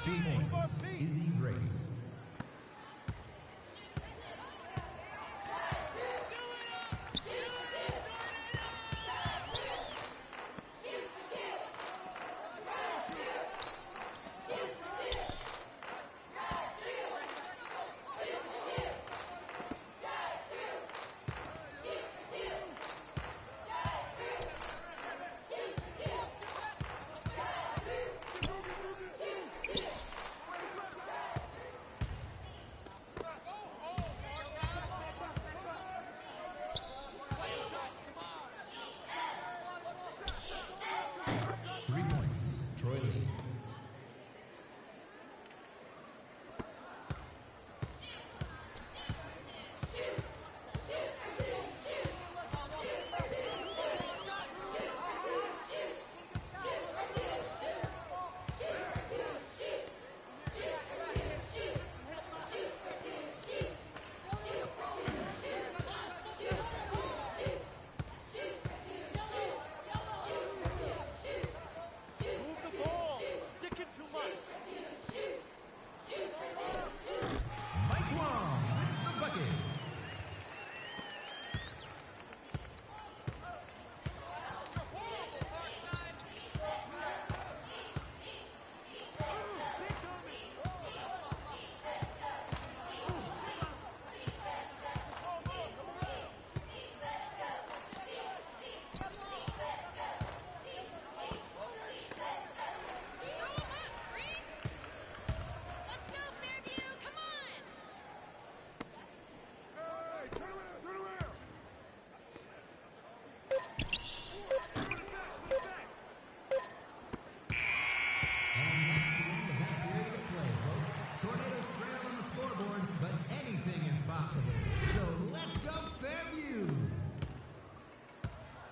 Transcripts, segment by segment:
2 points, Izzy Grace.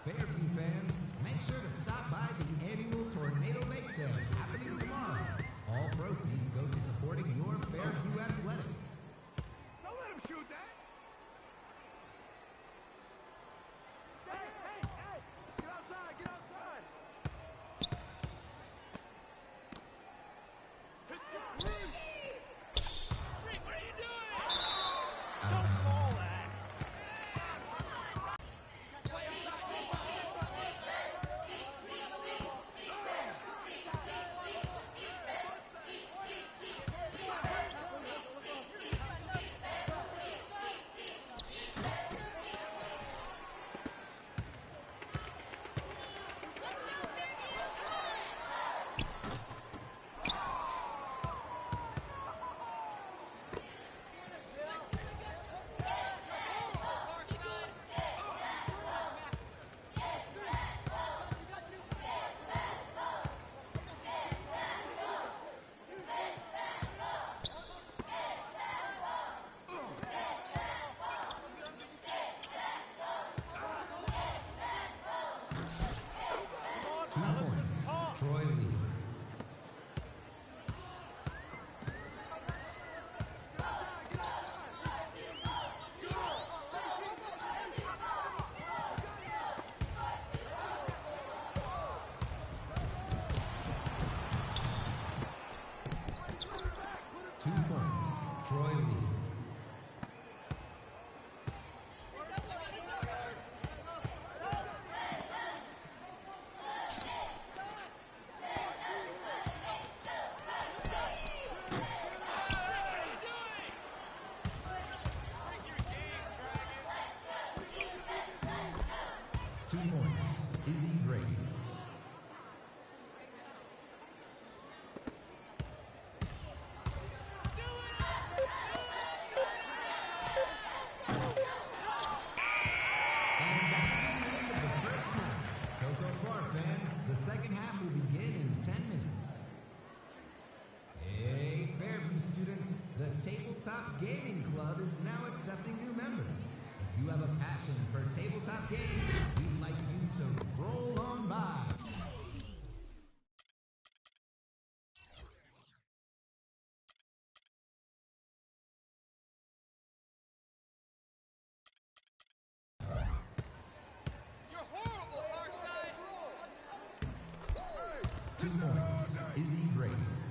Fairview fans, make sure to stop by the annual Tornado Bake Sale happening tomorrow. All proceeds go to supporting your Fairview athletics. Don't let him shoot that! Hey! Get outside! Get outside! Hit your Reed, what are you doing? Don't fall that! Two points, Izzy Grace. The second half will begin in 10 minutes. Hey, Fairview students, the Tabletop Gaming Club is now accepting new members. If you have a passion for tabletop games, we'd like you to roll on by. You're horrible, Parkside! 2 points, Izzy Grace.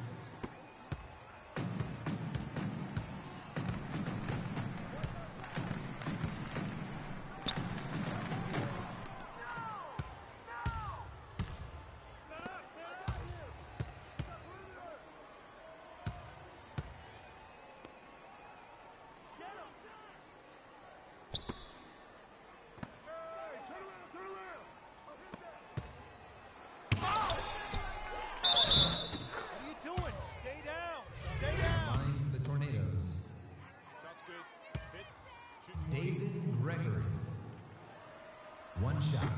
one shot.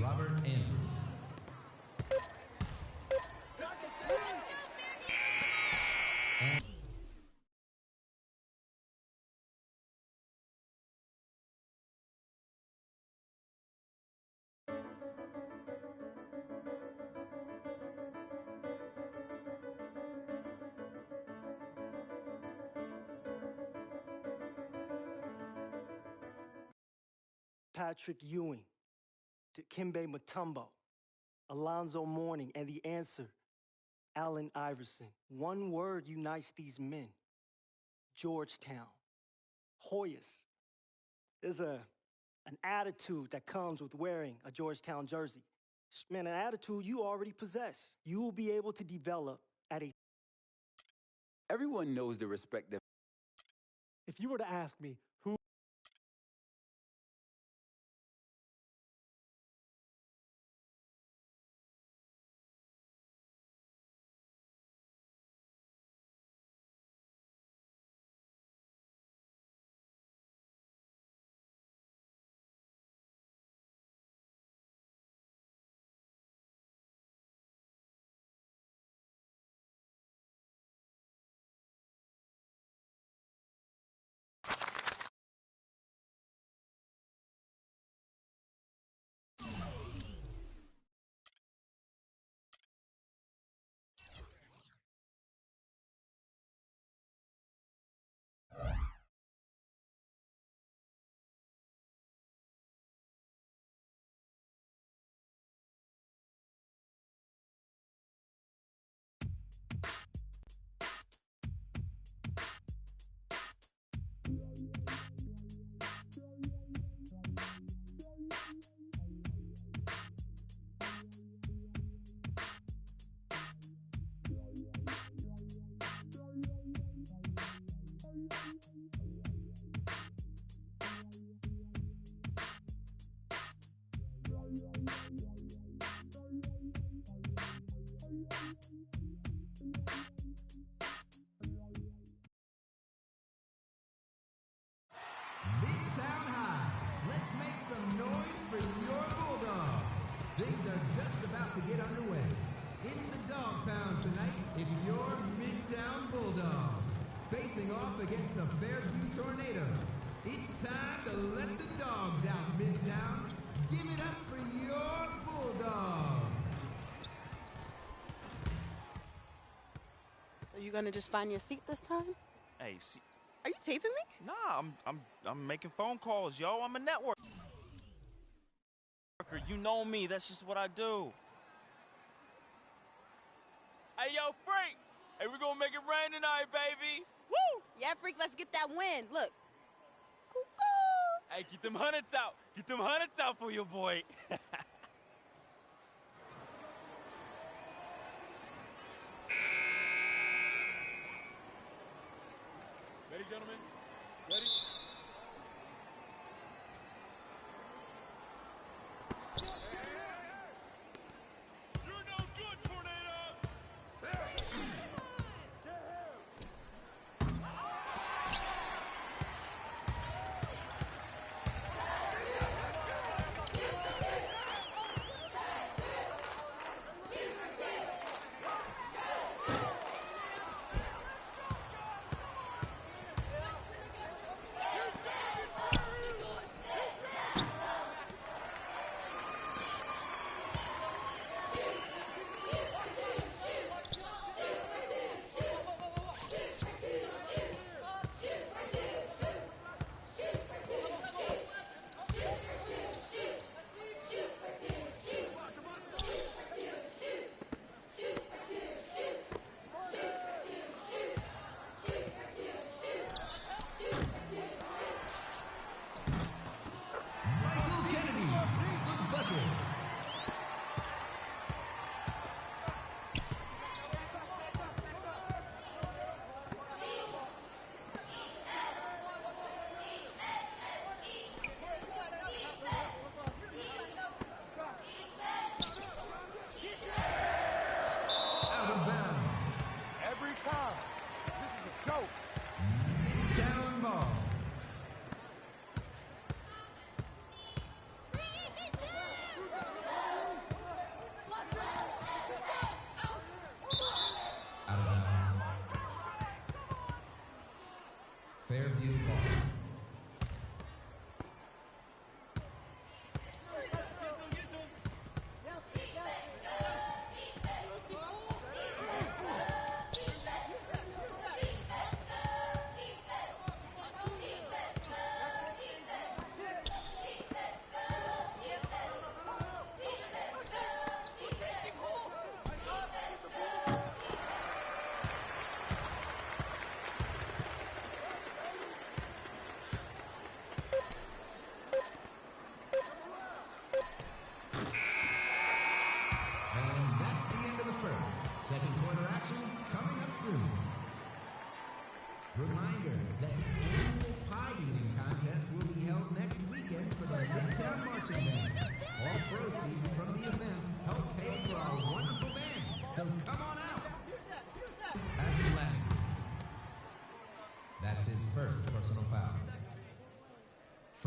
Robert Andrew. Patrick Ewing, Dikembe Mutombo, Alonzo Mourning, and the answer, Allen Iverson. One word unites these men. Georgetown. Hoyas. There's an attitude that comes with wearing a Georgetown jersey. Man, an attitude you already possess. You will be able to develop at a... Everyone knows the respect that... If you were to ask me who... Midtown High, let's make some noise for your Bulldogs. Things are just about to get underway. In the dog pound tonight, it's your Midtown Bulldogs, facing off against the Fairview Tornadoes. It's time to let the dogs out, Midtown. Give it up for your Bulldogs. Are you gonna just find your seat this time? Hey, see, Are you taping me? nah, I'm making phone calls, yo. I'm a networker. You know me. That's just what I do. Hey, yo, Freak. Hey, we gonna make it rain tonight, baby. Woo! Yeah, freak, let's get that win. Look. Cuckoo! Hey, get them hundreds out. Get them hundreds out for your boy. Ready, gentlemen? Ready? You're no good, Tornadoes!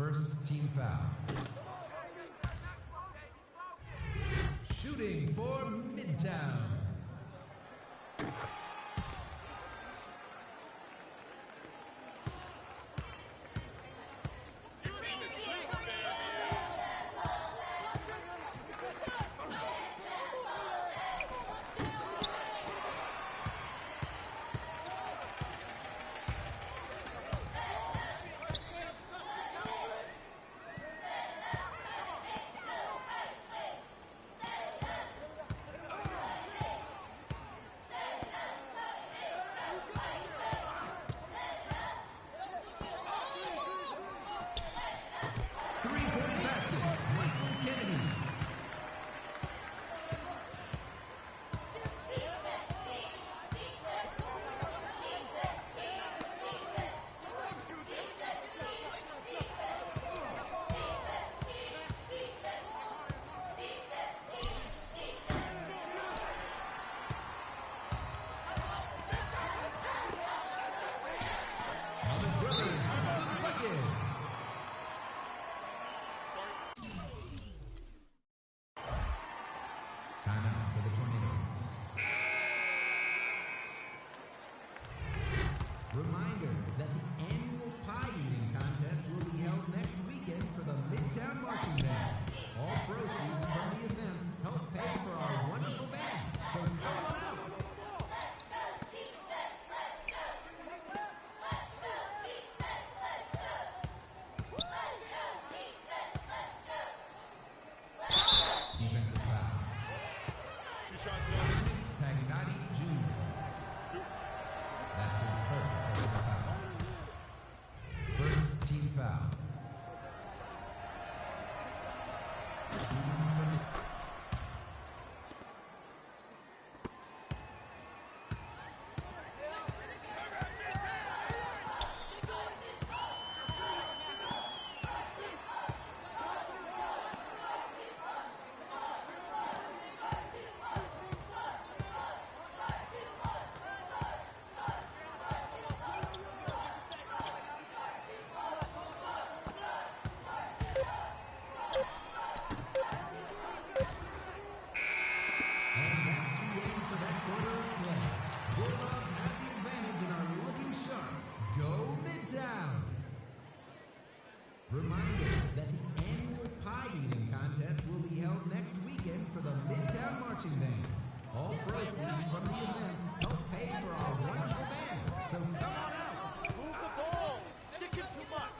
First team foul. Shooting for Midtown. Timeout for the Tornadoes. Reminder that the annual pie eating contest will be held next weekend for the Midtown Marching Band. All proceeds from the event help pay for our wonderful band. So come on out. Defensive foul. Paganati Jr. That's his first personal foul. First team foul. Reminder that the annual pie eating contest will be held next weekend for the Midtown Marching Band. All proceeds from the event help pay for our wonderful band. So come on out. Move the ball. Stick it too much.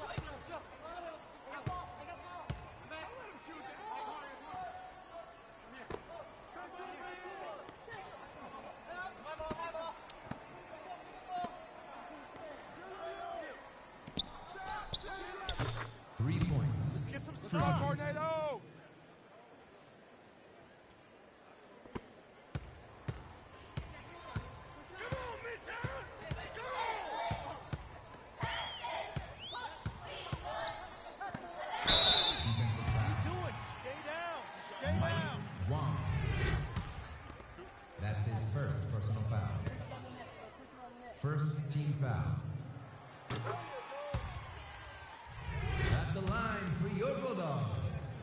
Get some strong tornadoes! Come on, Midtown! Come on! Defensive foul. What are you doing? Stay down. Stay down. Wong. That's his first personal foul. First team foul. At the line for your Bulldogs.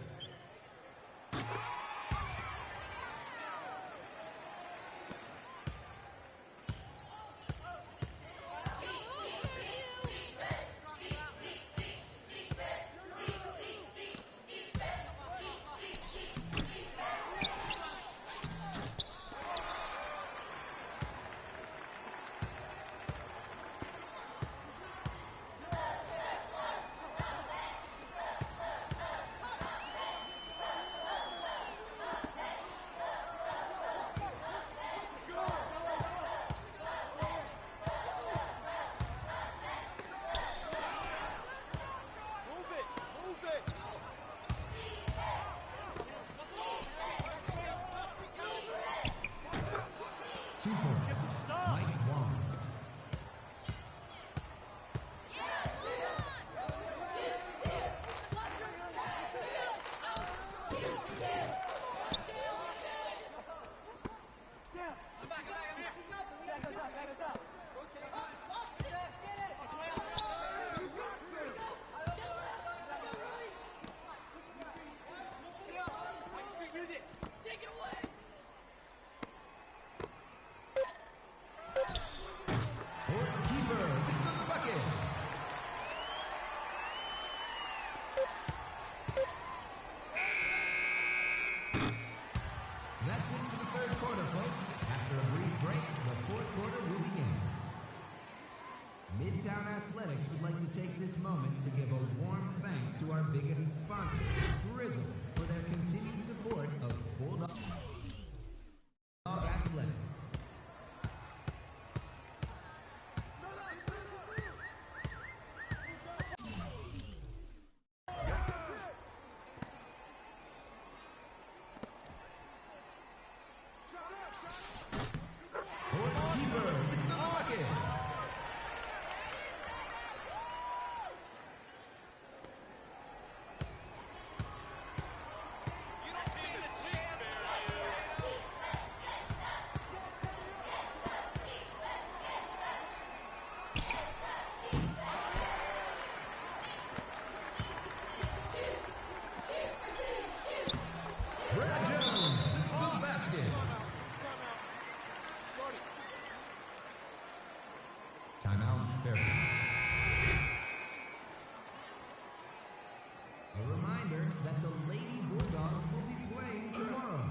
that the Lady Bulldogs will be playing tomorrow.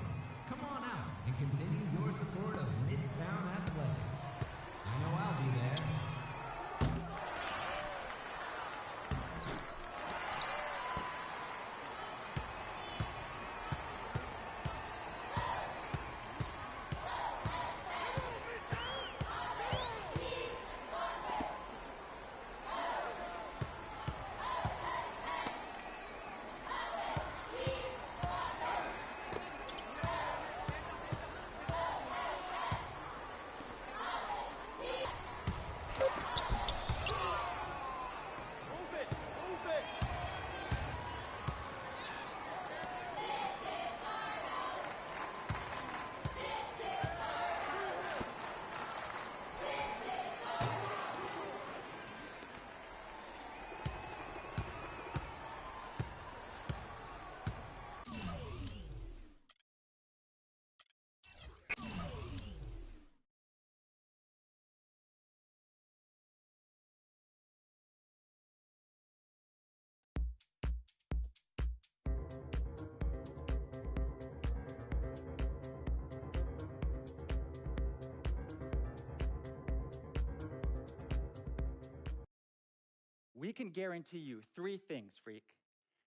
Come on out and continue your support of Midtown Athletics. I know I'll be there. We can guarantee you 3 things, Freak.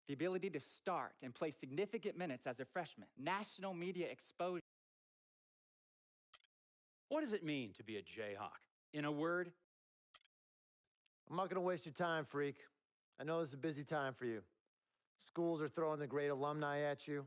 The ability to start and play significant minutes as a freshman, national media exposure. What does it mean to be a Jayhawk? In a word? I'm not going to waste your time, Freak. I know this is a busy time for you. Schools are throwing the great alumni at you.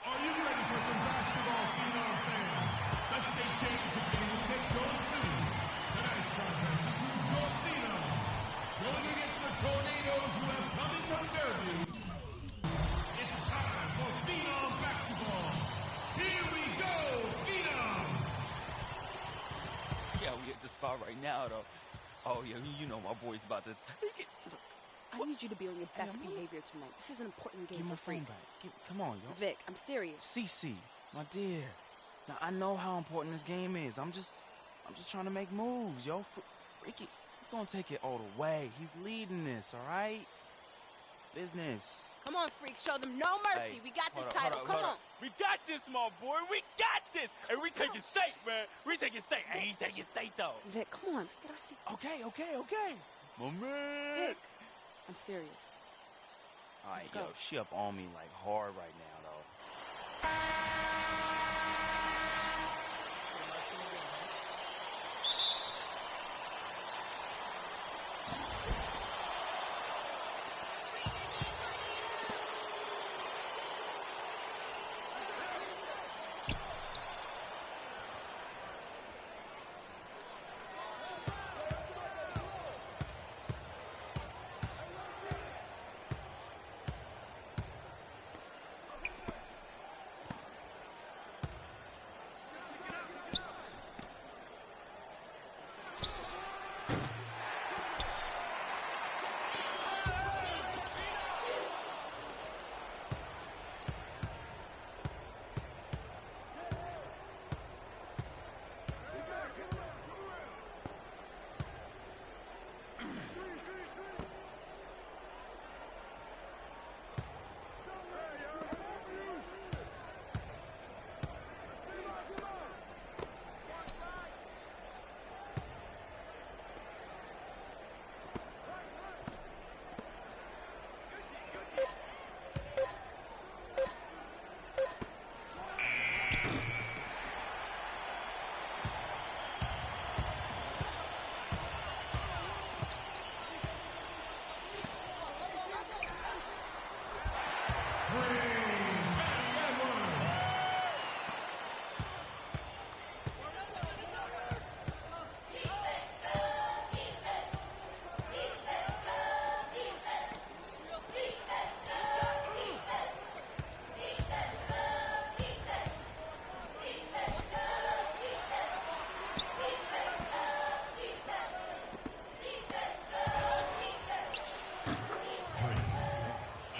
Are you ready for some basketball, Phenom fans? The state championship game will get going soon. Tonight's contest includes your Phenoms going against the Tornadoes who have come in from Fairview. It's time for Phenom basketball. Here we go, Phenoms! Yeah, we at the spot right now, though. Oh, yeah, you know my boy's about to take it. Look, I need you to be on your best behavior tonight. This is an important game give my for Freak. phone back. Come on, yo. Vic, I'm serious. CC, my dear. Now, I know how important this game is. I'm just trying to make moves, yo. Freaky, he's gonna take it all the way. He's leading this, all right? Business. Come on, Freak. Show them no mercy. Hey, We got this hold title. up, Come hold on. up. We got this, my boy. We got this. And we taking state, man. We taking state. And he's taking state, though. Vic, come on. Let's get our seat. Okay. My man. Vic, I'm serious. All right, Let's go. yo, she up on me like hard right now, though.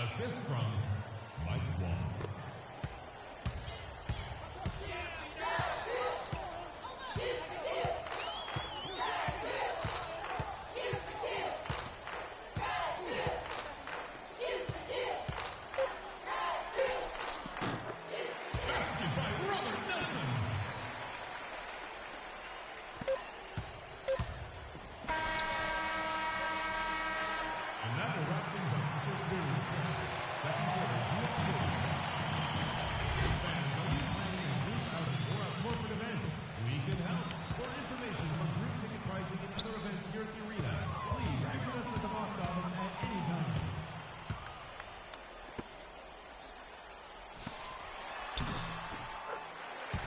Assist from Mike Wall. Basket by Robert Nelson. And that will wrap things up for first period. Second quarter, fans, are you planning a group outing or a corporate event? We can help. For information on group ticket pricing and other events here at the arena, please visit us at the box office at any time.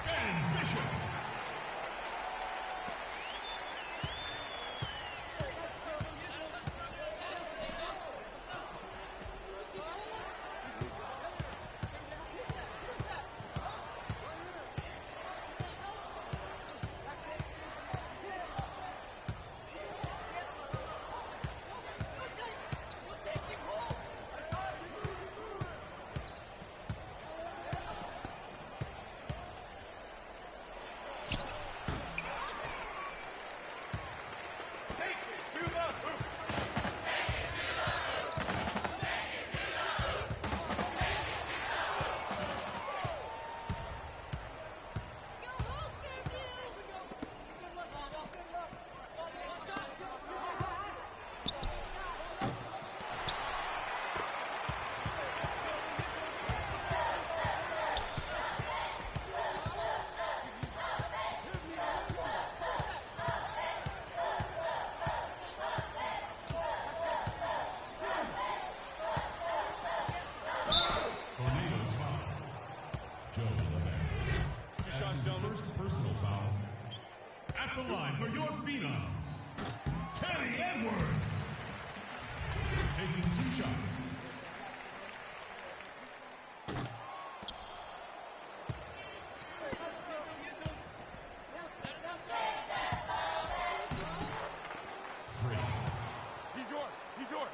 And Bishop. Tornadoes foul. Joe Levesque. That's his first personal foul. At the line for your Phenoms, Teddy Edwards. Taking 2 shots. Freak. He's yours. He's yours.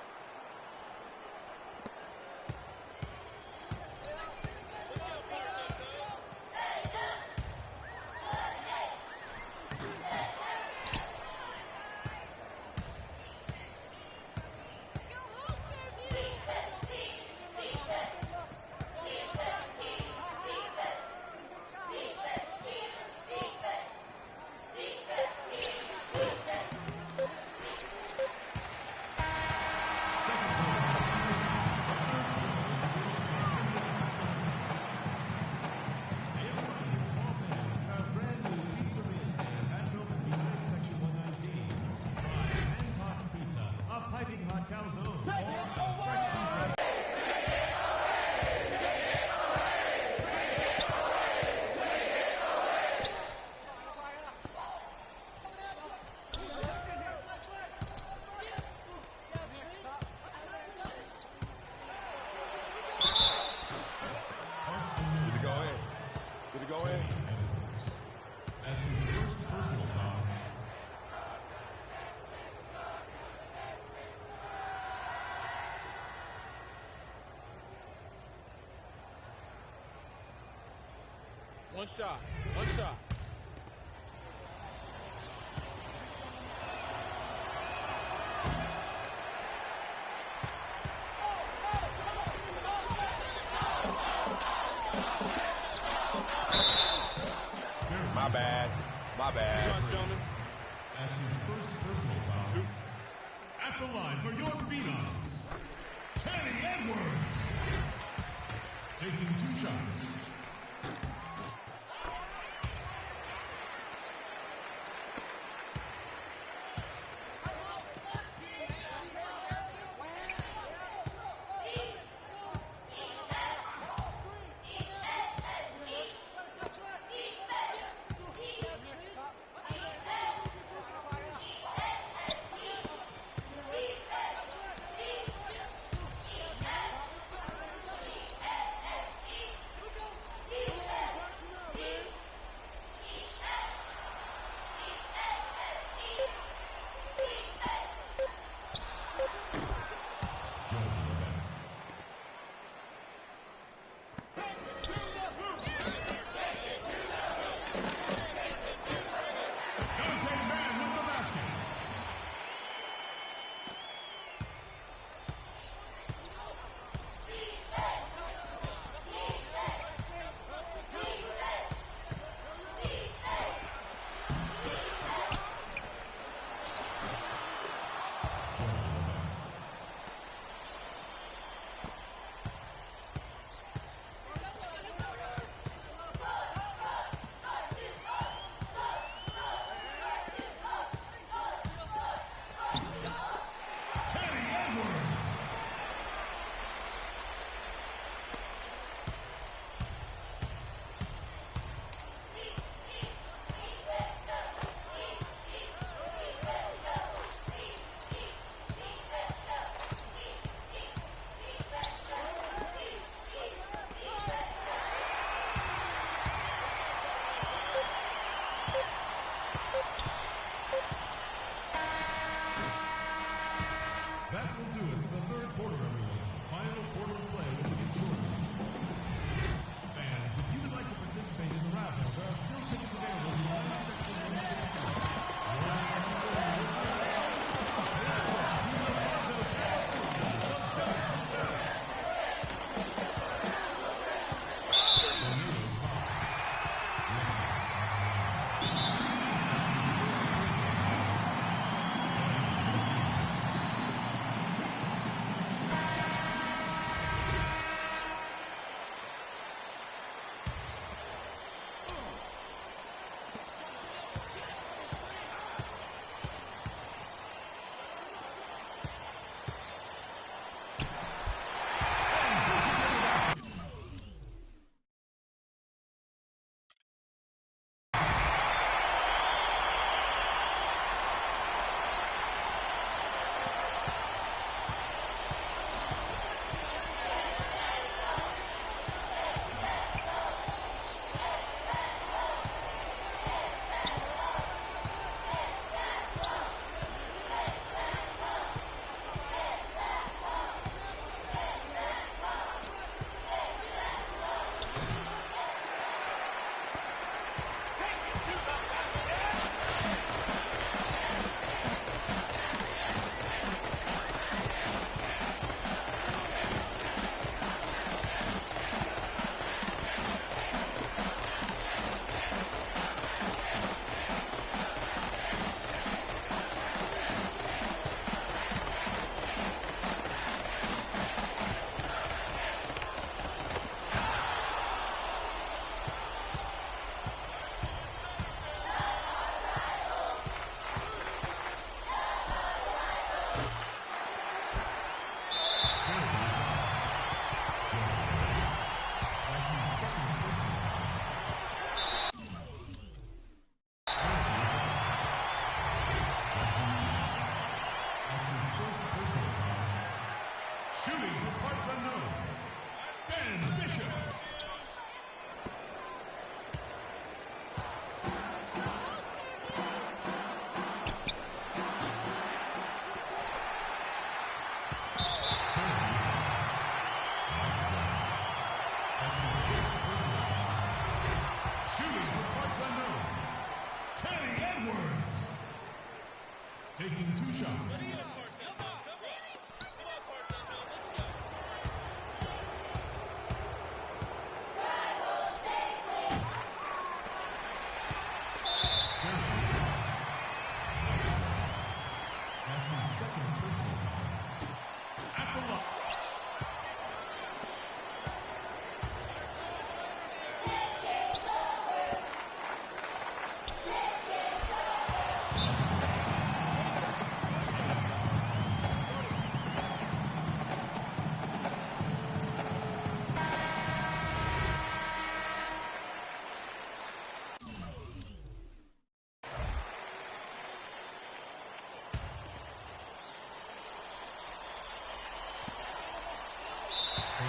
That's his first personal foul. One shot. One shot. My bad. My bad. That's his first personal foul. At the line for your Phenoms, Teddy Edwards. Taking 2 shots.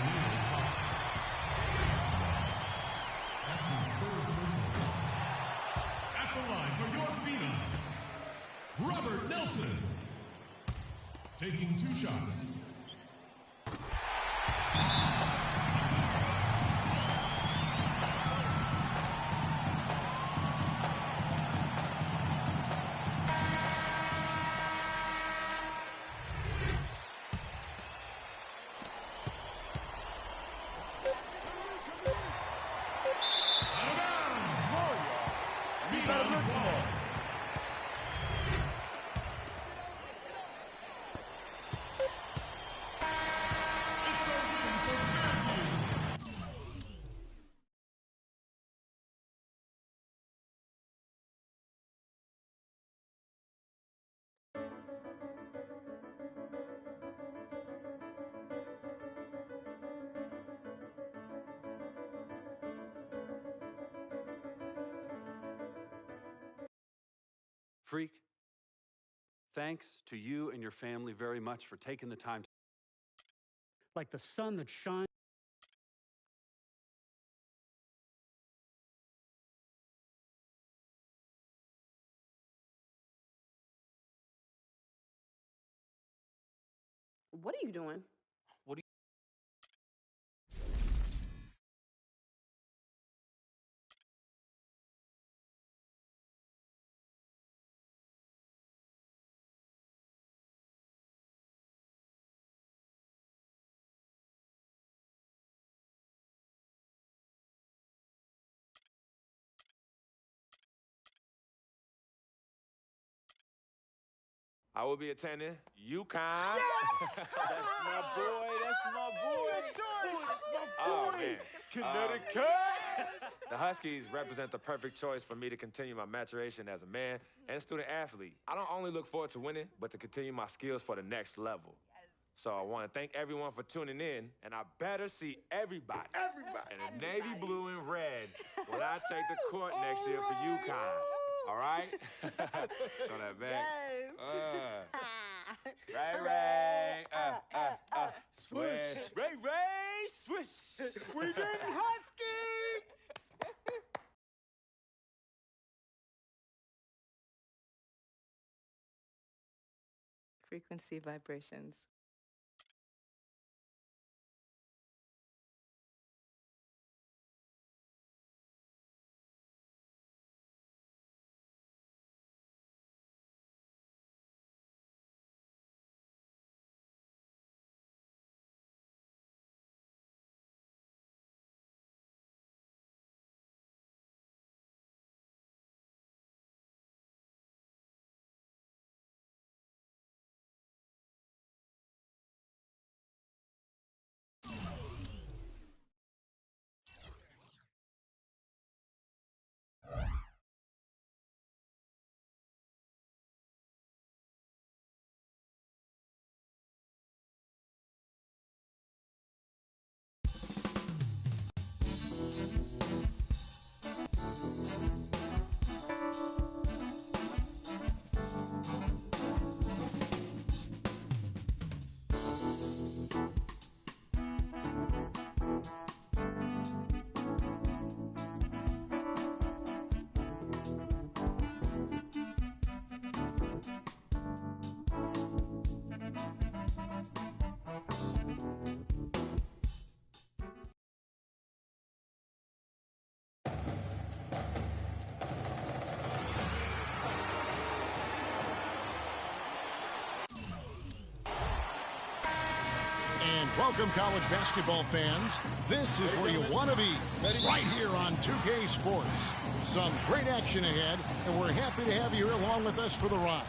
is hot. That's his third personal foul. At the line for your Phoenix, Robert Nelson. Taking 2 shots. Freak, thanks to you and your family very much for taking the time to Like the sun that shines. What are you doing? What do I will be attending UConn. That's my boy. That's my boy. Oh, man. Connecticut. The Huskies represent the perfect choice for me to continue my maturation as a man and student athlete. I don't only look forward to winning, but to continue my skills for the next level. So I want to thank everyone for tuning in, and I better see everybody in the navy blue and red when I take the court next year for UConn. All right? Show that back. Ray, swish. Ray, swish. We getting Husky. Frequency vibrations. And welcome, college basketball fans. This is where you want to be, right here on 2K Sports. Some great action ahead, and we're happy to have you here along with us for the ride.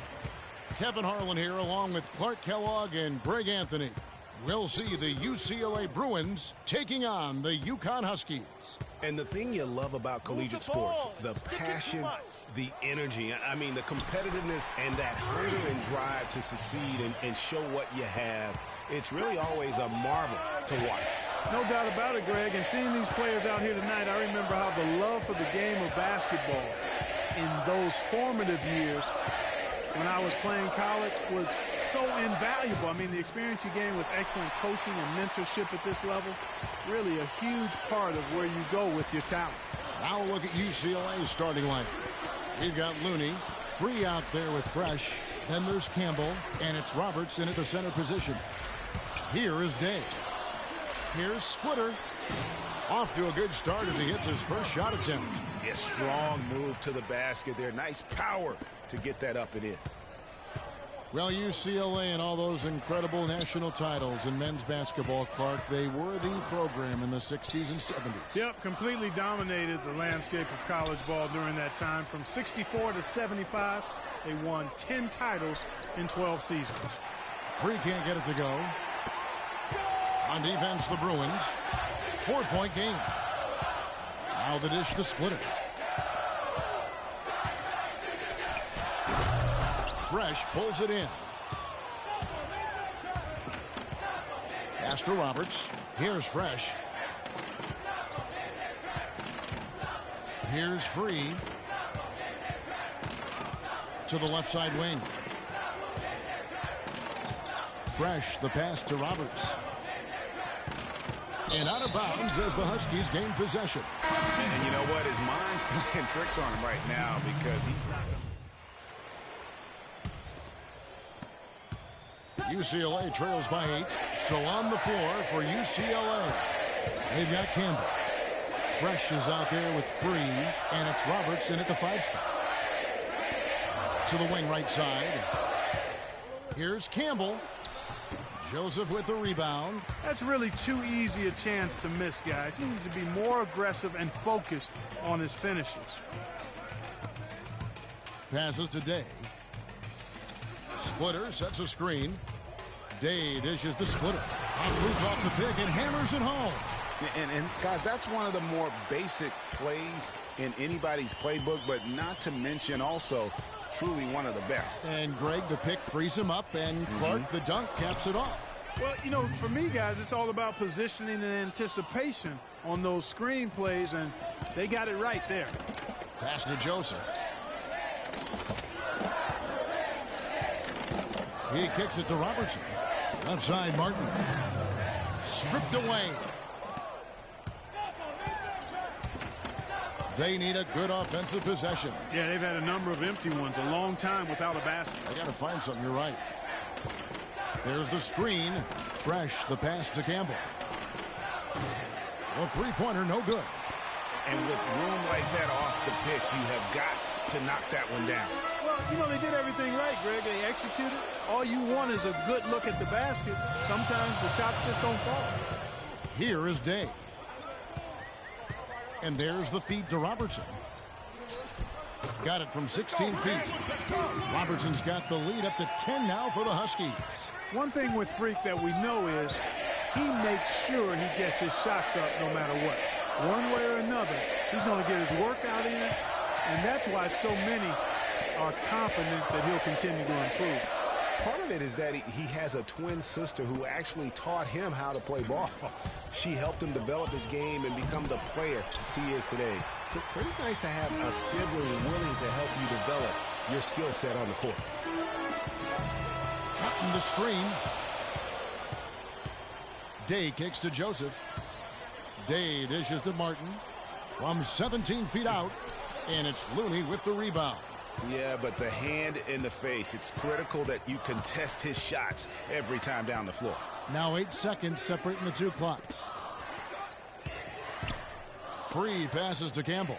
Kevin Harlan here, along with Clark Kellogg and Greg Anthony. We'll see the UCLA Bruins taking on the UConn Huskies. And the thing you love about collegiate sports, the passion, the energy, I mean, the competitiveness and that hunger and drive to succeed and show what you have, it's really always a marvel to watch. No doubt about it, Greg. And seeing these players out here tonight, I remember how the love for the game of basketball in those formative years when I was playing college was so invaluable. I mean, the experience you gain with excellent coaching and mentorship at this level, really a huge part of where you go with your talent. Now look at UCLA's starting line. We've got Looney, Free out there with Fresh. Then there's Campbell, and it's Roberts in at the center position. Here is Day. Here's Splitter. Off to a good start as he hits his first shot attempt. Yeah, strong move to the basket there. Nice power to get that up and in. Well, UCLA and all those incredible national titles in men's basketball, Clark, they were the program in the 60s and 70s. Yep, completely dominated the landscape of college ball during that time. From 64 to 75, they won 10 titles in 12 seasons. Free can't get it to go. On defense, the Bruins. 4-point game. Now the dish to Splitter. Fresh pulls it in. Pass to Roberts. Here's Fresh. Here's Free. To the left side wing. Fresh, the pass to Roberts. And out of bounds as the Huskies gain possession. And you know what? His mind's playing tricks on him right now because he's not. UCLA trails by 8. So on the floor for UCLA. They've got Campbell. Fresh is out there with Free. And it's Roberts in at the 5 spot. To the wing right side. Here's Campbell. Joseph with the rebound. That's really too easy a chance to miss, guys. He needs to be more aggressive and focused on his finishes. Passes to Day. Splitter sets a screen. Day dishes to Splitter. Moves off the pick and hammers it home. And guys, that's one of the more basic plays in anybody's playbook, but not to mention also truly one of the best. And Greg, the pick frees him up, and Clark, the dunk, caps it off. Well, you know, for me, guys, it's all about positioning and anticipation on those screen plays, and they got it right there. Pass to Joseph. He kicks it to Robertson. Left side, Martin. Stripped away. They need a good offensive possession. Yeah, they've had a number of empty ones, a long time without a basket. They got to find something, you're right. There's the screen. Fresh, the pass to Campbell. The three-pointer, no good. And with room like that off the pick, you have got to knock that one down. Well, you know, they did everything right, Greg. They executed. All you want is a good look at the basket. Sometimes the shots just don't fall. Here is Day. And there's the feed to Robertson. Got it from 16 feet. Robertson's got the lead up to 10 now for the Huskies. One thing with Freak that we know is he makes sure he gets his shots up no matter what. One way or another, he's going to get his workout in, and that's why so many are confident that he'll continue to improve. Part of it is that he has a twin sister who actually taught him how to play ball. She helped him develop his game and become the player he is today. Pretty nice to have a sibling willing to help you develop your skill set on the court. Cutting the screen. Day kicks to Joseph. Day dishes to Martin. From 17 feet out. And it's Looney with the rebound. Yeah, but the hand in the face. It's critical that you contest his shots every time down the floor. Now 8 seconds separating the two clocks. Free passes to Campbell.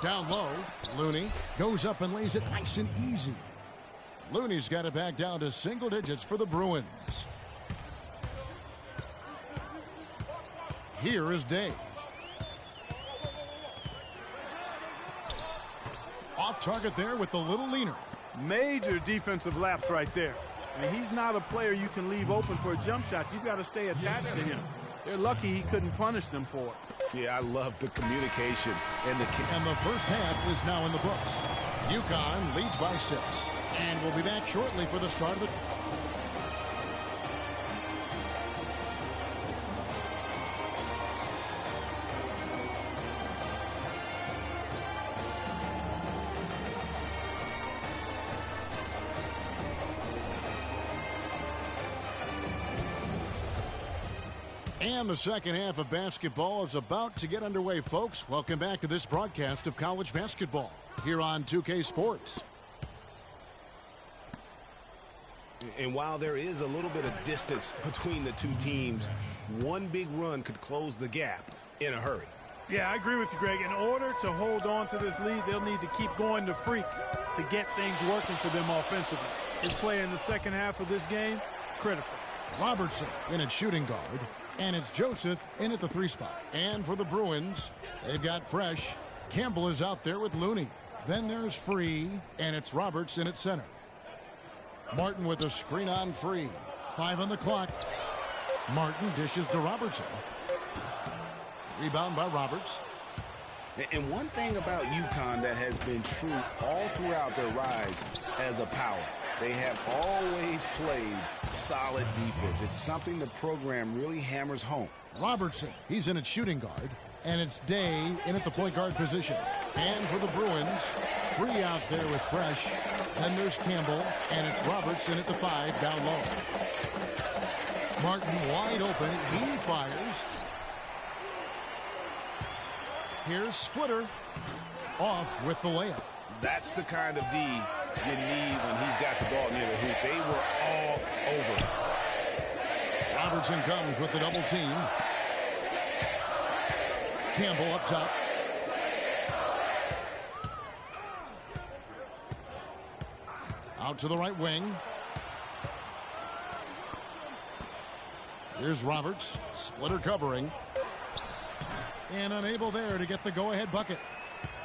Down low, Looney goes up and lays it nice and easy. Looney's got it back down to single digits for the Bruins. Here is Day. Off target there with the little leaner. Major defensive lapse right there. I mean, he's not a player you can leave open for a jump shot. You've got to stay attached to him. They're lucky he couldn't punish them for it. Yeah, I love the communication. And the first half is now in the books. UConn leads by 6. And we'll be back shortly for the start of the... And the second half of basketball is about to get underway, folks. Welcome back to this broadcast of college basketball here on 2K Sports. And while there is a little bit of distance between the two teams, one big run could close the gap in a hurry. Yeah, I agree with you, Greg. In order to hold on to this lead, they'll need to keep going to Freak to get things working for them offensively. His play in the second half of this game, critical. Robertson in at shooting guard, and it's Joseph in at the 3 spot. And for the Bruins, they've got Fresh. Campbell is out there with Looney. Then there's Free, and it's Roberts in at center. Martin with a screen on Free. 5 on the clock. Martin dishes to Robertson. Rebound by Roberts. And one thing about UConn that has been true all throughout their rise as a power, they have always played solid defense. It's something the program really hammers home. Robertson, he's in at shooting guard, and it's Day in at the point guard position. And for the Bruins, Free out there with Fresh. Then there's Campbell, and it's Robertson at the 5 down low. Martin wide open. He fires. Here's Splitter off with the layup. That's the kind of D you need when he's got the ball near the hoop. They were all over it. Robertson comes with the double team. Campbell up top. Out to the right wing. Here's Roberts. Splitter covering. And unable there to get the go-ahead bucket.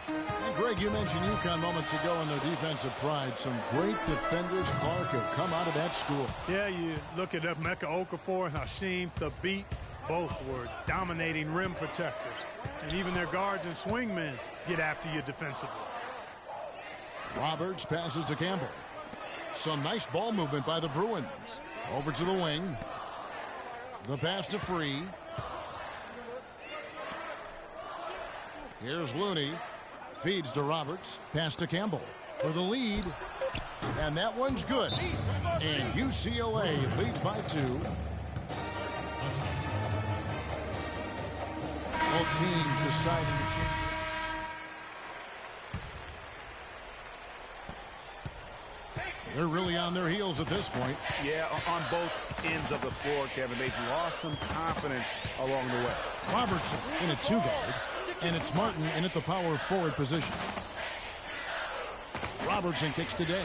And Greg, you mentioned UConn moments ago in their defensive pride. Some great defenders, Clark, have come out of that school. Yeah, you look at Emeka Okafor and Hashim Thabit. Both were dominating rim protectors. And even their guards and swingmen get after you defensively. Roberts passes to Campbell. Some nice ball movement by the Bruins. Over to the wing. The pass to Free. Here's Looney. Feeds to Roberts. Pass to Campbell for the lead. And that one's good. And UCLA leads by 2. Both teams deciding to change. They're really on their heels at this point. Yeah, on both ends of the floor, Kevin. They've lost some confidence along the way. Robertson in a 2 guard. And it's Martin in at the power forward position. Robertson kicks to Day.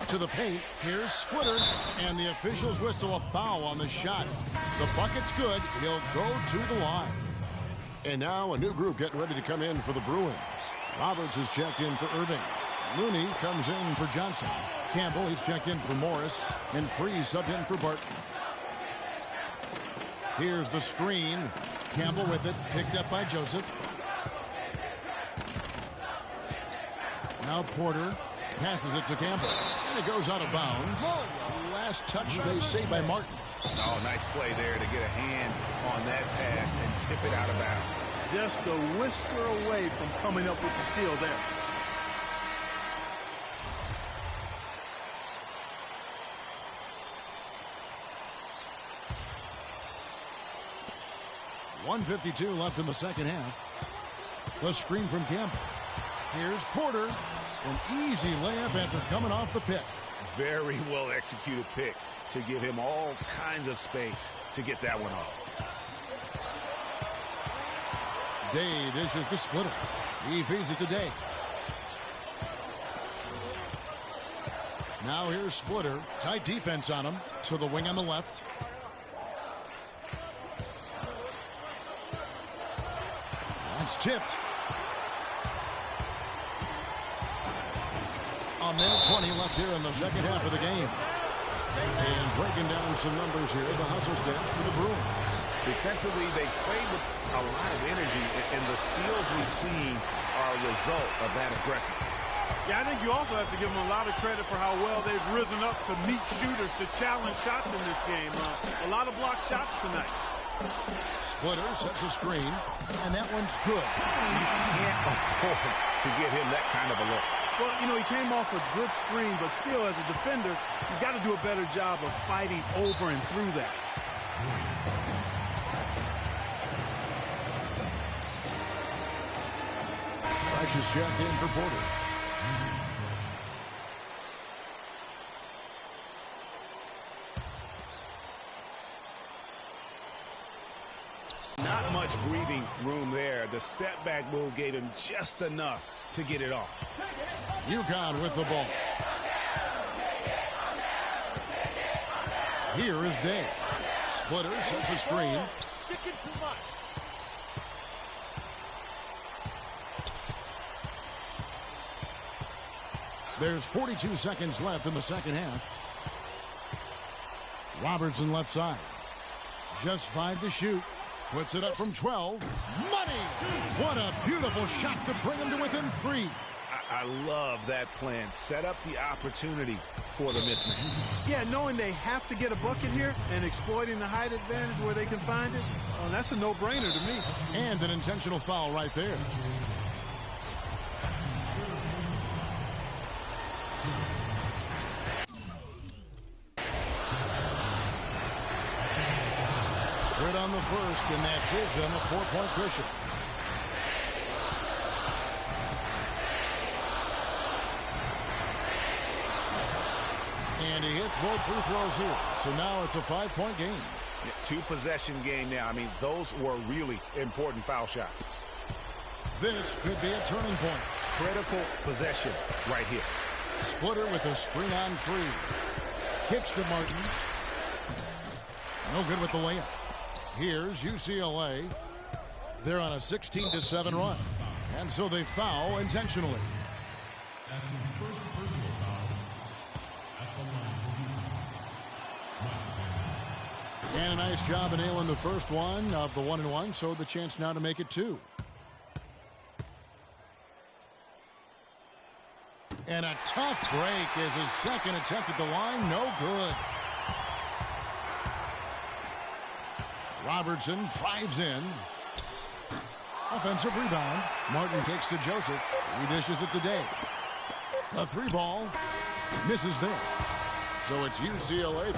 To the paint. Here's Splitter. And the officials whistle a foul on the shot. The bucket's good. He'll go to the line. And now a new group getting ready to come in for the Bruins. Roberts is checked in for Irving. Looney comes in for Johnson. Campbell, he's checked in for Morris. And Free subbed in for Barton. Here's the screen. Campbell with it, picked up by Joseph. Now Porter passes it to Campbell. And it goes out of bounds. Last touch, they say, by Martin. Oh, nice play there to get a hand on that pass and tip it out of bounds. Just a whisker away from coming up with the steal there. .152 left in the second half. The screen from Campbell. Here's Porter. An easy layup after coming off the pick. Very well executed pick to give him all kinds of space to get that one off. Day dishes to Splitter. He feeds it to Day. Now here's Splitter. Tight defense on him. To the wing on the left. That's tipped. A minute 20 left here in the second half of the game. And breaking down some numbers here, the hustle stats for the Bruins. Defensively, they played with a lot of energy, and the steals we've seen are a result of that aggressiveness. Yeah, I think you also have to give them a lot of credit for how well they've risen up to meet shooters, to challenge shots in this game. A lot of blocked shots tonight. Splitter sets a screen, and that one's good. You can't afford to give him that kind of a look. Well, you know, he came off a good screen, but still, as a defender, you got to do a better job of fighting over and through that. Fresh is checked in for Porter. Not much breathing room there. The step back move gave him just enough to get it off. UConn with the ball. Here is Day. Splitter sets a screen. Sticking too much. There's 42 seconds left in the second half. Robertson left side. Just 5 to shoot. Puts it up from 12. Money! What a beautiful shot to bring him to within 3. I love that plan. Set up the opportunity for the mismatch. Yeah, knowing they have to get a bucket here and exploiting the height advantage where they can find it, well, that's a no-brainer to me. And an intentional foul right there. Quit on the first, and that gives them a 4-point cushion. And he hits both free throws here. So now it's a 5-point game. Yeah, 2-possession game now. I mean, those were really important foul shots. This could be a turning point. Critical possession right here. Splitter with a screen on 3. Kicks to Martin. No good with the layup. Here's UCLA. They're on a 16-7 run. And so they foul intentionally. That's his first personal foul at the line for UConn. And a nice job of nailing the first one of the 1-and-1, so the chance now to make it 2. And a tough break is his second attempt at the line. No good. Robertson drives in. Offensive rebound. Martin takes to Joseph. He dishes it to Day. A 3-ball. Misses there. So it's UCLA.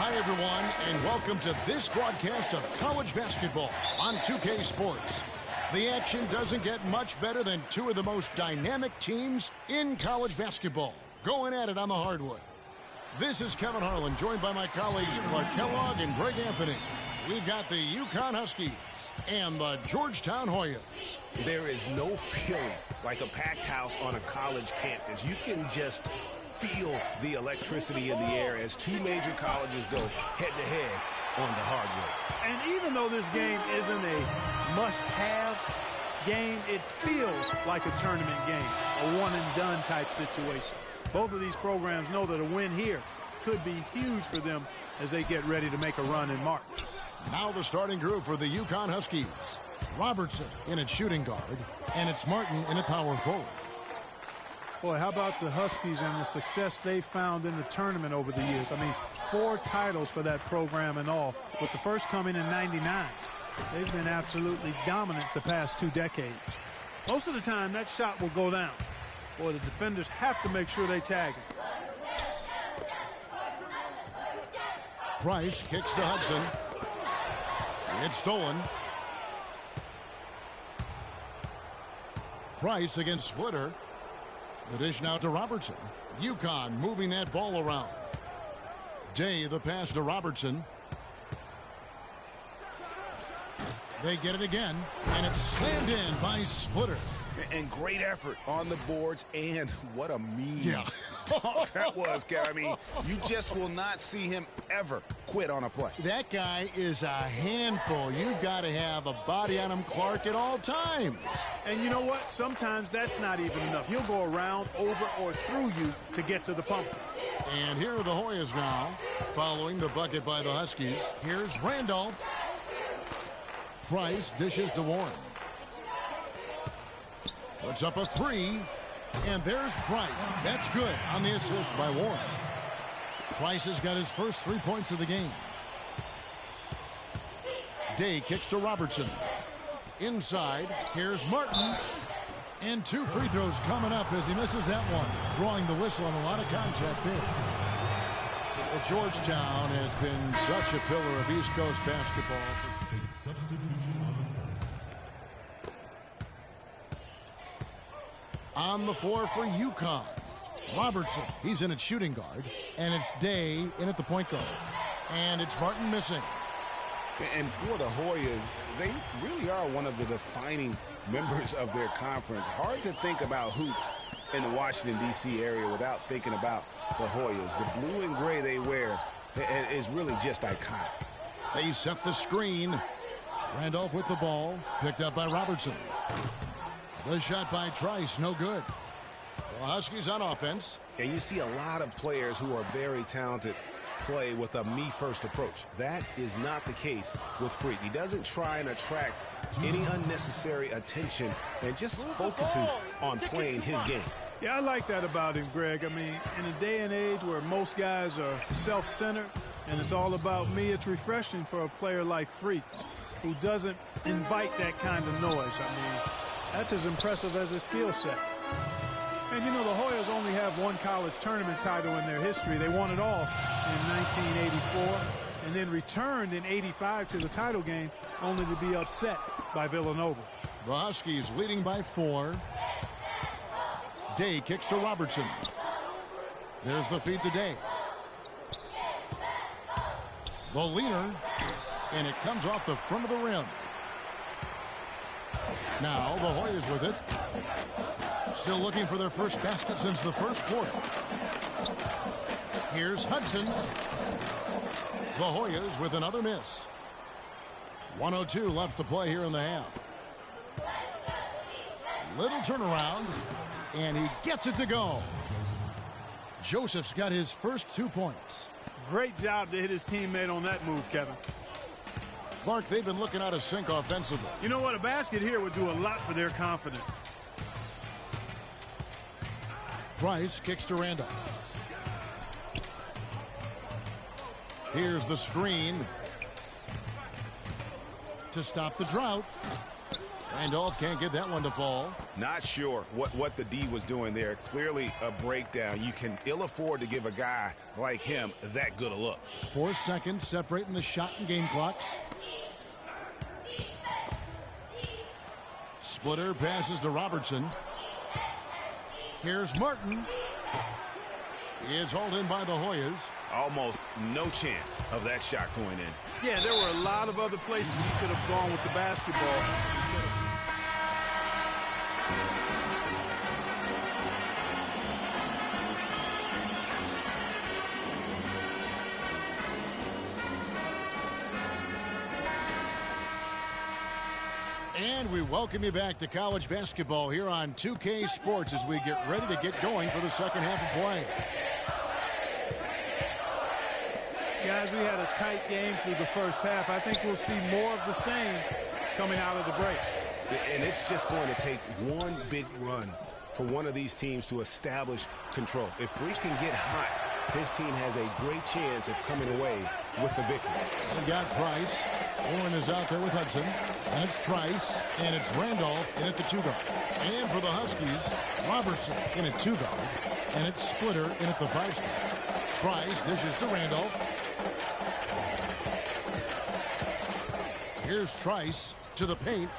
Hi, everyone, and welcome to this broadcast of college basketball on 2K Sports. The action doesn't get much better than 2 of the most dynamic teams in college basketball going at it on the hardwood. This is Kevin Harlan, joined by my colleagues Clark Kellogg and Greg Anthony. We've got the UConn Huskies and the Georgetown Hoyas. There is no feeling like a packed house on a college campus. You can just feel the electricity in the air as 2 major colleges go head-to-head on the hardwood. And even though this game isn't a must-have game, it feels like a tournament game, a one-and-done type situation. Both of these programs know that a win here could be huge for them as they get ready to make a run in March. Now the starting group for the UConn Huskies. Robertson in at shooting guard, and it's Martin in at power forward. Boy, how about the Huskies and the success they found in the tournament over the years? I mean, 4 titles for that program and all, with the first coming in '99. They've been absolutely dominant the past 2 decades. Most of the time, that shot will go down. Boy, the defenders have to make sure they tag him. Price kicks to Hudson. It's stolen. Price against Splitter. The dish now to Robertson. UConn moving that ball around. Day the pass to Robertson. They get it again, and it's slammed in by Splitter. And great effort on the boards, and what a mean dunk that was, Kev. I mean, you just will not see him ever quit on a play. That guy is a handful. You've got to have a body on him, Clark, at all times. And you know what? Sometimes that's not even enough. He'll go around, over, or through you to get to the pump. And here are the Hoyas now, following the bucket by the Huskies. Here's Randolph. Price dishes to Warren. Puts up a 3, and there's Price. That's good on the assist by Warren. Price has got his first 3 points of the game. Day kicks to Robertson. Inside, here's Martin. And 2 free throws coming up as he misses that one. Drawing the whistle on a lot of contact there. Well, Georgetown has been such a pillar of East Coast basketball. Substitution on the floor for UConn. Robertson, he's in at shooting guard, and it's Day in at the point guard. And it's Martin missing. And for the Hoyas, they really are one of the defining members of their conference. Hard to think about hoops in the Washington, D.C. area without thinking about the Hoyas. The blue and gray they wear is really just iconic. They set the screen. Randolph with the ball, picked up by Robertson. The shot by Trice, no good. The Huskies on offense. And you see a lot of players who are very talented play with a me-first approach. That is not the case with Freak. He doesn't try and attract any unnecessary attention and just focuses on playing his game. Yeah, I like that about him, Greg. I mean, in a day and age where most guys are self-centered and it's all about me, it's refreshing for a player like Freak who doesn't invite that kind of noise. I mean, that's as impressive as his skill set. And, you know, the Hoyas only have one college tournament title in their history. They won it all in 1984 and then returned in '85 to the title game only to be upset by Villanova. The Huskies leading by 4. Day kicks to Robertson. There's the feed to Day. The leaner, and it comes off the front of the rim. Now the Hoyas with it. Still looking for their first basket since the first quarter. Here's Hudson. The Hoyas with another miss. 1:02 left to play here in the half. Little turnaround, and he gets it to go. Joseph's got his first 2 points. Great job to hit his teammate on that move, Kevin. Clark, they've been looking out of sync offensively. You know what? A basket here would do a lot for their confidence. Price kicks to Randolph. Here's the screen to stop the drought. Randolph can't get that one to fall. Not sure what the D was doing there. Clearly a breakdown. You can ill afford to give a guy like him that good a look. 4 seconds separating the shot and game clocks. Splitter passes to Robertson. Here's Martin. It's hauled in by the Hoyas. Almost no chance of that shot going in. Yeah, there were a lot of other places you could have gone with the basketball. And we welcome you back to college basketball here on 2K Sports as we get ready to get going for the second half of play. Guys, we had a tight game through the first half. I think we'll see more of the same coming out of the break. And it's just going to take one big run for one of these teams to establish control. If Freak can get hot, his team has a great chance of coming away with the victory. They've got Price. Warren is out there with Hudson. And it's Trice. And it's Randolph in at the 2-guard. And for the Huskies, Robertson in at 2-guard. And it's Splitter in at the 5 spot. Trice dishes to Randolph. Here's Trice to the paint.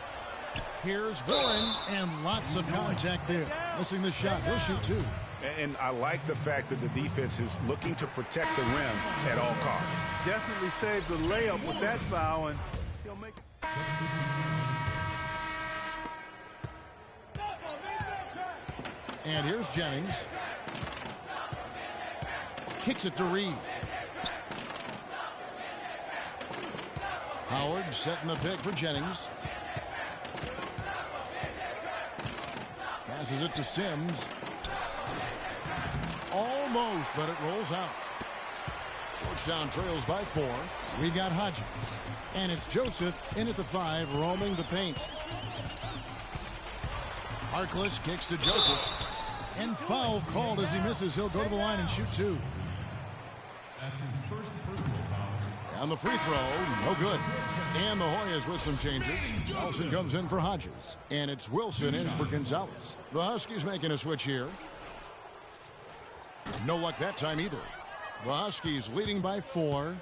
Here's Warren, and lots of contact there. Missing the shot. He'll shoot 2. And I like the fact that the defense is looking to protect the rim at all costs. Definitely saved the layup with that foul, and he'll make it. And here's Jennings. Kicks it to Reed. Howard setting the pick for Jennings. Passes it to Sims. Almost, but it rolls out. Georgetown trails by 4. We got Hodges. And it's Joseph in at the 5, roaming the paint. Harkless kicks to Joseph. And foul called as he misses. He'll go to the line and shoot 2. That's his first personal foul. And the free throw, no good. And the Hoyas with some changes. Nelson comes in for Hodges. And it's Wilson in for Gonzalez. The Huskies making a switch here. No luck that time either. The Huskies leading by 4.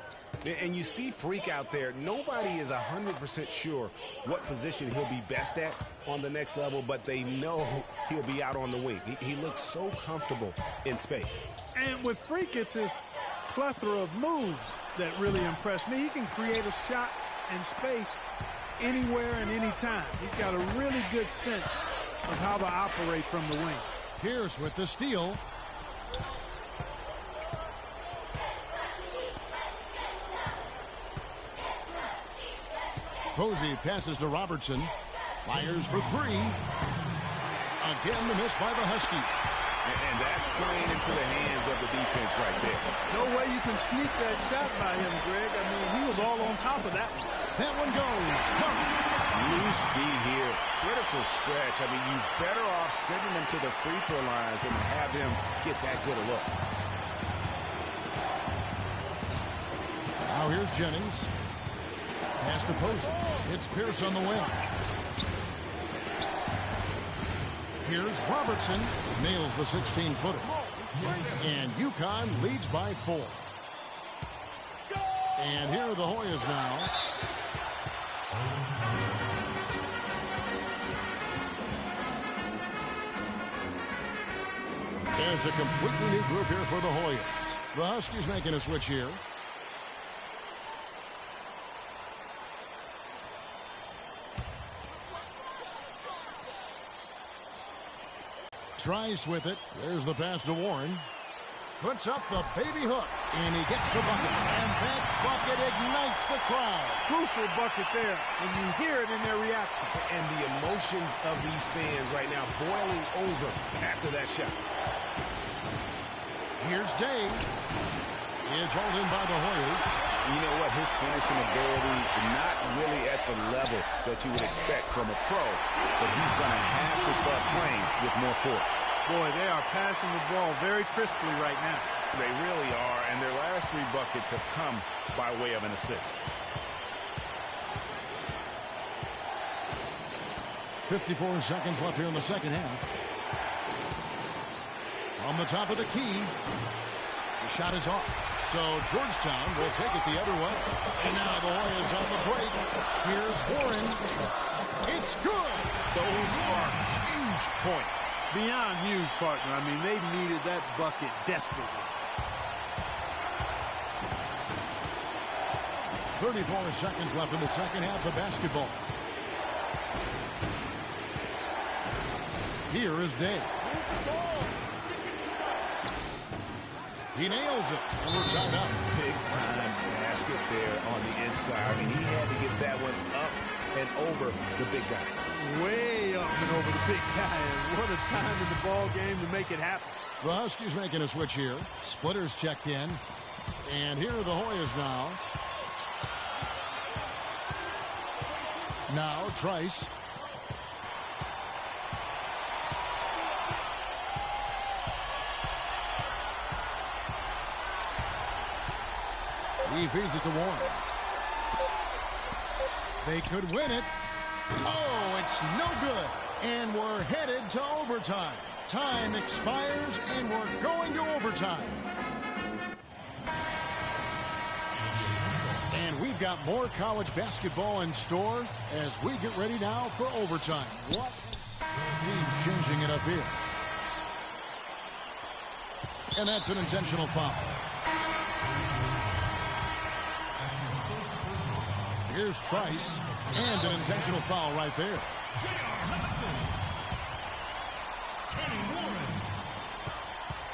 And you see Freak out there. Nobody is 100% sure what position he'll be best at on the next level, but they know he'll be out on the wing. He looks so comfortable in space. And with Freak, it's his plethora of moves that really impress me. He can create a shot in space anywhere and anytime. He's got a really good sense of how to operate from the wing. Pierce with the steal. Posey passes to Robertson. Fires for 3. Again, the miss by the Huskies. And that's playing into the hands of the defense right there. No way you can sneak that shot by him, Greg. I mean, he was all on top of that one. That one goes. Loose D here. Critical stretch. I mean, you better off sending him to the free throw lines than to have him get that good a look. Now here's Jennings. Pass to Posey. It's Pierce on the wing. Here's Robertson. Nails the 16-footer. And UConn leads by 4. And here are the Hoyas now. And it's a completely new group here for the Hoyas. The Huskies making a switch here. Trice with it. There's the pass to Warren. Puts up the baby hook. And he gets the bucket. And that bucket ignites the crowd. Crucial bucket there. And you hear it in their reaction. And the emotions of these fans right now boiling over after that shot. Here's Dave. It's hauled in by the Hoyas. You know what? His finishing ability, not really at the level that you would expect from a pro, but he's going to have to start playing with more force. Boy, they are passing the ball very crisply right now. They really are, and their last 3 buckets have come by way of an assist. 54 seconds left here in the second half. From the top of the key, the shot is off. So Georgetown will take it the other way. And now the Hoyas on the break. Here's Warren. It's good. Those are huge points. Beyond huge, partner. I mean, they needed that bucket desperately. 34 seconds left in the second half of basketball. Here is Dave. He nails it, and we're tied up. Big-time basket there on the inside. I mean, he had to get that one up and over the big guy. Way up and over the big guy. And what a time in the ball game to make it happen. The Huskies making a switch here. Splitters checked in. And here are the Hoyas now. Now Trice. He feeds it to Warren. They could win it. Oh, it's no good. And we're headed to overtime. Time expires, and we're going to overtime. And we've got more college basketball in store as we get ready now for overtime. What? Teams changing it up here. And that's an intentional foul. Here's Trice, and an intentional foul right there.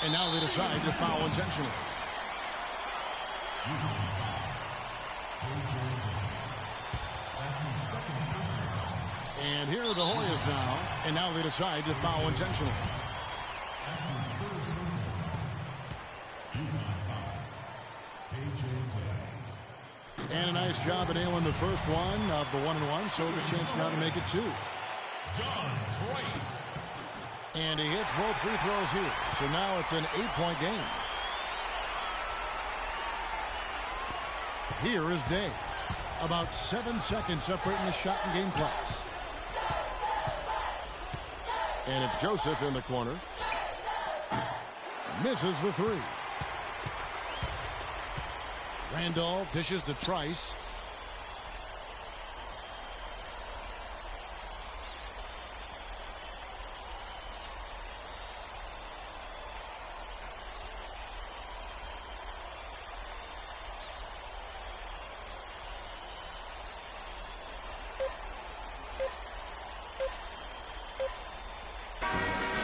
And now they decide to foul intentionally. And here are the Hoyas now, and now they decide to foul intentionally. And a nice job at nailing the first one of the 1-and-1, so the chance now to make it 2. John Trice. And he hits both free throws here, so now it's an 8-point game. Here is Day. About 7 seconds separating the shot and game clocks. And it's Joseph in the corner. Misses the 3. Randolph dishes to Trice.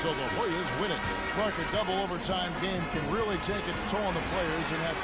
So the Hoyas win it. Clark, a double overtime game can really take its toll on the players and have...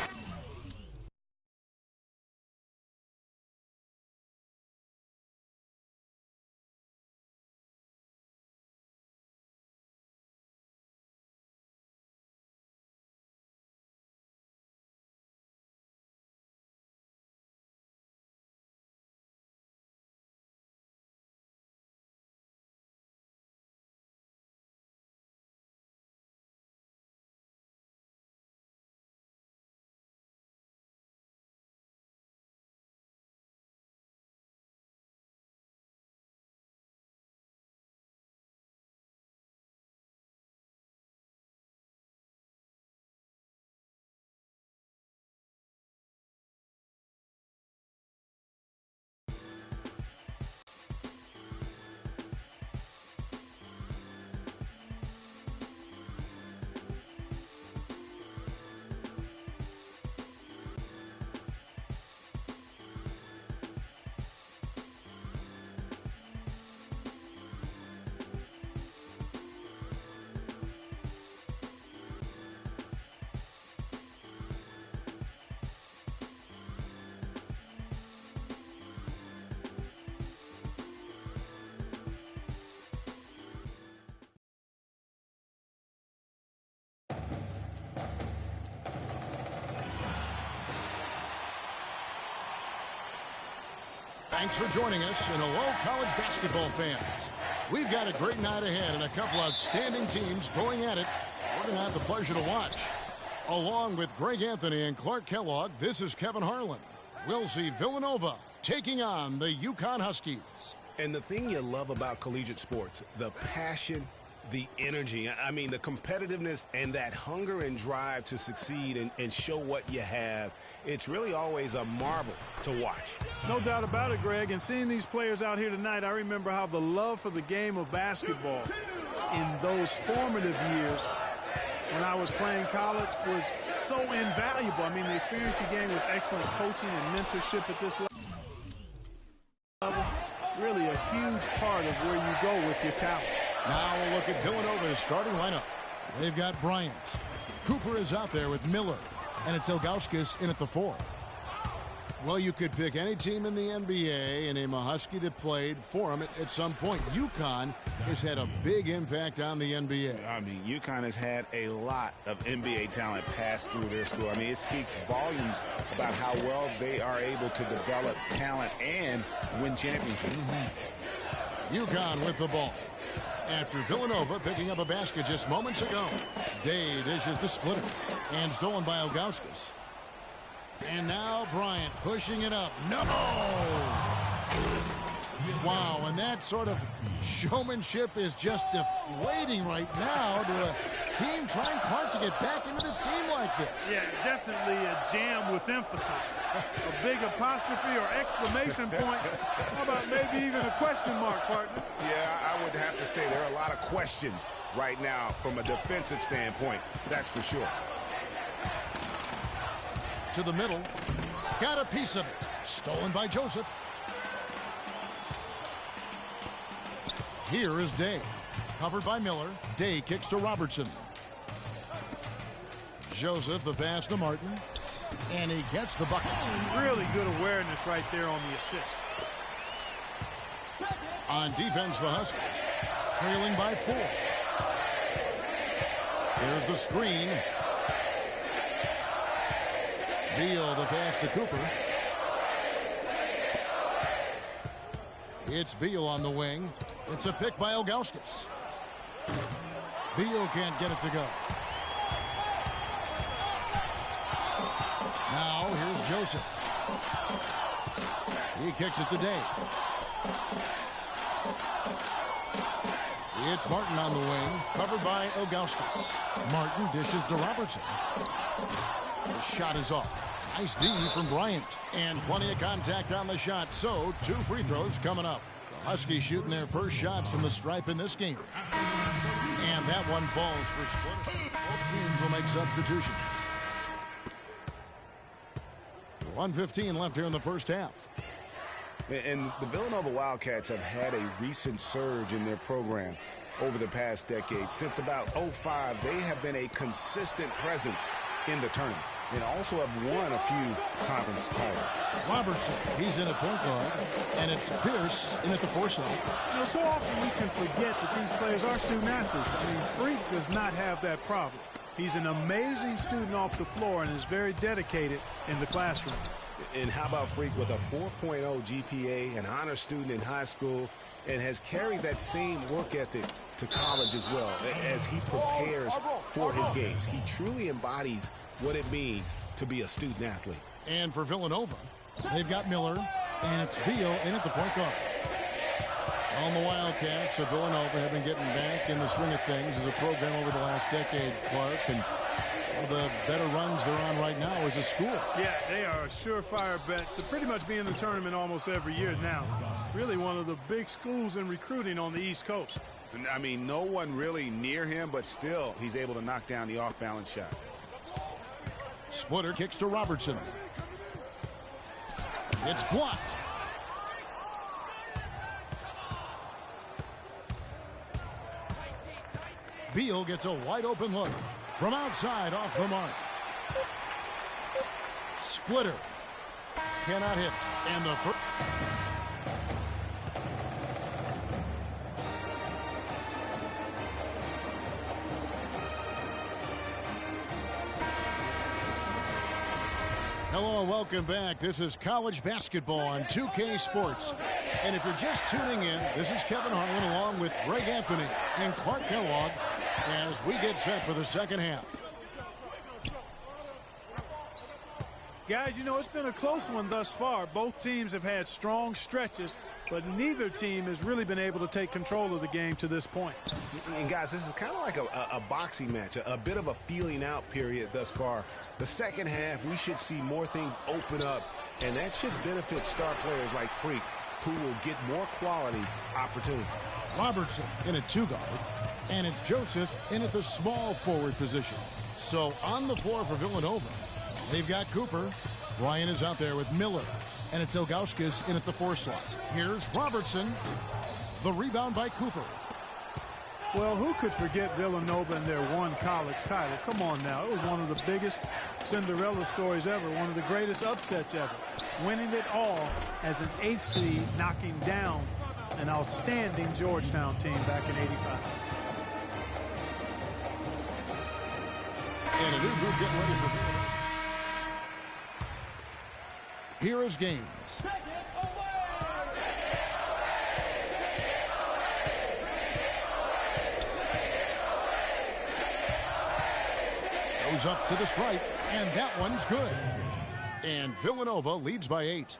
Thanks for joining us, and hello, college basketball fans. We've got a great night ahead and a couple outstanding teams going at it. We're going to have the pleasure to watch. Along with Greg Anthony and Clark Kellogg, this is Kevin Harlan. We'll see Villanova taking on the UConn Huskies. And the thing you love about collegiate sports, the passion, the energy, I mean, the competitiveness and that hunger and drive to succeed and show what you have, it's really always a marvel to watch. No doubt about it, Greg. And seeing these players out here tonight, I remember how the love for the game of basketball in those formative years when I was playing college was so invaluable. I mean, the experience you gain with excellent coaching and mentorship at this level, really a huge part of where you go with your talent. Now we'll look at Villanova's starting lineup. They've got Bryant. Cooper is out there with Miller. And it's Ilgauskas in at the 4. Well, you could pick any team in the NBA and name a Husky that played for them at some point. UConn has had a big impact on the NBA. I mean, UConn has had a lot of NBA talent pass through their school. I mean, it speaks volumes about how well they are able to develop talent and win championships. UConn with the ball. After Villanova picking up a basket just moments ago. Day dishes to Splitter. And stolen by Ilgauskas. And now Bryant pushing it up. No! Wow, and that sort of showmanship is just deflating right now to a team trying Clark to get back into this game like this. Yeah, definitely a jam with emphasis. A big apostrophe or exclamation point. How about maybe even a question mark, partner? Yeah, I would have to say there are a lot of questions right now from a defensive standpoint. That's for sure. To the middle. Got a piece of it. Stolen by Joseph. Here is Day. Covered by Miller. Day kicks to Robertson. Joseph, the pass to Martin. And he gets the bucket. Really good awareness right there on the assist. On defense, the Huskies. Trailing by 4. Here's the screen. Beal, the pass to Cooper. It's Beal on the wing. It's a pick by Ilgauskas. Beal can't get it to go. Now here's Joseph. He kicks it to Day. It's Martin on the wing, covered by Ilgauskas. Martin dishes to Robertson. The shot is off. Nice D from Bryant. And plenty of contact on the shot, so 2 free throws coming up. The Huskies shooting their first shots from the stripe in this game. And that one falls for Splitter. Both teams will make substitutions. 1:15 left here in the first half. And the Villanova Wildcats have had a recent surge in their program over the past decade. Since about 05, they have been a consistent presence in the tournament and also have won a few conference titles. Robertson, he's in at point guard, and it's Pierce in at the 4 slot. You know, so often we can forget that these players are student athletes. I mean, Freak does not have that problem. He's an amazing student off the floor and is very dedicated in the classroom. And how about Freak with a 4.0 GPA, an honor student in high school, and has carried that same work ethic to college as well as he prepares for his games. He truly embodies what it means to be a student athlete. And for Villanova, they've got Miller, and it's Beal in at the point guard. On the Wildcats of Villanova have been getting back in the swing of things as a program over the last decade, Clark, and one of the better runs they're on right now is a school. Yeah, they are a surefire bet to pretty much be in the tournament almost every year now. Really one of the big schools in recruiting on the East Coast. I mean, no one really near him, but still he's able to knock down the off-balance shot. Splitter kicks to Robertson. It's blocked. Beal gets a wide open look from outside off the mark. Splitter cannot hit. And the first. Hello and welcome back. This is college basketball on 2K Sports. And if you're just tuning in, this is Kevin Harlan along with Greg Anthony and Clark Kellogg as we get set for the second half. Guys, you know, it's been a close one thus far. Both teams have had strong stretches, but neither team has really been able to take control of the game to this point. And guys, this is kind of like a boxing match, a bit of a feeling out period thus far. The second half, we should see more things open up, and that should benefit star players like Freak, who will get more quality opportunities. Robertson in a 2-guard, and it's Joseph in at the small forward position. So on the floor for Villanova, they've got Cooper. Bryant is out there with Miller, and it's Ilgauskas in at the 4 slot. Here's Robertson. The rebound by Cooper. Well, who could forget Villanova and their one college title? Come on now. It was one of the biggest Cinderella stories ever, one of the greatest upsets ever. Winning it all as an 8th seed, knocking down an outstanding Georgetown team back in '85. And a new group getting ready for Villanova. Here is Gaines. Goes up to the stripe, and that one's good. And Villanova leads by 8.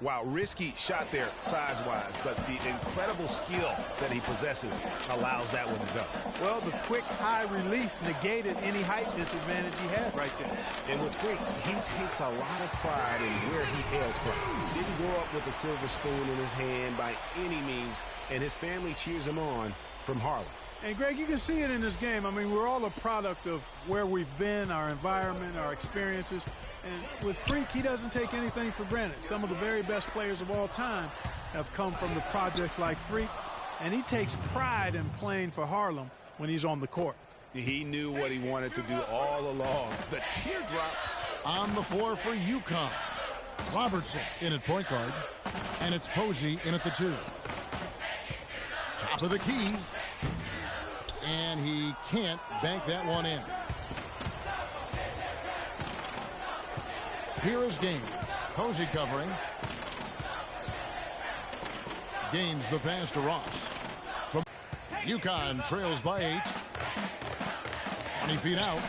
Wow, risky shot there size-wise, but the incredible skill that he possesses allows that one to go. Well, the quick high release negated any height disadvantage he had right there. And with Freak, he takes a lot of pride in where he hails from. Didn't grow up with a silver spoon in his hand by any means, and his family cheers him on from Harlem. And, Greg, you can see it in this game. I mean, we're all a product of where we've been, our environment, our experiences. And with Freak, he doesn't take anything for granted. Some of the very best players of all time have come from the projects like Freak, and he takes pride in playing for Harlem when he's on the court. He knew what he wanted to do all along. The teardrop. On the floor for UConn. Robertson in at point guard, and it's Posey in at the 2. Top of the key, and he can't bank that one in. Here is Gaines. Posey covering. Gaines the pass to Ross. From UConn trails by 8. 20 feet out.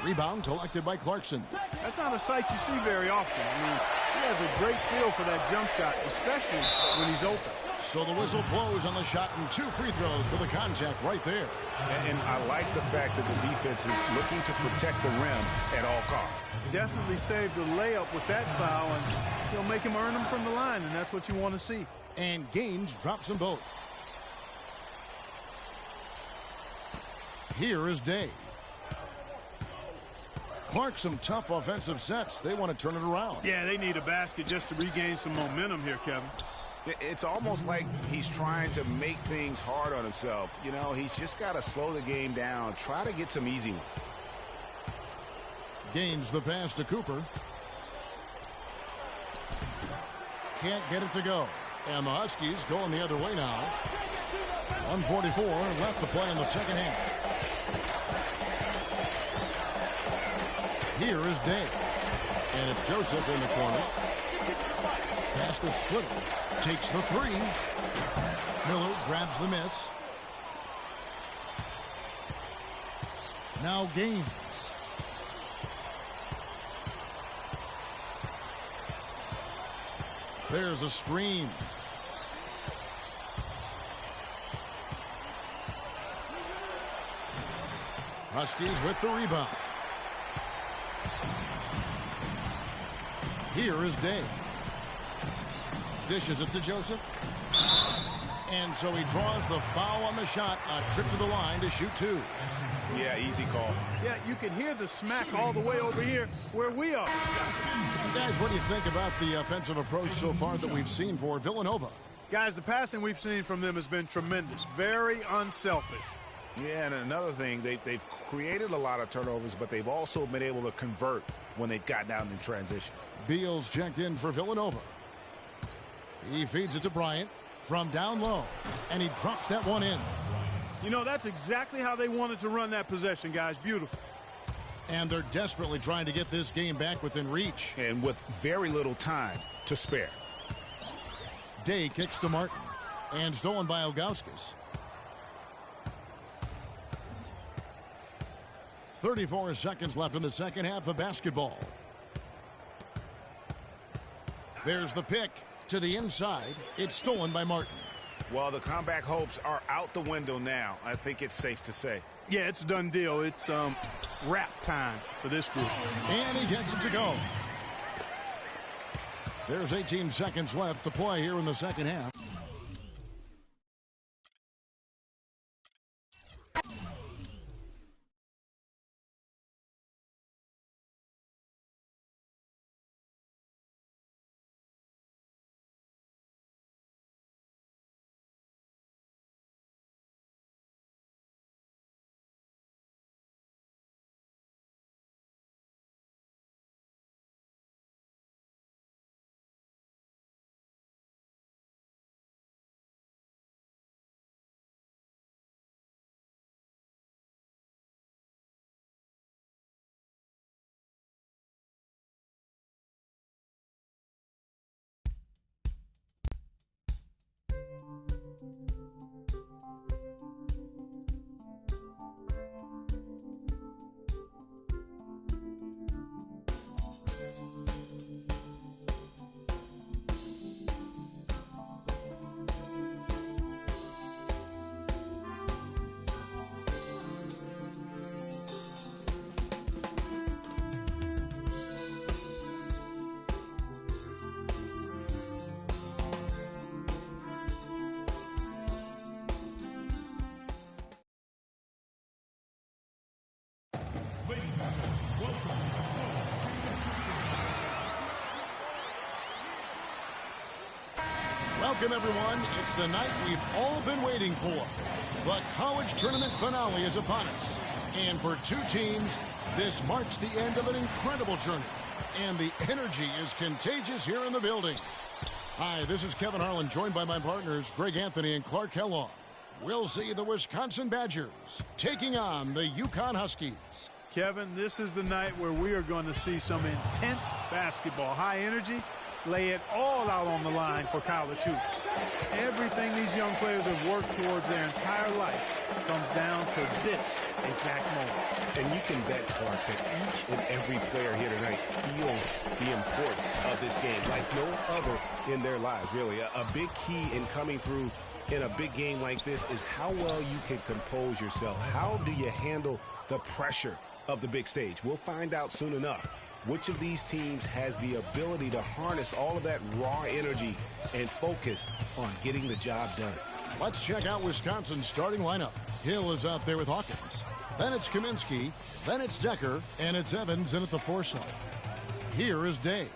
Rebound collected by Clarkson. That's not a sight you see very often. I mean, he has a great feel for that jump shot, especially when he's open. So the whistle blows on the shot and 2 free throws for the contact right there. And I like the fact that the defense is looking to protect the rim at all costs. Definitely saved the layup with that foul, and he'll make him earn them from the line, and that's what you want to see. And Gaines drops them both. Here is Day. Clark, some tough offensive sets. They want to turn it around. Yeah, they need a basket just to regain some momentum here, Kevin. It's almost like he's trying to make things hard on himself. You know, he's just got to slow the game down, try to get some easy ones. Gains the pass to Cooper. Can't get it to go. And the Huskies going the other way now. 1:44 left to play in the second half. Here is Day. And it's Joseph in the corner. Pass to Splitter. Takes the 3. Miller grabs the miss. Now Gaines. There's a screen. Huskies with the rebound. Here is Day. Dishes it to Joseph. And so he draws the foul on the shot. A trip to the line to shoot 2. Yeah, easy call. Yeah, you can hear the smack all the way over here where we are. Guys, what do you think about the offensive approach so far that we've seen for Villanova? Guys, the passing we've seen from them has been tremendous. Very unselfish. Yeah, and another thing, they've created a lot of turnovers, but they've also been able to convert when they've gotten out in transition. Beals checked in for Villanova. He feeds it to Bryant from down low, and he drops that one in. You know, that's exactly how they wanted to run that possession, guys. Beautiful. And they're desperately trying to get this game back within reach. And with very little time to spare. Day kicks to Martin, and stolen by Ilgauskas. 34 seconds left in the second half of basketball. There's the pick to the inside. It's stolen by Martin. Well, the comeback hopes are out the window now. I think it's safe to say. Yeah, it's a done deal. It's wrap time for this group. And he gets it to go. There's 18 seconds left to play here in the second half. Wisconsin, welcome to the College Tournament Showcase. Welcome, everyone. It's the night we've all been waiting for. The college tournament finale is upon us. And for two teams, this marks the end of an incredible journey. And the energy is contagious here in the building. Hi, this is Kevin Harlan, joined by my partners, Greg Anthony and Clark Kellogg. We'll see the Wisconsin Badgers taking on the UConn Huskies. Kevin, this is the night where we are going to see some intense basketball. High energy, lay it all out on the line for college hoops. Everything these young players have worked towards their entire life comes down to this exact moment. And you can bet, Clark, that each and every player here tonight feels the importance of this game like no other in their lives, really. A big key in coming through in a big game like this is how well you can compose yourself. How do you handle the pressure of the big stage? We'll find out soon enough which of these teams has the ability to harness all of that raw energy and focus on getting the job done. Let's check out Wisconsin's starting lineup. Hill is out there with Hawkins. Then it's Kaminsky. Then it's Decker. And it's Evans in at the 4 slot. Here is Day.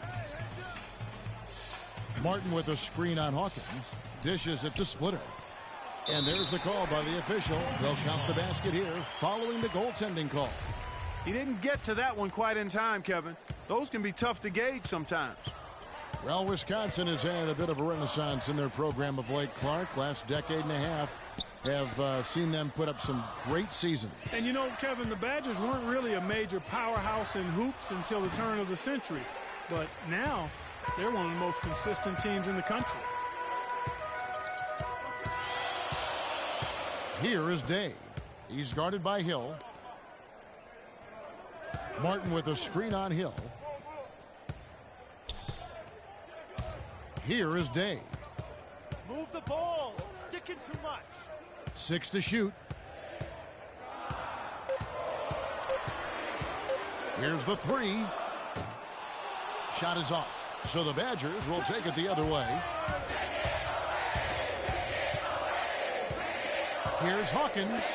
Martin with a screen on Hawkins. Dishes it to Splitter. And there's the call by the official. They'll count the basket here following the goaltending call. He didn't get to that one quite in time, Kevin. Those can be tough to gauge sometimes. Well, Wisconsin has had a bit of a renaissance in their program of late, Clark. Last decade and a half have seen them put up some great seasons. And you know, Kevin, the Badgers weren't really a major powerhouse in hoops until the turn of the century. But now, they're one of the most consistent teams in the country. Here is Day. He's guarded by Hill. Martin with a screen on Hill. Here is Day. Move the ball. It's sticking too much. 6 to shoot. Here's the 3. Shot is off. So the Badgers will take it the other way. Here's Hawkins.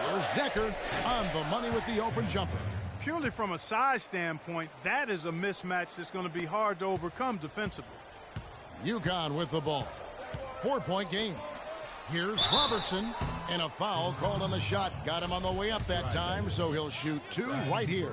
Here's Decker on the money with the open jumper. Purely from a size standpoint, that is a mismatch that's going to be hard to overcome defensively. UConn with the ball. 4-point game. Here's Robertson, and a foul called on the shot. Got him on the way up that time, so he'll shoot 2 right here.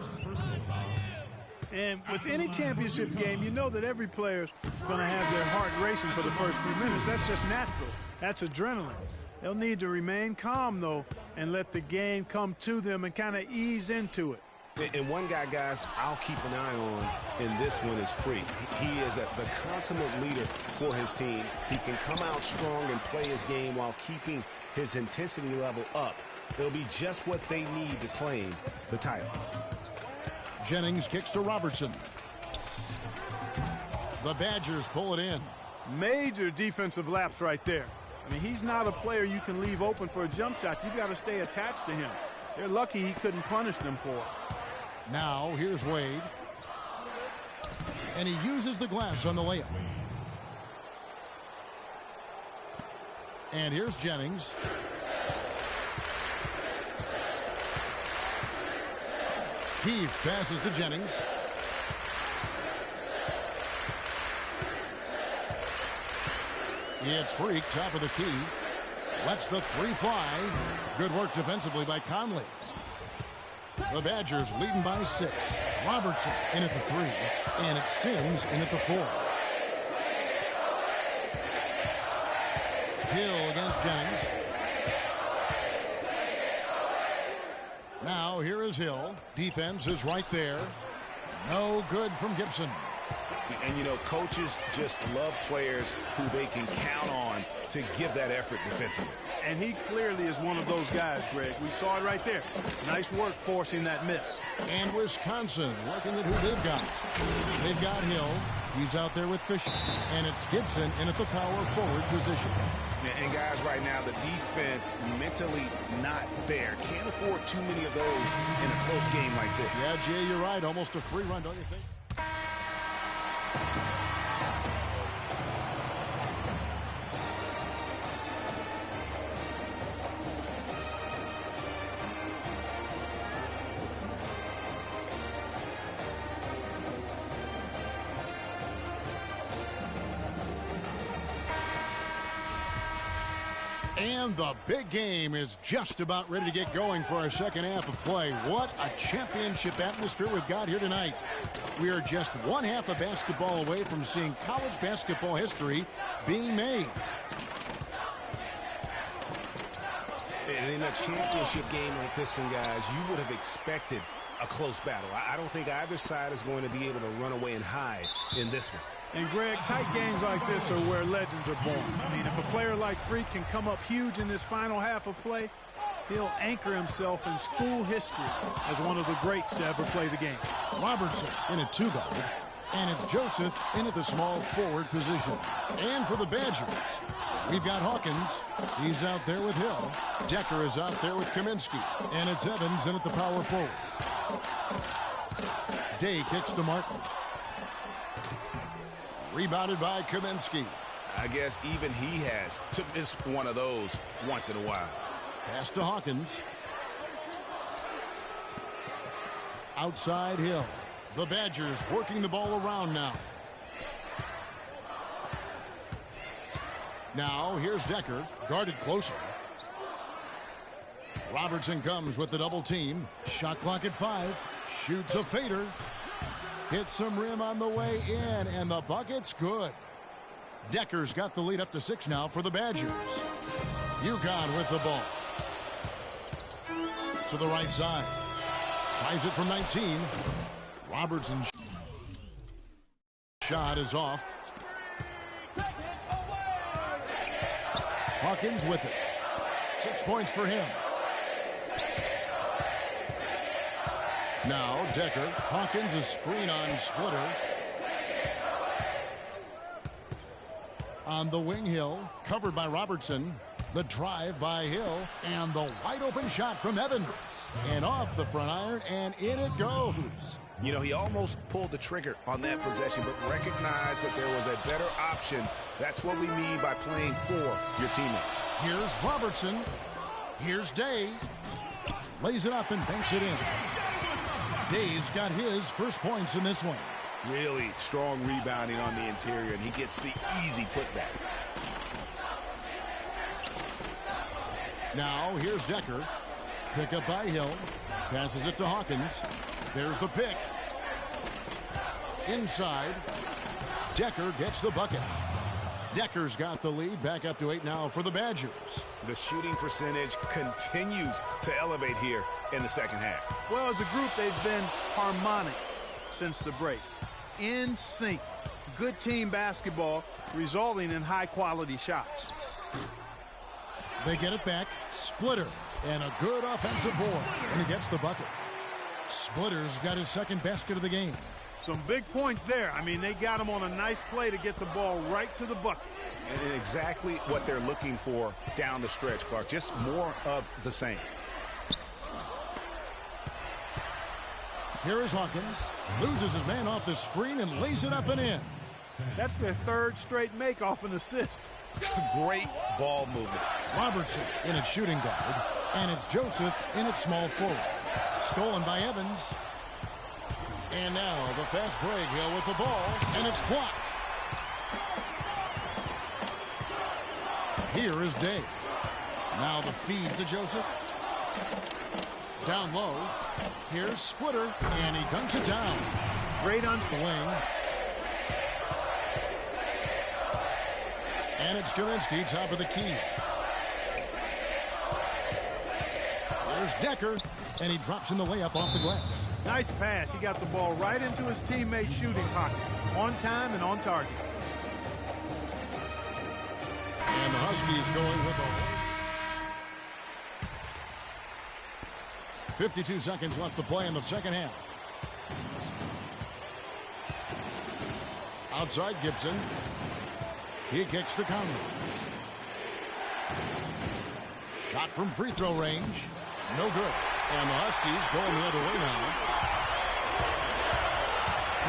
And with any championship game, you know that every player's going to have their heart racing for the first few minutes. That's just natural. That's adrenaline. They'll need to remain calm, though, and let the game come to them and kind of ease into it. And one guy, guys, I'll keep an eye on in this one is Freak. He is the consummate leader for his team. He can come out strong and play his game while keeping his intensity level up. It'll be just what they need to claim the title. Jennings kicks to Robertson. The Badgers pull it in. Major defensive lapse right there. I mean, he's not a player you can leave open for a jump shot. You got to stay attached to him. They're lucky he couldn't punish them for it. Now, here's Wade. And he uses the glass on the layup. And here's Jennings. Keefe passes to Jennings. It's Freak, top of the key. Lets the 3 fly. Good work defensively by Conley. The Badgers leading by 6. Robertson in at the 3. And it's Sims in at the 4. Hill against Jennings. Now here is Hill. Defense is right there. No good from Gibson. And, you know, coaches just love players who they can count on to give that effort defensively. And he clearly is one of those guys, Greg. We saw it right there. Nice work forcing that miss. And Wisconsin looking at who they've got. They've got Hill. He's out there with Fisher. And it's Gibson in at the power forward position. And guys, right now, the defense mentally not there. Can't afford too many of those in a close game like this. Yeah, Jay, you're right. Almost a free run, don't you think? And the big game is just about ready to get going for our second half of play. What a championship atmosphere we've got here tonight. We are just one half of basketball away from seeing college basketball history being made. And in a championship game like this one, guys, you would have expected a close battle. I don't think either side is going to be able to run away and hide in this one. And, Greg, tight games like this are where legends are born. I mean, if a player like Freak can come up huge in this final half of play, he'll anchor himself in school history as one of the greats to ever play the game. Robertson in a two-guard, and it's Joseph in at the small forward position. And for the Badgers, we've got Hawkins. He's out there with Hill. Decker is out there with Kaminsky. And it's Evans in at the power forward. Day kicks to Martin. Rebounded by Kaminsky. I guess even he has to miss one of those once in a while. Pass to Hawkins. Outside Hill. The Badgers working the ball around now. Now here's Decker, guarded closer. Robertson comes with the double team. Shot clock at 5. Shoots a fader. Hits some rim on the way in, and the bucket's good. Decker's got the lead up to 6 now for the Badgers. UConn with the ball. To the right side. Tries it from 19. Robertson's shot is off. Hawkins with it. 6 points for him. Now Decker. Hawkins, a screen on Splitter. On the wing, Hill. Covered by Robertson. The drive by Hill. And the wide open shot from Evans. And off the front iron, and in it goes. You know, he almost pulled the trigger on that possession, but recognized that there was a better option. That's what we mean by playing for your teammates. Here's Robertson. Here's Day. Lays it up and banks it in. Day's got his first points in this one. Really strong rebounding on the interior, and he gets the easy putback. Now here's Decker. Pick up by Hill. Passes it to Hawkins. There's the pick. Inside. Decker gets the bucket. Decker's got the lead. Back up to 8 now for the Badgers. The shooting percentage continues to elevate here in the second half. Well, as a group, they've been harmonic since the break. In sync. Good team basketball resulting in high-quality shots. They get it back. Splitter. And a good offensive board. And he gets the bucket. Splitter's got his second basket of the game. Some big points there. I mean, they got him on a nice play to get the ball right to the bucket. And exactly what they're looking for down the stretch, Clark. Just more of the same. Here is Hawkins. Loses his man off the screen and lays it up and in. That's their third straight make off an assist. Great ball movement. Robertson in its shooting guard. And it's Joseph in its small forward. Stolen by Evans. And now the fast break. Hill with the ball. And it's blocked. Here is Day. Now the feed to Joseph. Down low. Here's Splitter. And he dunks it down. Great on the wing. And it's Kaminsky, top of the key. There's Decker, and he drops in the layup off the glass. Nice pass. He got the ball right into his teammate's shooting pocket. On time and on target. And the Huskies going with the 52 seconds left to play in the second half. Outside Gibson. He kicks to Conley. Shot from free throw range. No good. And the Huskies going the other way now.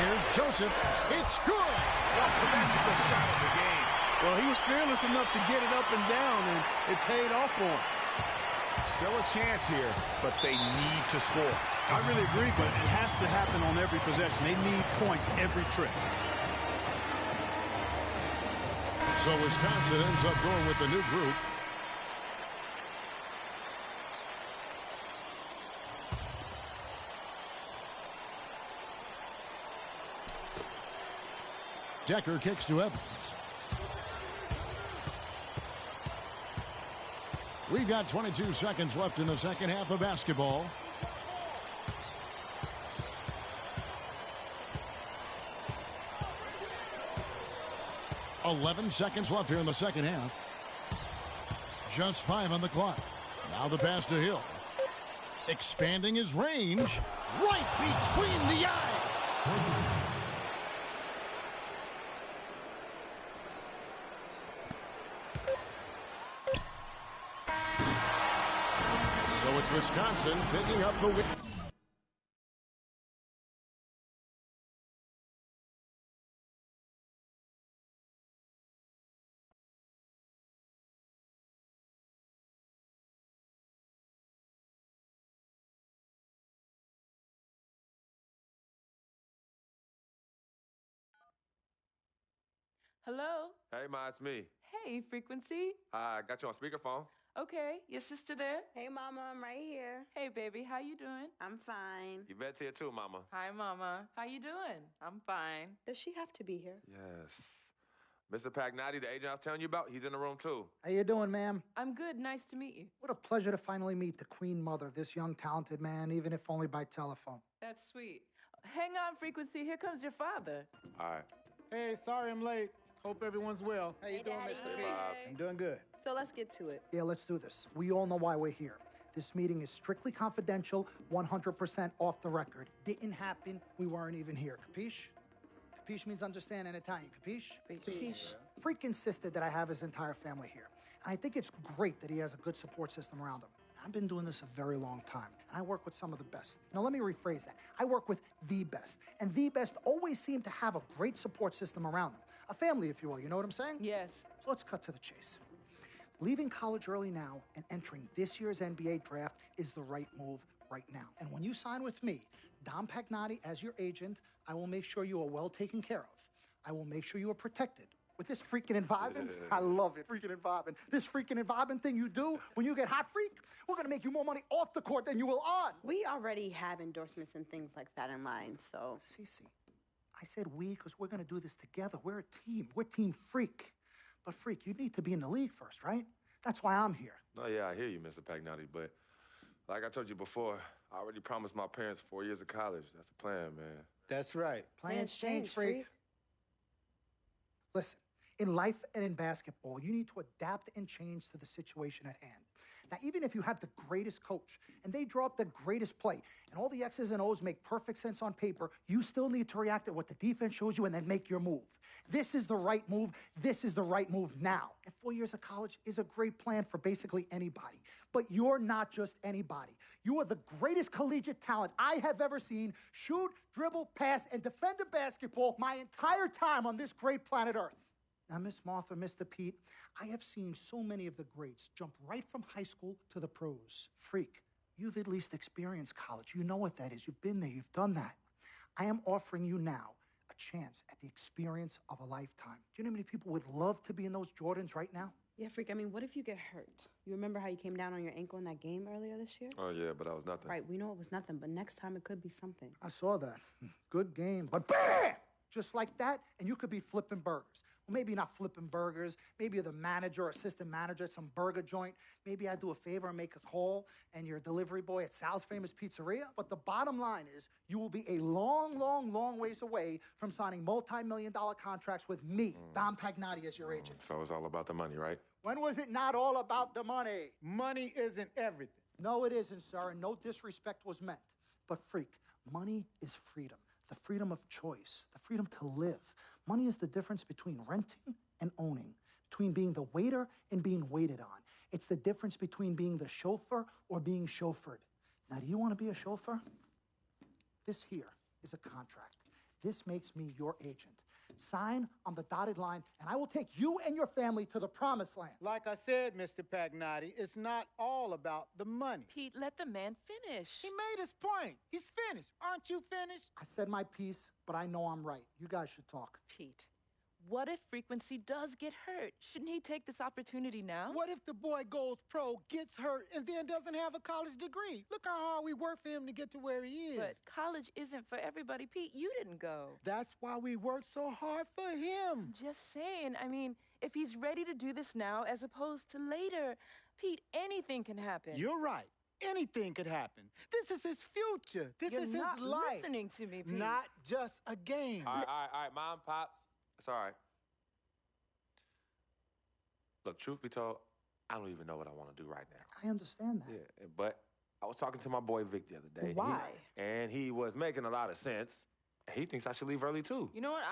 Here's Joseph. It's good. That's the shot of the game. Well, he was fearless enough to get it up and down, and it paid off for him. Still a chance here, but they need to score. I really agree, but it has to happen on every possession. They need points every trip. So Wisconsin ends up going with the new group. Decker kicks to Evans. We've got 22 seconds left in the second half of basketball. .11 seconds left here in the second half. Just 5 on the clock. Now the pass to Hill. Expanding his range. Right between the eyes. So it's Wisconsin picking up the win. Hello? Hey, Ma, it's me. Hey, Frequency. I got you on speakerphone. Okay, your sister there? Hey, Mama, I'm right here. Hey, baby, how you doing? I'm fine. Yvette's here too, Mama. Hi, Mama. How you doing? I'm fine. Does she have to be here? Yes. Mr. Pagnotti, the agent I was telling you about, he's in the room too. How you doing, ma'am? I'm good. Nice to meet you. What a pleasure to finally meet the queen mother of this young, talented man, even if only by telephone. That's sweet. Hang on, Frequency. Here comes your father. All right. Hey, sorry I'm late. Hope everyone's well. How you doing, Mr. P? I'm doing good. So let's get to it. Yeah, let's do this. We all know why we're here. This meeting is strictly confidential, 100% off the record. Didn't happen. We weren't even here. Capiche? Capiche means understand in Italian. Capiche? Capiche. Freak insisted that I have his entire family here. And I think it's great that he has a good support system around him. I've been doing this a very long time, and I work with some of the best. Now, let me rephrase that. I work with the best, and the best always seem to have a great support system around them. A family, if you will. You know what I'm saying? Yes. So let's cut to the chase. Leaving college early now and entering this year's NBA draft is the right move right now. And when you sign with me, Dom Pagnotti, as your agent, I will make sure you are well taken care of. I will make sure you are protected. With this freaking and vibing, I love it, freaking and vibing. This freaking and vibing thing you do when you get hot, freak, we're gonna make you more money off the court than you will on. We already have endorsements and things like that in mind, so. Cece, I said we because we're gonna do this together. We're a team. We're Team Freak. But Freak, you need to be in the league first, right? That's why I'm here. No, yeah, I hear you, Mr. Pagnotti, but like I told you before, I already promised my parents 4 years of college. That's the plan, man. That's right. Plans change, Freak. Listen, in life and in basketball, you need to adapt and change to the situation at hand. Now, even if you have the greatest coach and they draw up the greatest play and all the X's and O's make perfect sense on paper, you still need to react to what the defense shows you and then make your move. This is the right move. This is the right move now. And 4 years of college is a great plan for basically anybody. But you're not just anybody. You are the greatest collegiate talent I have ever seen shoot, dribble, pass, and defend a basketball my entire time on this great planet Earth. Now, Miss Martha, Mr. Pete, I have seen so many of the greats jump right from high school to the pros. Freak, you've at least experienced college. You know what that is. You've been there. You've done that. I am offering you now a chance at the experience of a lifetime. Do you know how many people would love to be in those Jordans right now? Yeah, Freak, I mean, what if you get hurt? You remember how you came down on your ankle in that game earlier this year? Oh, yeah, but that was nothing. Right, we know it was nothing, but next time it could be something. I saw that. Good game. But bam! Just like that, and you could be flipping burgers. Well, maybe not flipping burgers. Maybe you're the manager or assistant manager at some burger joint. Maybe I do a favor and make a call, and you're a delivery boy at Sal's Famous Pizzeria. But the bottom line is you will be a long, long, long ways away from signing multi-million-dollar contracts with me, Dom Pagnotti, as your agent. So it's all about the money, right? When was it not all about the money? Money isn't everything. No, it isn't, sir, and no disrespect was meant. But, Freak, money is freedom. The freedom of choice, the freedom to live. Money is the difference between renting and owning, between being the waiter and being waited on. It's the difference between being the chauffeur or being chauffeured. Now, do you want to be a chauffeur? This here is a contract. This makes me your agent. Sign on the dotted line, and I will take you and your family to the promised land. Like I said, Mr. Pagnotti, it's not all about the money. Pete, let the man finish. He made his point. He's finished. Aren't you finished? I said my piece, but I know I'm right. You guys should talk. Pete, What if Frequency does get hurt? Shouldn't he take this opportunity now? What if the boy goes pro, gets hurt, and then doesn't have a college degree? Look how hard we work for him to get to where he is. But college isn't for everybody, Pete. You didn't go. That's why we work so hard for him. Just saying. I mean, if he's ready to do this now as opposed to later, Pete, anything can happen. You're right. Anything could happen. This is his future. This is his life. You're not listening to me, Pete. Not just a game. All right, Mom, Pops. It's all right. Look, truth be told, I don't even know what I want to do right now. I understand that. Yeah, but I was talking to my boy Vic the other day. Why? And he was making a lot of sense. He thinks I should leave early, too. You know what?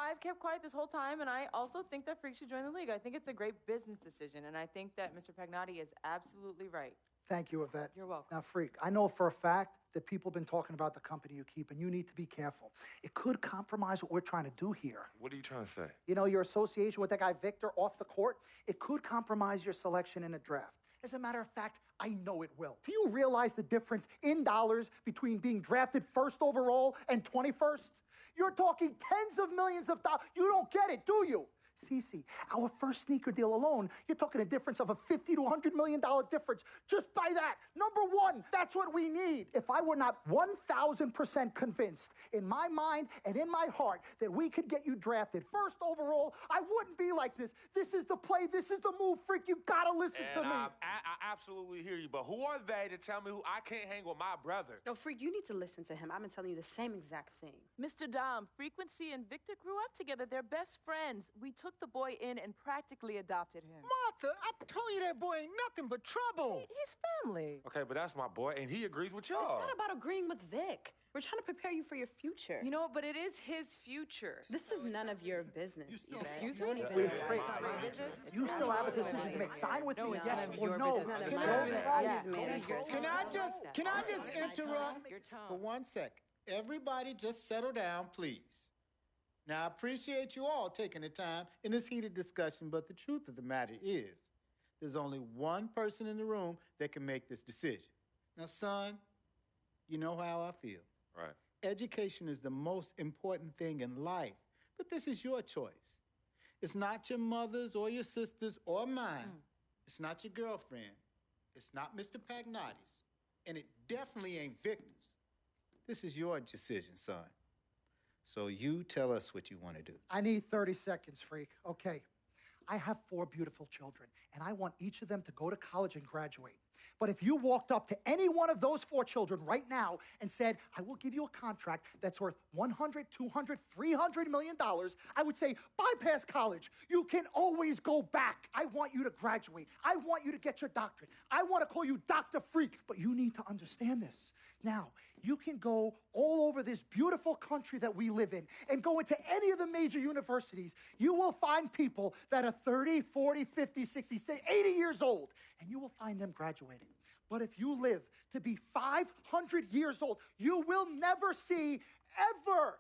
I've kept quiet this whole time, and I also think that Freak should join the league. I think it's a great business decision, and I think that Mr. Pagnotti is absolutely right. Thank you, Yvette. You're welcome. Now, Freak, I know for a fact that people have been talking about the company you keep, and you need to be careful. It could compromise what we're trying to do here. What are you trying to say? You know, your association with that guy Victor off the court, it could compromise your selection in a draft. As a matter of fact, I know it will. Do you realize the difference in dollars between being drafted first overall and 21st? You're talking tens of millions of dollars. You don't get it, do you? Cece, our first sneaker deal alone, you're talking a difference of a $50 to $100 million difference just by that. Number one, that's what we need. If I were not 1,000% convinced in my mind and in my heart that we could get you drafted first overall, I wouldn't be like this. This is the play. This is the move, Freak. You gotta listen to me. I absolutely hear you, but who are they to tell me who I can't hang with my brother? No, Freak, you need to listen to him. I've been telling you the same exact thing. Mr. Dom, Frequency and Victor grew up together. They're best friends. We took the boy in and practically adopted him. Martha, I told you that boy ain't nothing but trouble. He's family. Okay, but that's my boy, and he agrees with y'all. It's not about agreeing with Vic. We're trying to prepare you for your future. You know, but it is his future. This is none of your business. Excuse Don't me? even Freak, you still have a decision to make. Sign with me, yes or no. Can I just interrupt for 1 sec? Everybody just settle down, please. Now, I appreciate you all taking the time in this heated discussion, but the truth of the matter is, there's only one person in the room that can make this decision. Now, son, you know how I feel. Right. Education is the most important thing in life, but this is your choice. It's not your mother's or your sister's or mine. It's not your girlfriend. It's not Mr. Pagnotti's. And it definitely ain't Victor's. This is your decision, son. So you tell us what you want to do. I need 30 seconds, Freak. Okay. I have 4 beautiful children, and I want each of them to go to college and graduate. But if you walked up to any one of those 4 children right now and said, I will give you a contract that's worth $100, $200, $300 million, I would say, bypass college. You can always go back. I want you to graduate. I want you to get your doctorate. I want to call you Dr. Freak, but you need to understand this. Now, you can go all over this beautiful country that we live in and go into any of the major universities. You will find people that are 30, 40, 50, 60, 80 years old, and you will find them graduating. But if you live to be 500 years old, you will never see ever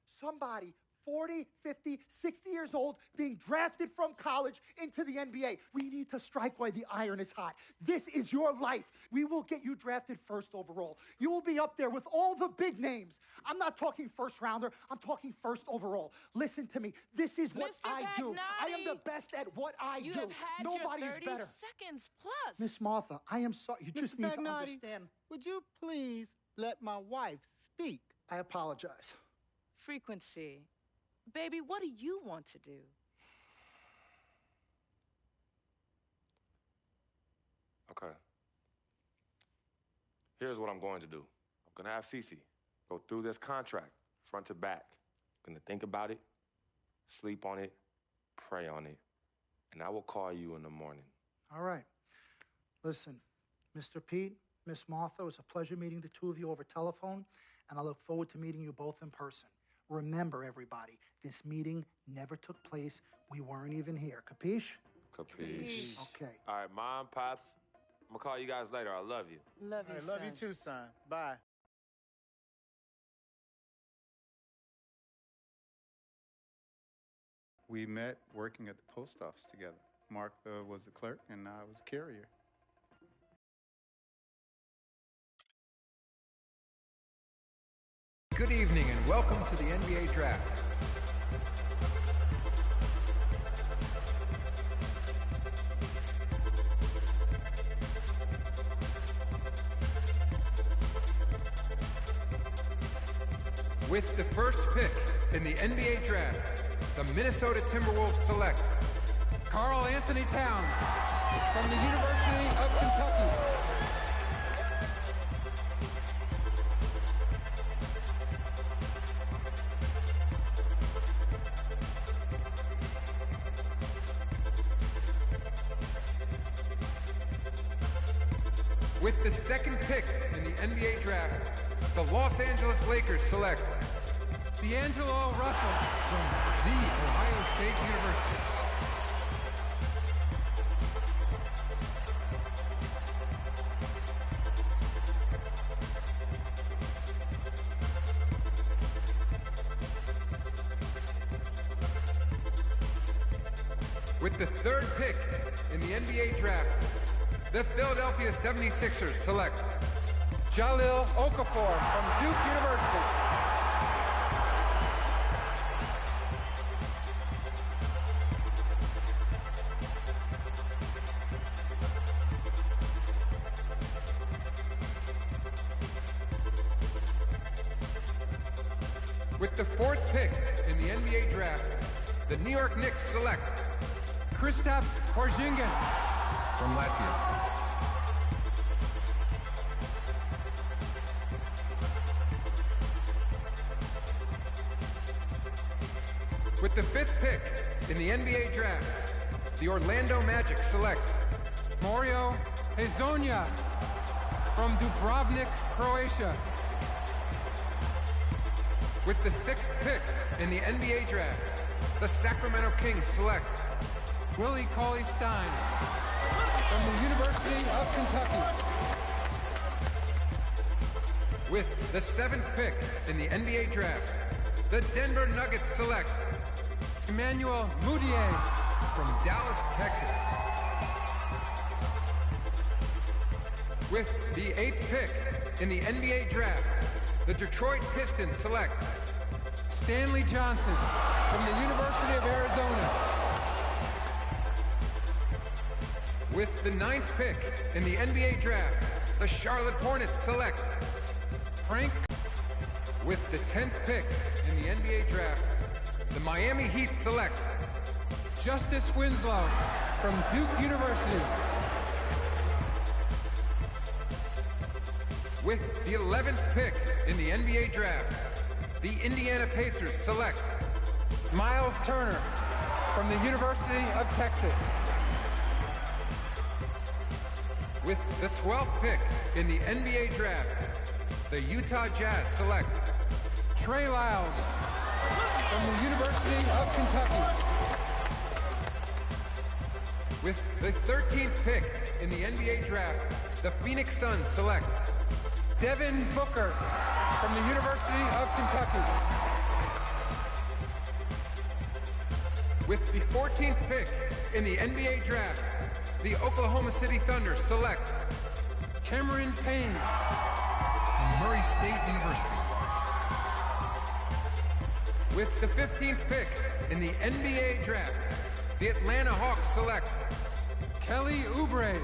somebody 40, 50, 60 years old being drafted from college into the NBA. We need to strike while the iron is hot. This is your life. We will get you drafted first overall. You will be up there with all the big names. I'm not talking first rounder. I'm talking first overall. Listen to me. This is what I do. I am the best at what I do. You have had Nobody your is 30 better. seconds plus. Miss Martha, I am sorry. You just Mr. need to Pagnotti, understand. Would you please let my wife speak? I apologize. Frequency. Baby, what do you want to do? Okay. Here's what I'm going to do. I'm going to have Cece go through this contract, front to back. I'm going to think about it, sleep on it, pray on it, and I will call you in the morning. All right. Listen, Mr. Pete, Miss Martha, it was a pleasure meeting the two of you over telephone, and I look forward to meeting you both in person. Remember, everybody, this meeting never took place. We weren't even here. Capiche? Capiche. Okay. All right, Mom, Pops, I'm going to call you guys later. I love you. Love you, son. Love you too, son. Bye. We met working at the post office together. Mark was the clerk, and I was a carrier. Good evening and welcome to the NBA Draft. With the first pick in the NBA draft, the Minnesota Timberwolves select Karl Anthony Towns from the University of Kentucky. With the second pick in the NBA draft, the Los Angeles Lakers select D'Angelo Russell from The Ohio State University. With the third pick in the NBA draft, the Philadelphia 76ers select Jahlil Okafor from Duke University. With the fourth pick in the NBA draft, the New York Knicks select Kristaps Porzingis from Latvia. With the fifth pick in the NBA draft, the Orlando Magic select Mario Hezonja from Dubrovnik, Croatia. With the sixth pick in the NBA draft, the Sacramento Kings select Willie Cauley-Stein from the University of Kentucky. With the seventh pick in the NBA draft, the Denver Nuggets select Emmanuel Mudiay from Dallas, Texas. With the eighth pick in the NBA draft, the Detroit Pistons select Stanley Johnson from the University of Arizona. With the ninth pick in the NBA draft, the Charlotte Hornets select Frank. With the 10th pick in the NBA draft, the Miami Heat select Justice Winslow from Duke University. With the 11th pick in the NBA draft, the Indiana Pacers select Miles Turner from the University of Texas. With the 12th pick in the NBA draft, the Utah Jazz select Trey Lyles from the University of Kentucky. With the 13th pick in the NBA draft, the Phoenix Suns select Devin Booker from the University of Kentucky. With the 14th pick in the NBA draft, the Oklahoma City Thunder select Cameron Payne from Murray State University. With the 15th pick in the NBA draft, the Atlanta Hawks select Kelly Oubre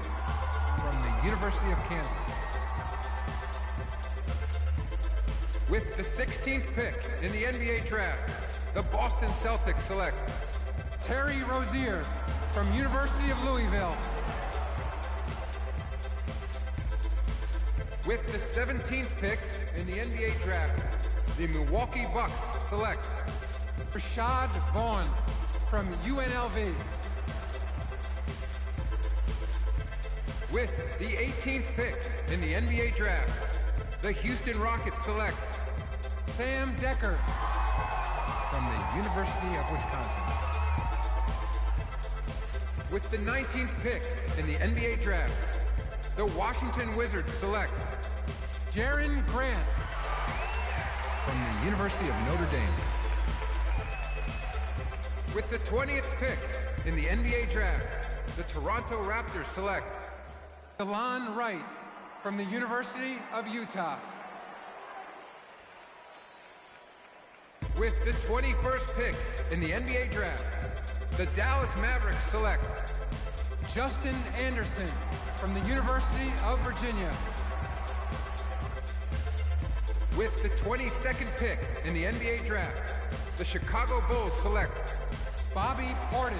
from the University of Kansas. With the 16th pick in the NBA draft, the Boston Celtics select Terry Rozier from University of Louisville. With the 17th pick in the NBA draft, the Milwaukee Bucks select Rashad Vaughn from UNLV. With the 18th pick in the NBA draft, the Houston Rockets select Sam Decker from the University of Wisconsin. With the 19th pick in the NBA draft, the Washington Wizards select Jaren Grant from the University of Notre Dame. With the 20th pick in the NBA draft, the Toronto Raptors select Delon Wright from the University of Utah. With the 21st pick in the NBA draft, the Dallas Mavericks select Justin Anderson from the University of Virginia. With the 22nd pick in the NBA draft, the Chicago Bulls select Bobby Portis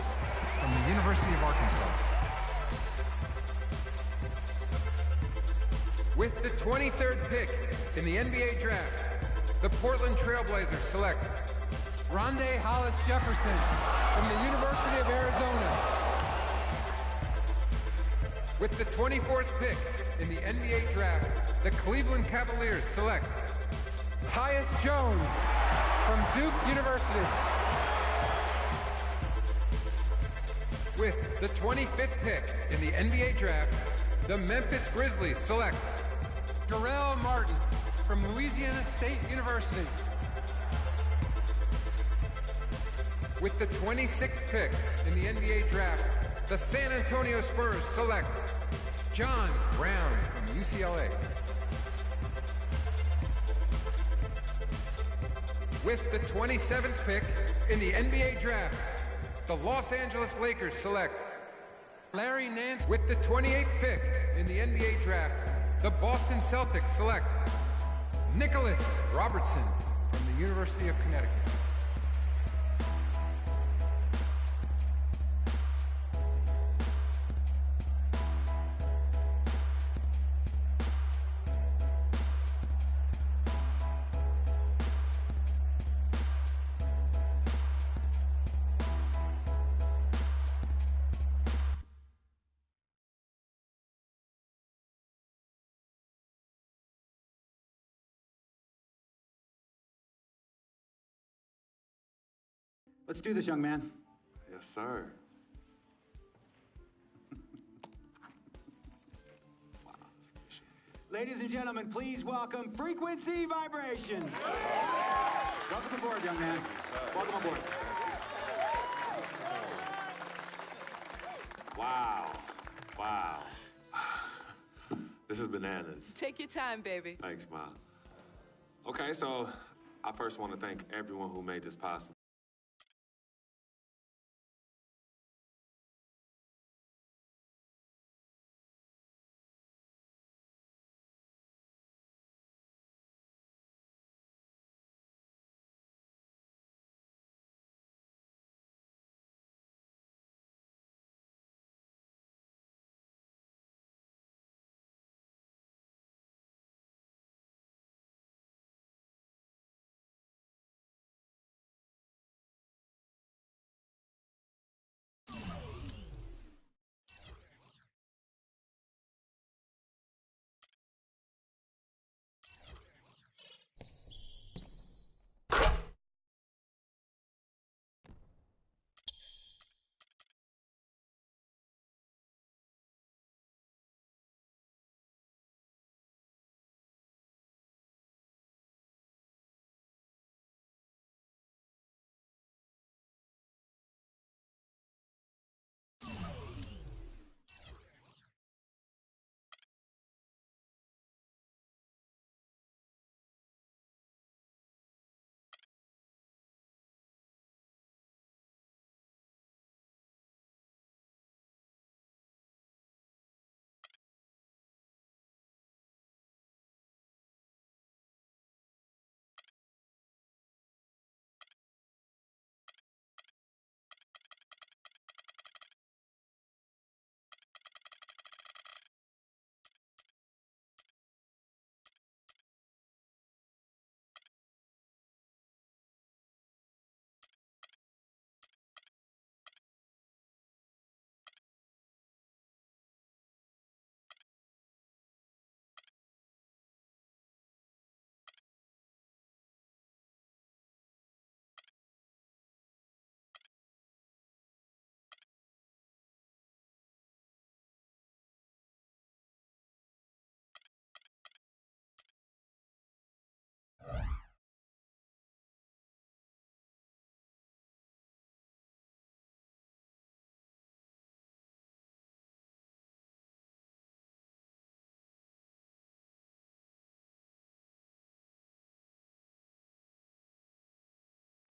from the University of Arkansas. With the 23rd pick in the NBA draft, the Portland Trailblazers select Rondé Hollis Jefferson from the University of Arizona. With the 24th pick in the NBA draft, the Cleveland Cavaliers select Tyus Jones from Duke University. With the 25th pick in the NBA draft, the Memphis Grizzlies select Darrell Martin from Louisiana State University. With the 26th pick in the NBA draft, the San Antonio Spurs select John Brown from UCLA. With the 27th pick in the NBA draft, the Los Angeles Lakers select Larry Nance. With the 28th pick in the NBA draft, the Boston Celtics select Nicholas Robertson from the University of Connecticut. Let's do this, young man. Yes, sir. Ladies and gentlemen, please welcome Frequency Vibrations. Welcome aboard, young man. Welcome aboard. Wow. Wow. This is bananas. Take your time, baby. Thanks, Ma. Okay, so I first want to thank everyone who made this possible.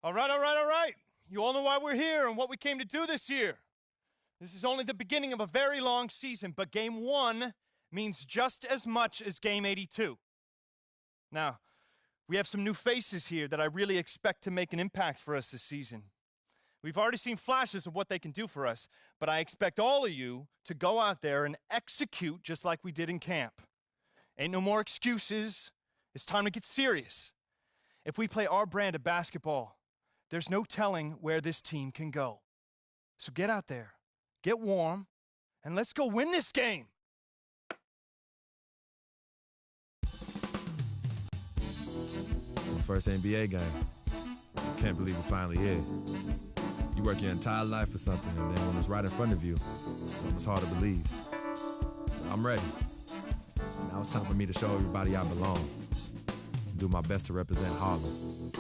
All right. You all know why we're here and what we came to do this year. This is only the beginning of a very long season, but Game 1 means just as much as Game 82. Now, we have some new faces here that I really expect to make an impact for us this season. We've already seen flashes of what they can do for us, but I expect all of you to go out there and execute just like we did in camp. Ain't no more excuses. It's time to get serious. If we play our brand of basketball, there's no telling where this team can go. So get out there, get warm, and let's go win this game. First NBA game. Can't believe it's finally here. You work your entire life for something, and then when it's right in front of you, it's almost hard to believe. I'm ready. Now it's time for me to show everybody I belong. Do my best to represent Harlem.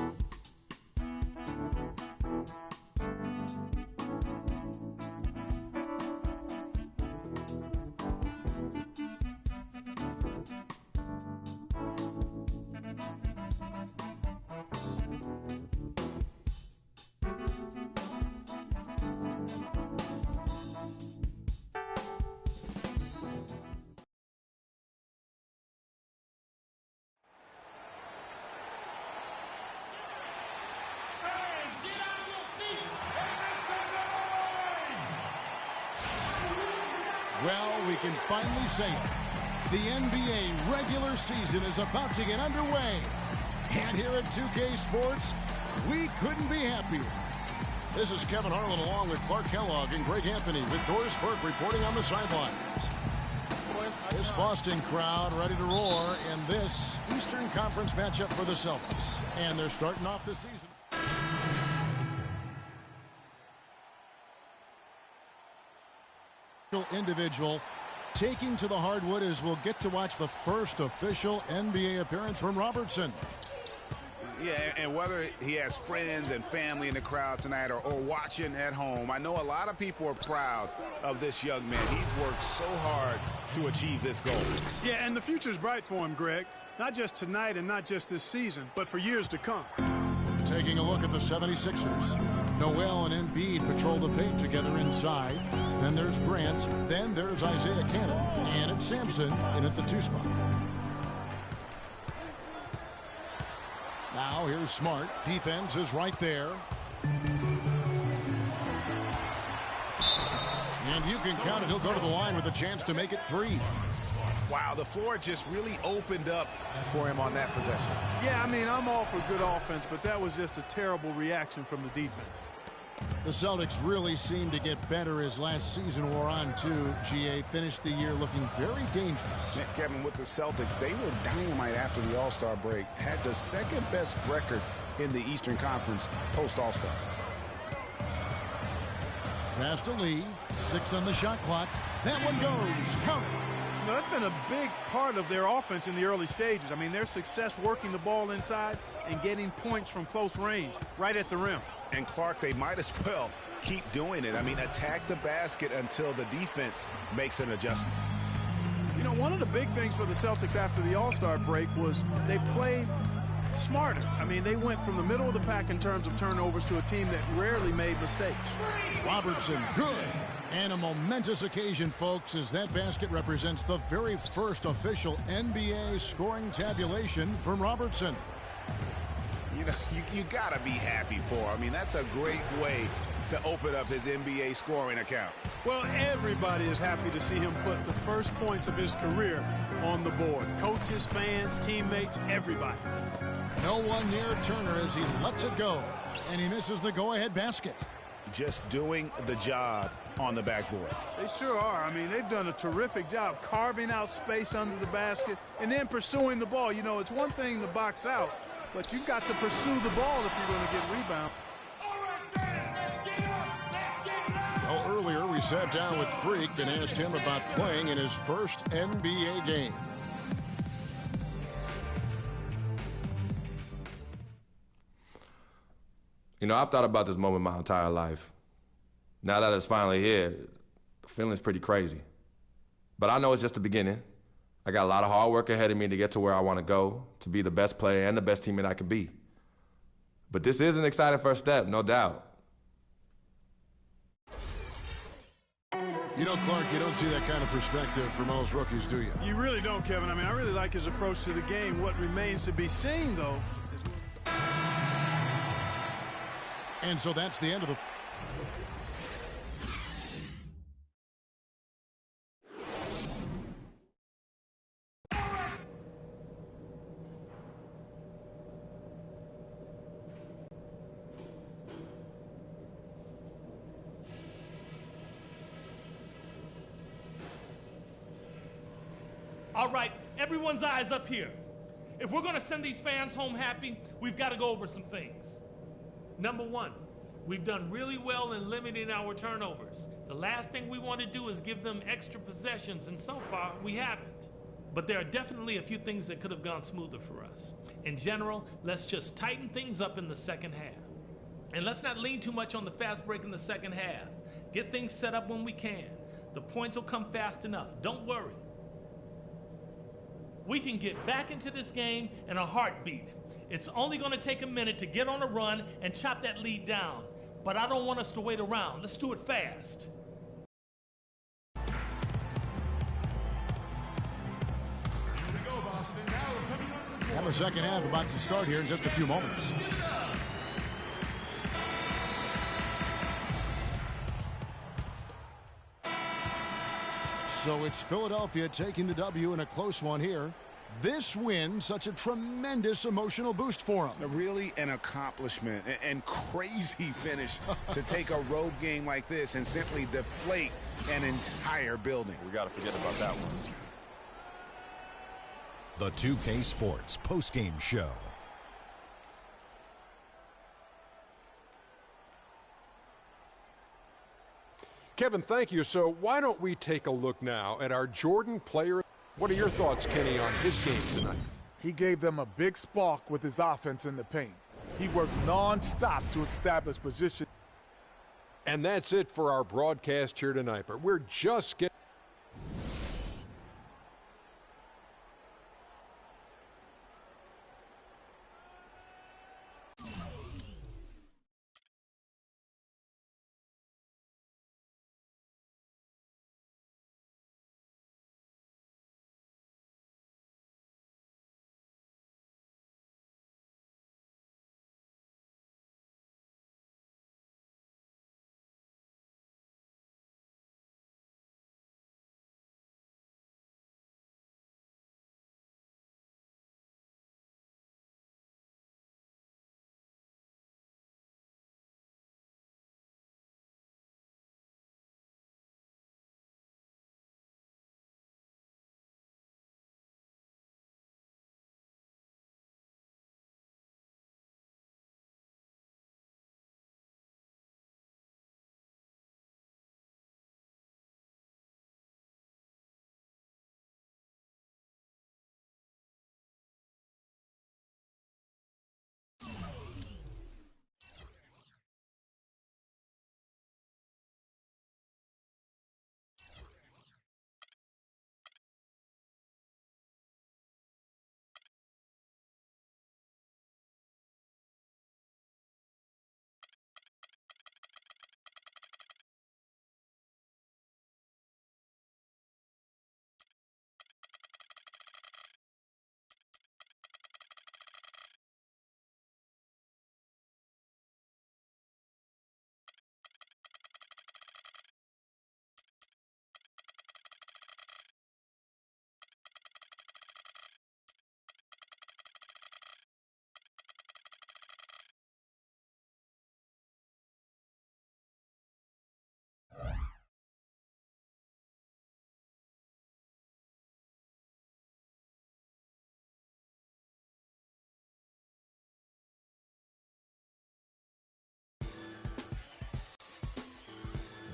Well, we can finally say it. The NBA regular season is about to get underway. And here at 2K Sports, we couldn't be happier. This is Kevin Harlan along with Clark Kellogg and Greg Anthony with Doris Burke reporting on the sidelines. This Boston crowd ready to roar in this Eastern Conference matchup for the Celtics. And they're starting off the season. Individual taking to the hardwood as we'll get to watch the first official NBA appearance from Robertson. Yeah, and whether he has friends and family in the crowd tonight or watching at home, I know a lot of people are proud of this young man. He's worked so hard to achieve this goal. Yeah, and the future's bright for him, Greg. Not just tonight and not just this season, but for years to come. Taking a look at the 76ers. Noel and Embiid patrol the paint together inside. Then there's Grant. Then there's Isaiah Cannon. And it's Sampson in at the 2 spot. Now here's Smart. Defense is right there. And you can count it. He'll go to the line with a chance to make it 3. Wow, the floor just really opened up for him on that possession. Yeah, I mean, I'm all for good offense, but that was just a terrible reaction from the defense. The Celtics really seemed to get better as last season wore on, too. GA finished the year looking very dangerous. Yeah, Kevin, with the Celtics, they were dynamite after the All-Star break. Had the second-best record in the Eastern Conference post-All-Star. Pass to Lee. 6 on the shot clock. That one goes. Count it. You know, that's been a big part of their offense in the early stages. I mean, their success working the ball inside and getting points from close range, right at the rim. And Clark, they might as well keep doing it. I mean, attack the basket until the defense makes an adjustment. You know, one of the big things for the Celtics after the All-Star break was they played smarter. I mean, they went from the middle of the pack in terms of turnovers to a team that rarely made mistakes. Robertson, good. And a momentous occasion, folks, as that basket represents the very first official NBA scoring tabulation from Robertson. You know, you got to be happy for him. I mean, that's a great way to open up his NBA scoring account. Well, everybody is happy to see him put the first points of his career on the board. Coaches, fans, teammates, everybody. No one near Turner as he lets it go. And he misses the go-ahead basket. Just doing the job on the backboard. They sure are. I mean, they've done a terrific job carving out space under the basket and then pursuing the ball. You know, it's one thing to box out, but you've got to pursue the ball if you're going to get rebound. Well, earlier we sat down with Freak and asked him about playing in his first NBA game. You know, I've thought about this moment my entire life. Now that it's finally here, the feeling's pretty crazy. But I know it's just the beginning. I got a lot of hard work ahead of me to get to where I want to go, to be the best player and the best teammate I could be. But this is an exciting first step, no doubt. You know, Clark, you don't see that kind of perspective from most rookies, do you? You really don't, Kevin. I mean, I really like his approach to the game. What remains to be seen, though, is... And so that's the end of the... All right, everyone's eyes up here. If we're gonna send these fans home happy, we've got to go over some things. Number one, we've done really well in limiting our turnovers. The last thing we want to do is give them extra possessions, and so far, we haven't. But there are definitely a few things that could have gone smoother for us. In general, let's just tighten things up in the second half. And let's not lean too much on the fast break in the second half. Get things set up when we can. The points will come fast enough. Don't worry. We can get back into this game in a heartbeat. It's only going to take a minute to get on a run and chop that lead down. But I don't want us to wait around. Let's do it fast. And the second half about to start here in just a few moments. So it's Philadelphia taking the W in a close one here. This win, such a tremendous emotional boost for them. Really an accomplishment and crazy finish to take a road game like this and simply deflate an entire building. We got to forget about that one. The 2K Sports postgame show. Kevin, thank you. So why don't we take a look now at our Jordan player. What are your thoughts, Kenny, on his game tonight? He gave them a big spark with his offense in the paint. He worked non-stop to establish position. And that's it for our broadcast here tonight. But we're just getting...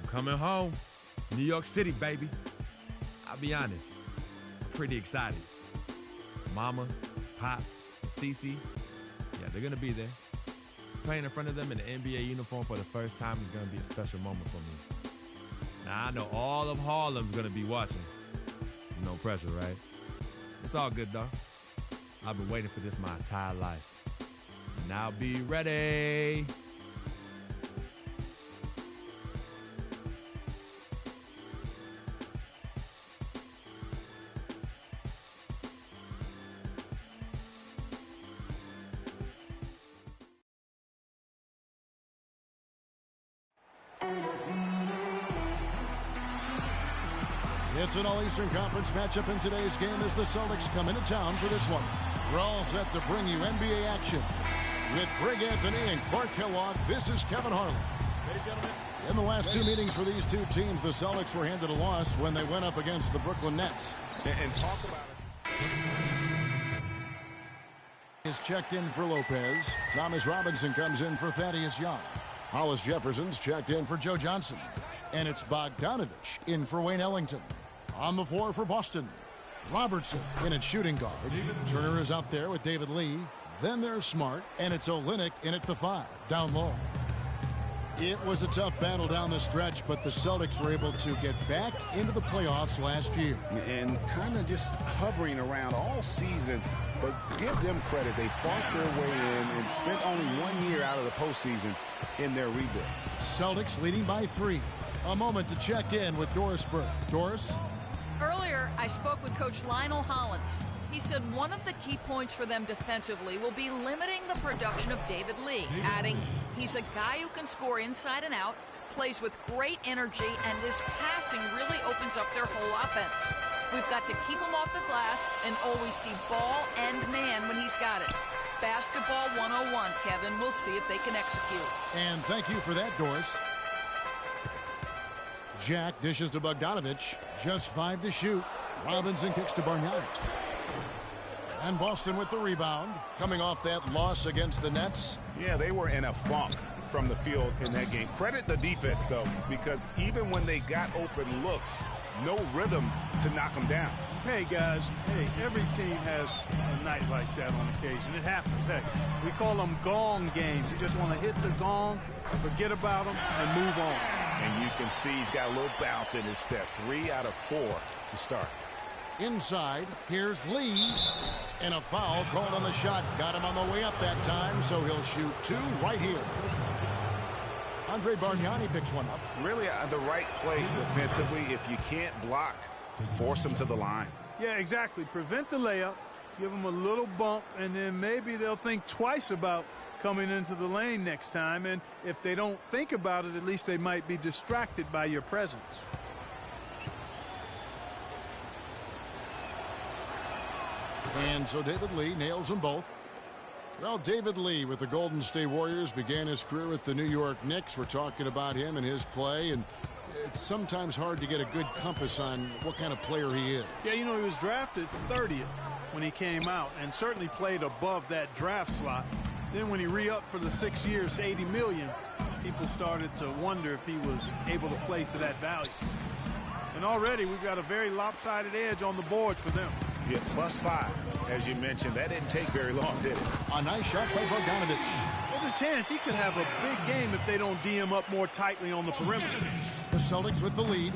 Coming home. New York City, baby. I'll be honest, I'm pretty excited. Mama, Pops, and Cece, yeah, they're going to be there. Playing in front of them in the NBA uniform for the first time is going to be a special moment for me. Now, I know all of Harlem's going to be watching. No pressure, right? It's all good, though. I've been waiting for this my entire life. Now be ready. It's an All-Eastern Conference matchup in today's game as the Celtics come into town for this one. We're all set to bring you NBA action. With Greg Anthony and Clark Kellogg, this is Kevin Harlan. In the last two meetings for these two teams, the Celtics were handed a loss when they went up against the Brooklyn Nets. And talk about it. Is checked in for Lopez. Thomas Robinson comes in for Thaddeus Young. Hollis Jefferson's checked in for Joe Johnson. And it's Bogdanovich in for Wayne Ellington. On the floor for Boston, Robertson in at shooting guard. Turner is out there with David Lee. Then there's Smart, and it's Olynyk in at the 5, down low. It was a tough battle down the stretch, but the Celtics were able to get back into the playoffs last year. And kind of just hovering around all season, but give them credit. They fought their way in and spent only 1 year out of the postseason in their rebuild. Celtics leading by 3. A moment to check in with Doris Burke. Doris? Earlier, I spoke with Coach Lionel Hollins. He said one of the key points for them defensively will be limiting the production of David Lee, adding he's a guy who can score inside and out, plays with great energy, and his passing really opens up their whole offense. We've got to keep him off the glass and always see ball and man when he's got it. Basketball 101, Kevin. We'll see if they can execute. And thank you for that, Doris. Jack dishes to Bogdanovich. Just 5 to shoot. Robinson kicks to Bargnani. And Boston with the rebound. Coming off that loss against the Nets. Yeah, they were in a funk from the field in that game. Credit the defense, though, because even when they got open looks, no rhythm to knock them down. Hey, guys. Hey, every team has a night like that on occasion. It happens. Hey, we call them gong games. You just want to hit the gong, forget about them, and move on. And you can see he's got a little bounce in his step. 3 out of 4 to start. Inside, here's Lee. And a foul called on the shot. Got him on the way up that time, so he'll shoot 2 right here. Andre Bargnani picks one up. Really the right play defensively. If you can't block, force him to the line. Yeah, exactly. Prevent the layup, give them a little bump, and then maybe they'll think twice about coming into the lane next time. And if they don't think about it, at least they might be distracted by your presence. And so David Lee nails them both. Well, David Lee with the Golden State Warriors began his career with the New York Knicks. We're talking about him and his play, and it's sometimes hard to get a good compass on what kind of player he is. Yeah, you know, he was drafted 30th when he came out and certainly played above that draft slot. Then when he re-upped for the 6 years, $80 million, people started to wonder if he was able to play to that value. And already we've got a very lopsided edge on the board for them. Yeah, +5, as you mentioned. That didn't take very long, did it? A nice shot by Bogdanovich. There's a chance he could have a big game if they don't D him up more tightly on the perimeter. The Celtics with the lead.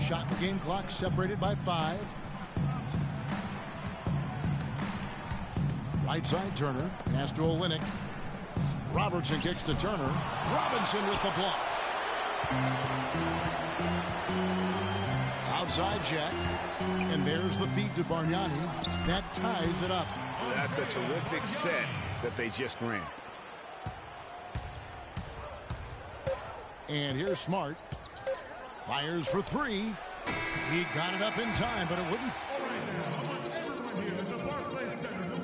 Shot and game clock separated by 5. Right side Turner. Pass to Olynyk. Robertson kicks to Turner. Robinson with the block. Outside Jack. And there's the feed to Bargnani. That ties it up. That's a terrific set that they just ran. And here's Smart. Fires for 3. He got it up in time, but it wouldn't.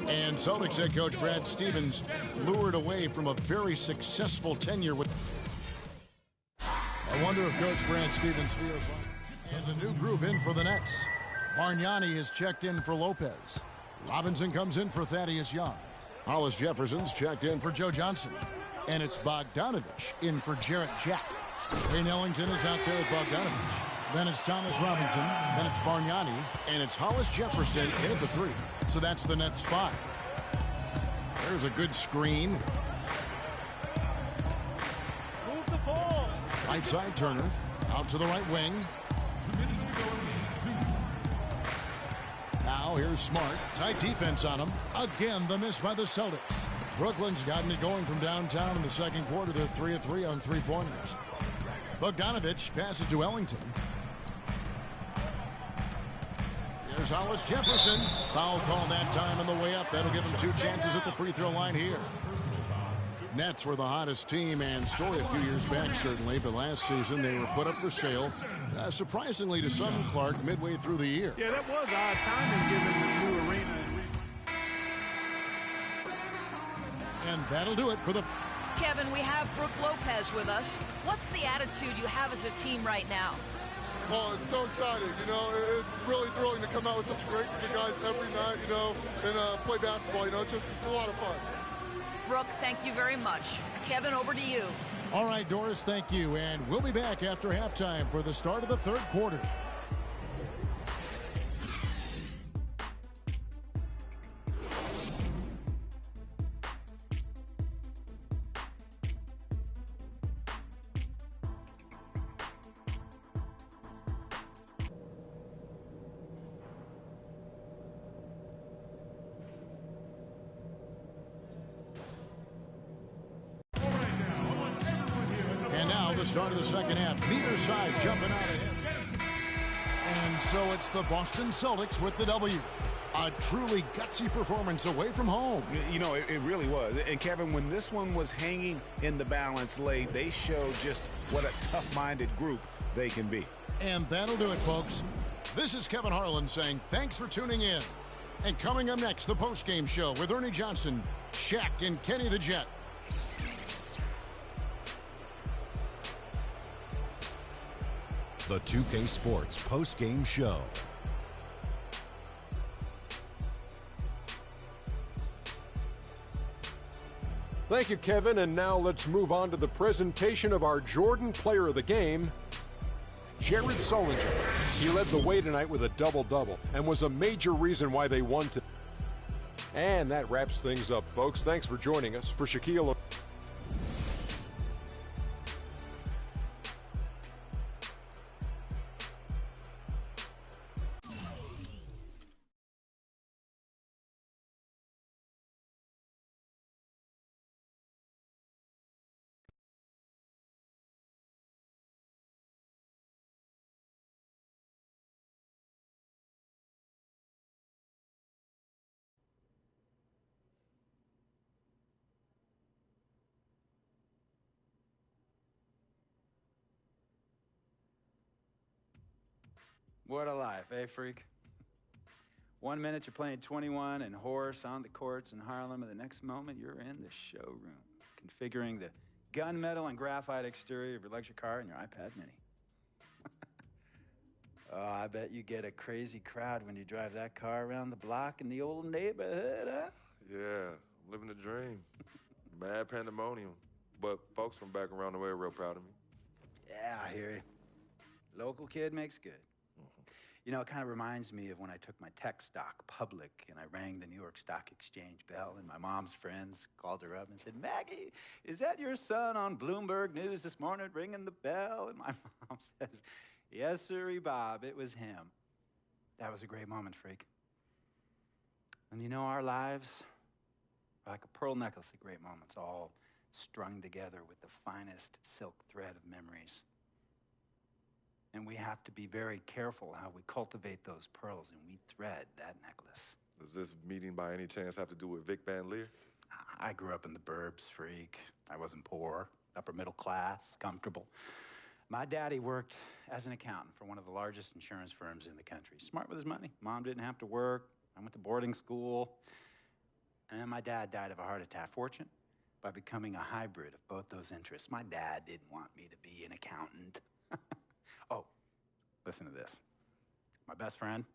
And Celtics head coach Brad Stevens lured away from a very successful tenure with. I wonder if Coach Brad Stevens feels like. And a new group in for the Nets. Bargnani has checked in for Lopez. Robinson comes in for Thaddeus Young. Hollis Jefferson's checked in for Joe Johnson. And it's Bogdanovich in for Jarrett Jack. Wayne Ellington is out there with Bogdanovich. Then it's Thomas Robinson. Then it's Bargnani. And it's Hollis Jefferson in at the 3. So that's the Nets 5. There's a good screen. Move the ball. Right side Turner. Out to the right wing. 2 minutes to go in game 2. Now here's Smart. Tight defense on him. Again, the miss by the Celtics. Brooklyn's gotten it going from downtown in the second quarter. They're 3 of 3 on three-pointers. Bogdanovich passes to Ellington. Here's Hollis Jefferson. Foul call that time on the way up. That'll give him 2 chances at the free throw line here. Nets were the hottest team and story a few years back, certainly, but last season they were put up for sale, surprisingly to some, Clark, midway through the year. Yeah, that was odd timing given the new arena. And that'll do it for the... Kevin, we have Brooke Lopez with us. What's the attitude you have as a team right now? Oh, it's so exciting, you know. It's really thrilling to come out with such great guys every night, you know, and play basketball, you know. It's a lot of fun. Brooke, thank you very much. Kevin, over to you. All right, Doris, thank you. And we'll be back after halftime for the start of the third quarter. Start of the second half. Neither side jumping out ahead. And so it's the Boston Celtics with the W. A truly gutsy performance away from home. You know, it really was. And Kevin, when this one was hanging in the balance late, they showed just what a tough-minded group they can be. And that'll do it, folks. This is Kevin Harlan saying thanks for tuning in. And coming up next, the postgame show with Ernie Johnson, Shaq, and Kenny the Jet. The 2K Sports post-game show. Thank you, Kevin. And now let's move on to the presentation of our Jordan Player of the Game, Jared Sullinger. He led the way tonight with a double-double and was a major reason why they won tonight. And that wraps things up, folks. Thanks for joining us. For Shaquille... What a life, eh, freak? 1 minute you're playing 21 and horse on the courts in Harlem, and the next moment you're in the showroom, configuring the gunmetal and graphite exterior of your luxury car and your iPad mini. Oh, I bet you get a crazy crowd when you drive that car around the block in the old neighborhood, huh? Yeah, living the dream. Mad pandemonium. But folks from back around the way are real proud of me. Yeah, I hear you. Local kid makes good. You know, it kind of reminds me of when I took my tech stock public and I rang the New York Stock Exchange bell and my mom's friends called her up and said, "Maggie, is that your son on Bloomberg News this morning ringing the bell?" And my mom says, "Yes, sirree, Bob, it was him." That was a great moment, freak. And you know, our lives are like a pearl necklace of great moments, all strung together with the finest silk thread of memories. And we have to be very careful how we cultivate those pearls and we thread that necklace. Does this meeting by any chance have to do with Vic Van Leer? I grew up in the burbs, freak. I wasn't poor, upper middle class, comfortable. My daddy worked as an accountant for one of the largest insurance firms in the country. Smart with his money. Mom didn't have to work. I went to boarding school. And my dad died of a heart attack. Fortunate by becoming a hybrid of both those interests. My dad didn't want me to be an accountant. Oh, listen to this. My best friend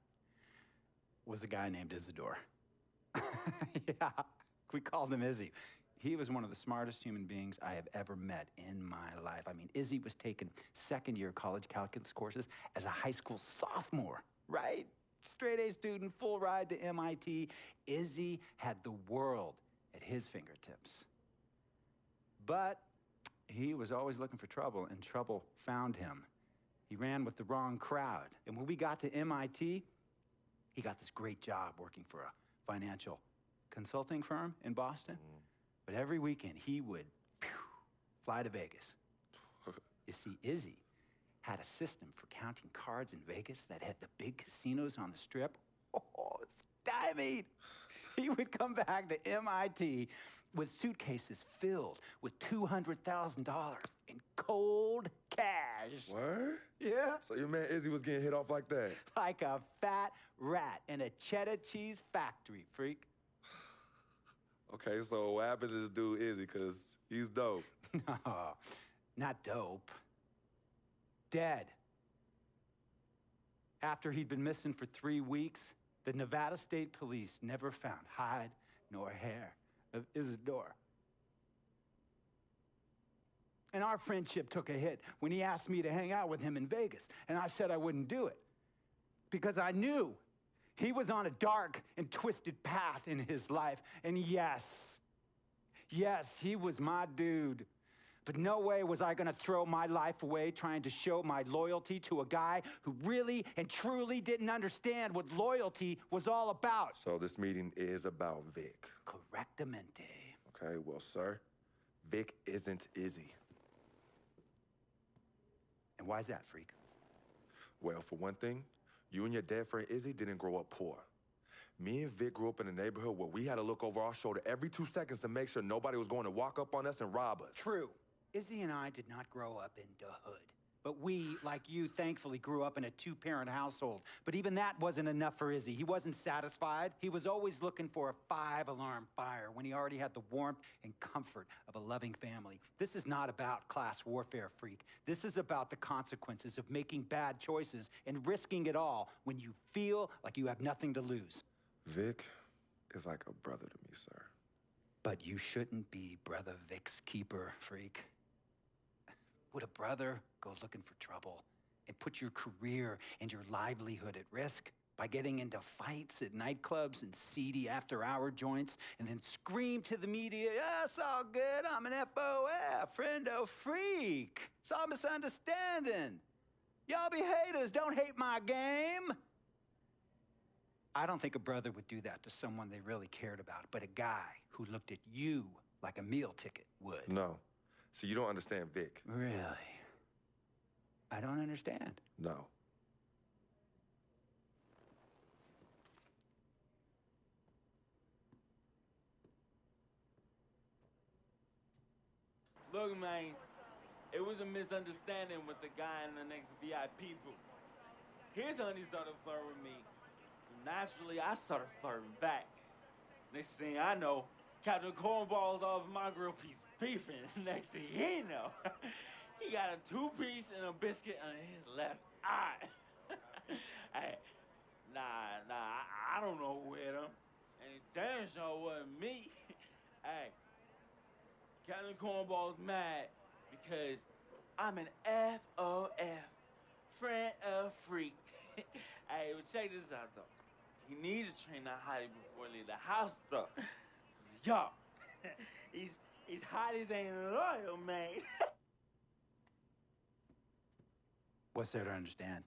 was a guy named Isidore. Yeah, we called him Izzy. He was one of the smartest human beings I have ever met in my life. I mean, Izzy was taking second-year college calculus courses as a high school sophomore, right? Straight A student, full ride to MIT. Izzy had the world at his fingertips. But he was always looking for trouble, and trouble found him. He ran with the wrong crowd. And when we got to MIT, he got this great job working for a financial consulting firm in Boston. But every weekend, he would fly to Vegas. You see, Izzy had a system for counting cards in Vegas that had the big casinos on the Strip. Oh, it's stymied. He would come back to MIT with suitcases filled with $200,000 in cold cash. What? Yeah. So your man Izzy was getting hit off like that? Like a fat rat in a cheddar cheese factory, freak. Okay, so what happened to this dude Izzy? Because he's dope. No, not dope. Dead. After he'd been missing for 3 weeks, the Nevada State Police never found hide nor hair of Isidore. And our friendship took a hit when he asked me to hang out with him in Vegas, and I said I wouldn't do it because I knew he was on a dark and twisted path in his life. And yes, he was my dude. But no way was I gonna throw my life away trying to show my loyalty to a guy who really and truly didn't understand what loyalty was all about. So this meeting is about Vic. Correctamente. Okay, well, sir, Vic isn't Izzy. And why's that, freak? Well, for one thing, you and your dead friend Izzy didn't grow up poor. Me and Vic grew up in a neighborhood where we had to look over our shoulder every 2 seconds to make sure nobody was going to walk up on us and rob us. True. Izzy and I did not grow up in the hood. But we, like you, thankfully grew up in a 2-parent household. But even that wasn't enough for Izzy. He wasn't satisfied. He was always looking for a 5-alarm fire when he already had the warmth and comfort of a loving family. This is not about class warfare, freak. This is about the consequences of making bad choices and risking it all when you feel like you have nothing to lose. Vic is like a brother to me, sir. But you shouldn't be Brother Vic's keeper, freak. Would a brother go looking for trouble and put your career and your livelihood at risk by getting into fights at nightclubs and seedy after-hour joints and then scream to the media, "Yeah, it's all good, I'm an FOF, friendo freak. It's all misunderstanding. Y'all be haters, don't hate my game." I don't think a brother would do that to someone they really cared about, but a guy who looked at you like a meal ticket would. No. See, you don't understand Vic. Really? I don't understand. No. Look, man, it was a misunderstanding with the guy in the next VIP booth. His honey started flirting with me, so naturally I started flirting back. Next thing I know, Captain Cornball's off my grill piece beefing. Next thing he know, he got a 2-piece and a biscuit on his left eye. Hey, I don't know who hit him, and it damn sure wasn't me. Hey, Captain Cornball's mad because I'm an FOF, friend of freak. Hey, but check this out though. He needs to train that hottie before he leave the house though. Yo, he's hotties ain't loyal, man. What's there to understand?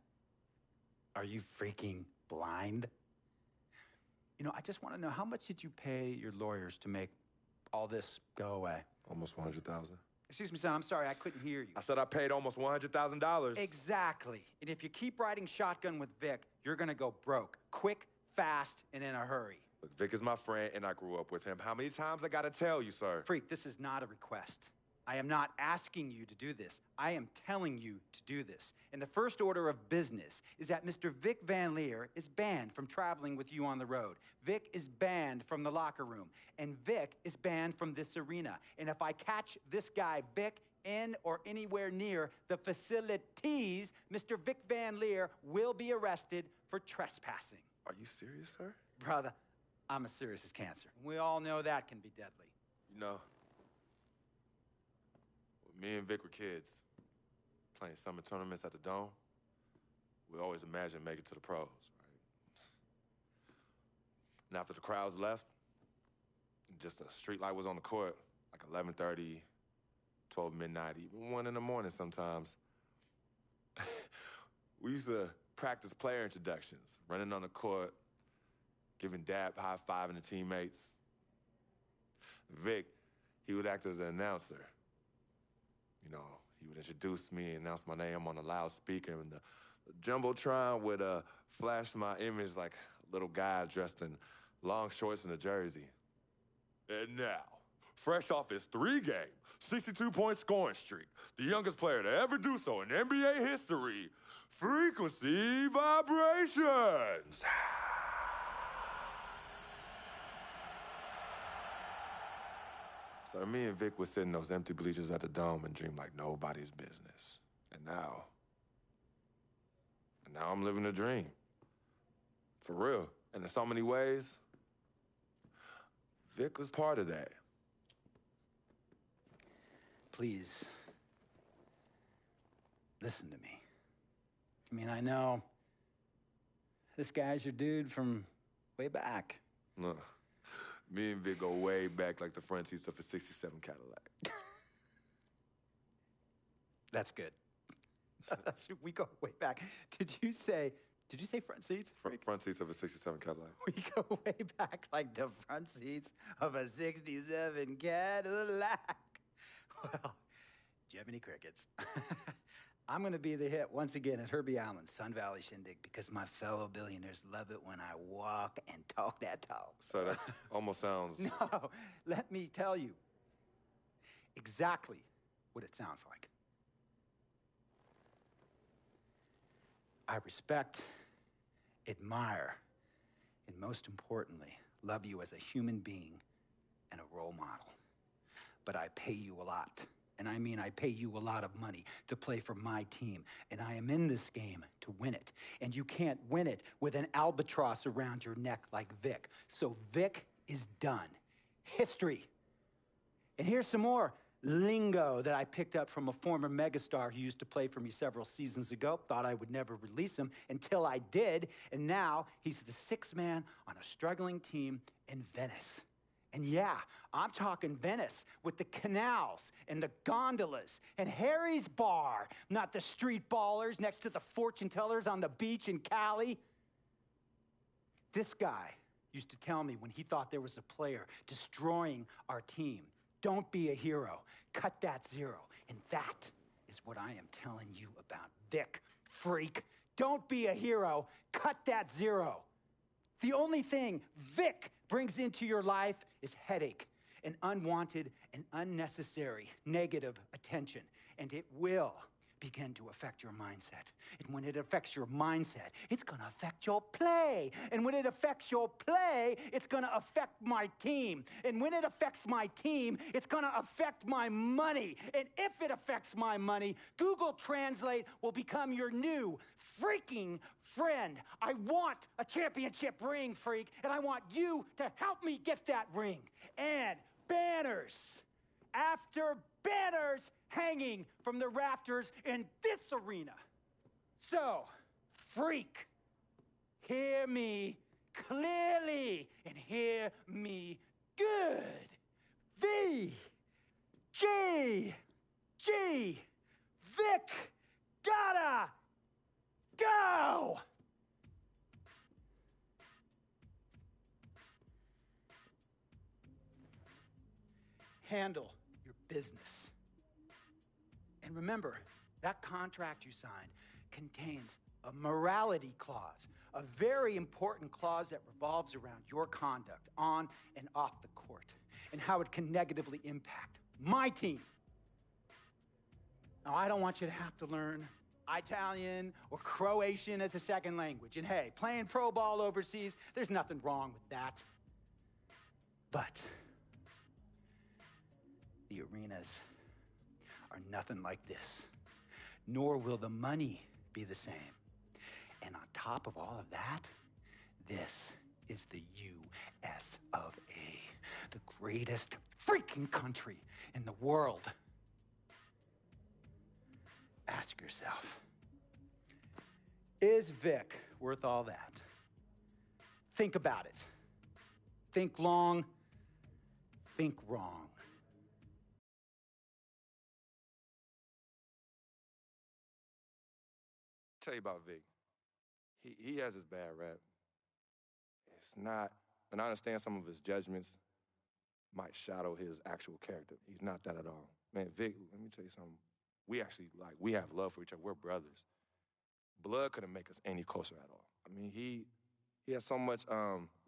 Are you freaking blind? You know, I just want to know, how much did you pay your lawyers to make all this go away? Almost $100,000. Excuse me, son, I'm sorry, I couldn't hear you. I said I paid almost $100,000. Exactly. And if you keep riding shotgun with Vic, you're gonna go broke. Quick, fast, and in a hurry. Look, Vic is my friend, and I grew up with him. How many times I gotta tell you, sir? Freak, this is not a request. I am not asking you to do this. I am telling you to do this. And the first order of business is that Mr. Vic Van Leer is banned from traveling with you on the road. Vic is banned from the locker room. And Vic is banned from this arena. And if I catch this guy, Vic, in or anywhere near the facilities, Mr. Vic Van Leer will be arrested for trespassing. Are you serious, sir? Brother, I'm as serious as cancer. We all know that can be deadly. You know, when me and Vic were kids, playing summer tournaments at the Dome, we always imagined making it to the pros, right? And after the crowds left, just a street light was on the court, like 11:30, 12 midnight, even 1 in the morning sometimes. We used to practice player introductions, running on the court, giving dab high-fiving the teammates. Vic, he would act as an announcer. You know, he would introduce me and announce my name on a loudspeaker, and the Jumbotron would flash my image like a little guy dressed in long shorts and a jersey. And now, fresh off his 3-game, 62-point scoring streak, the youngest player to ever do so in NBA history, Frequency Vibrations. So me and Vic would sit in those empty bleachers at the Dome and dream like nobody's business. And now I'm living a dream. For real. And in so many ways, Vic was part of that. Please, listen to me. I mean, I know this guy's your dude from way back. Look, me and Vic go way back like the front seats of a 67 Cadillac. That's good. We go way back. Did you say front seats? Front seats of a 67 Cadillac. We go way back like the front seats of a 67 Cadillac. Well, Jiminy Crickets. I'm going to be the hit once again at Herbie Allen's Sun Valley Shindig because my fellow billionaires love it when I walk and talk that talk. So that almost sounds... No, let me tell you exactly what it sounds like. I respect, admire, and most importantly, love you as a human being and a role model. But I pay you a lot. And I mean, I pay you a lot of money to play for my team. And I am in this game to win it. And you can't win it with an albatross around your neck like Vic. So Vic is done. History. And here's some more lingo that I picked up from a former megastar who used to play for me several seasons ago. Thought I would never release him until I did. And now he's the sixth man on a struggling team in Venice. And yeah, I'm talking Venice with the canals and the gondolas and Harry's Bar, not the street ballers next to the fortune tellers on the beach in Cali. This guy used to tell me when he thought there was a player destroying our team, don't be a hero, cut that zero. And that is what I am telling you about Vic, freak. Don't be a hero, cut that zero. The only thing Vic brings into your life is headache and unwanted and unnecessary negative attention. And it will begin to affect your mindset. And when it affects your mindset, it's going to affect your play. And when it affects your play, it's going to affect my team. And when it affects my team, it's going to affect my money. And if it affects my money, Google Translate will become your new freaking friend. I want a championship ring, freak, and I want you to help me get that ring. And banners after banners hanging from the rafters in this arena. So, freak, hear me clearly and hear me good. V, G, Vic, gotta go! Handle your business. And remember, that contract you signed contains a morality clause, a very important clause that revolves around your conduct on and off the court, and how it can negatively impact my team. Now, I don't want you to have to learn Italian or Croatian as a second language. And hey, playing pro ball overseas, there's nothing wrong with that. But the arenas are nothing like this, nor will the money be the same. And on top of all of that, this is the U.S. of A., the greatest freaking country in the world. Ask yourself, is Vic worth all that? Think about it. Think long, think wrong. Tell you about Vic. He has his bad rap. It's not, and I understand some of his judgments, might shadow his actual character. He's not that at all. Man, Vic, let me tell you something. We actually, we have love for each other. We're brothers. Blood couldn't make us any closer at all. I mean, he has so much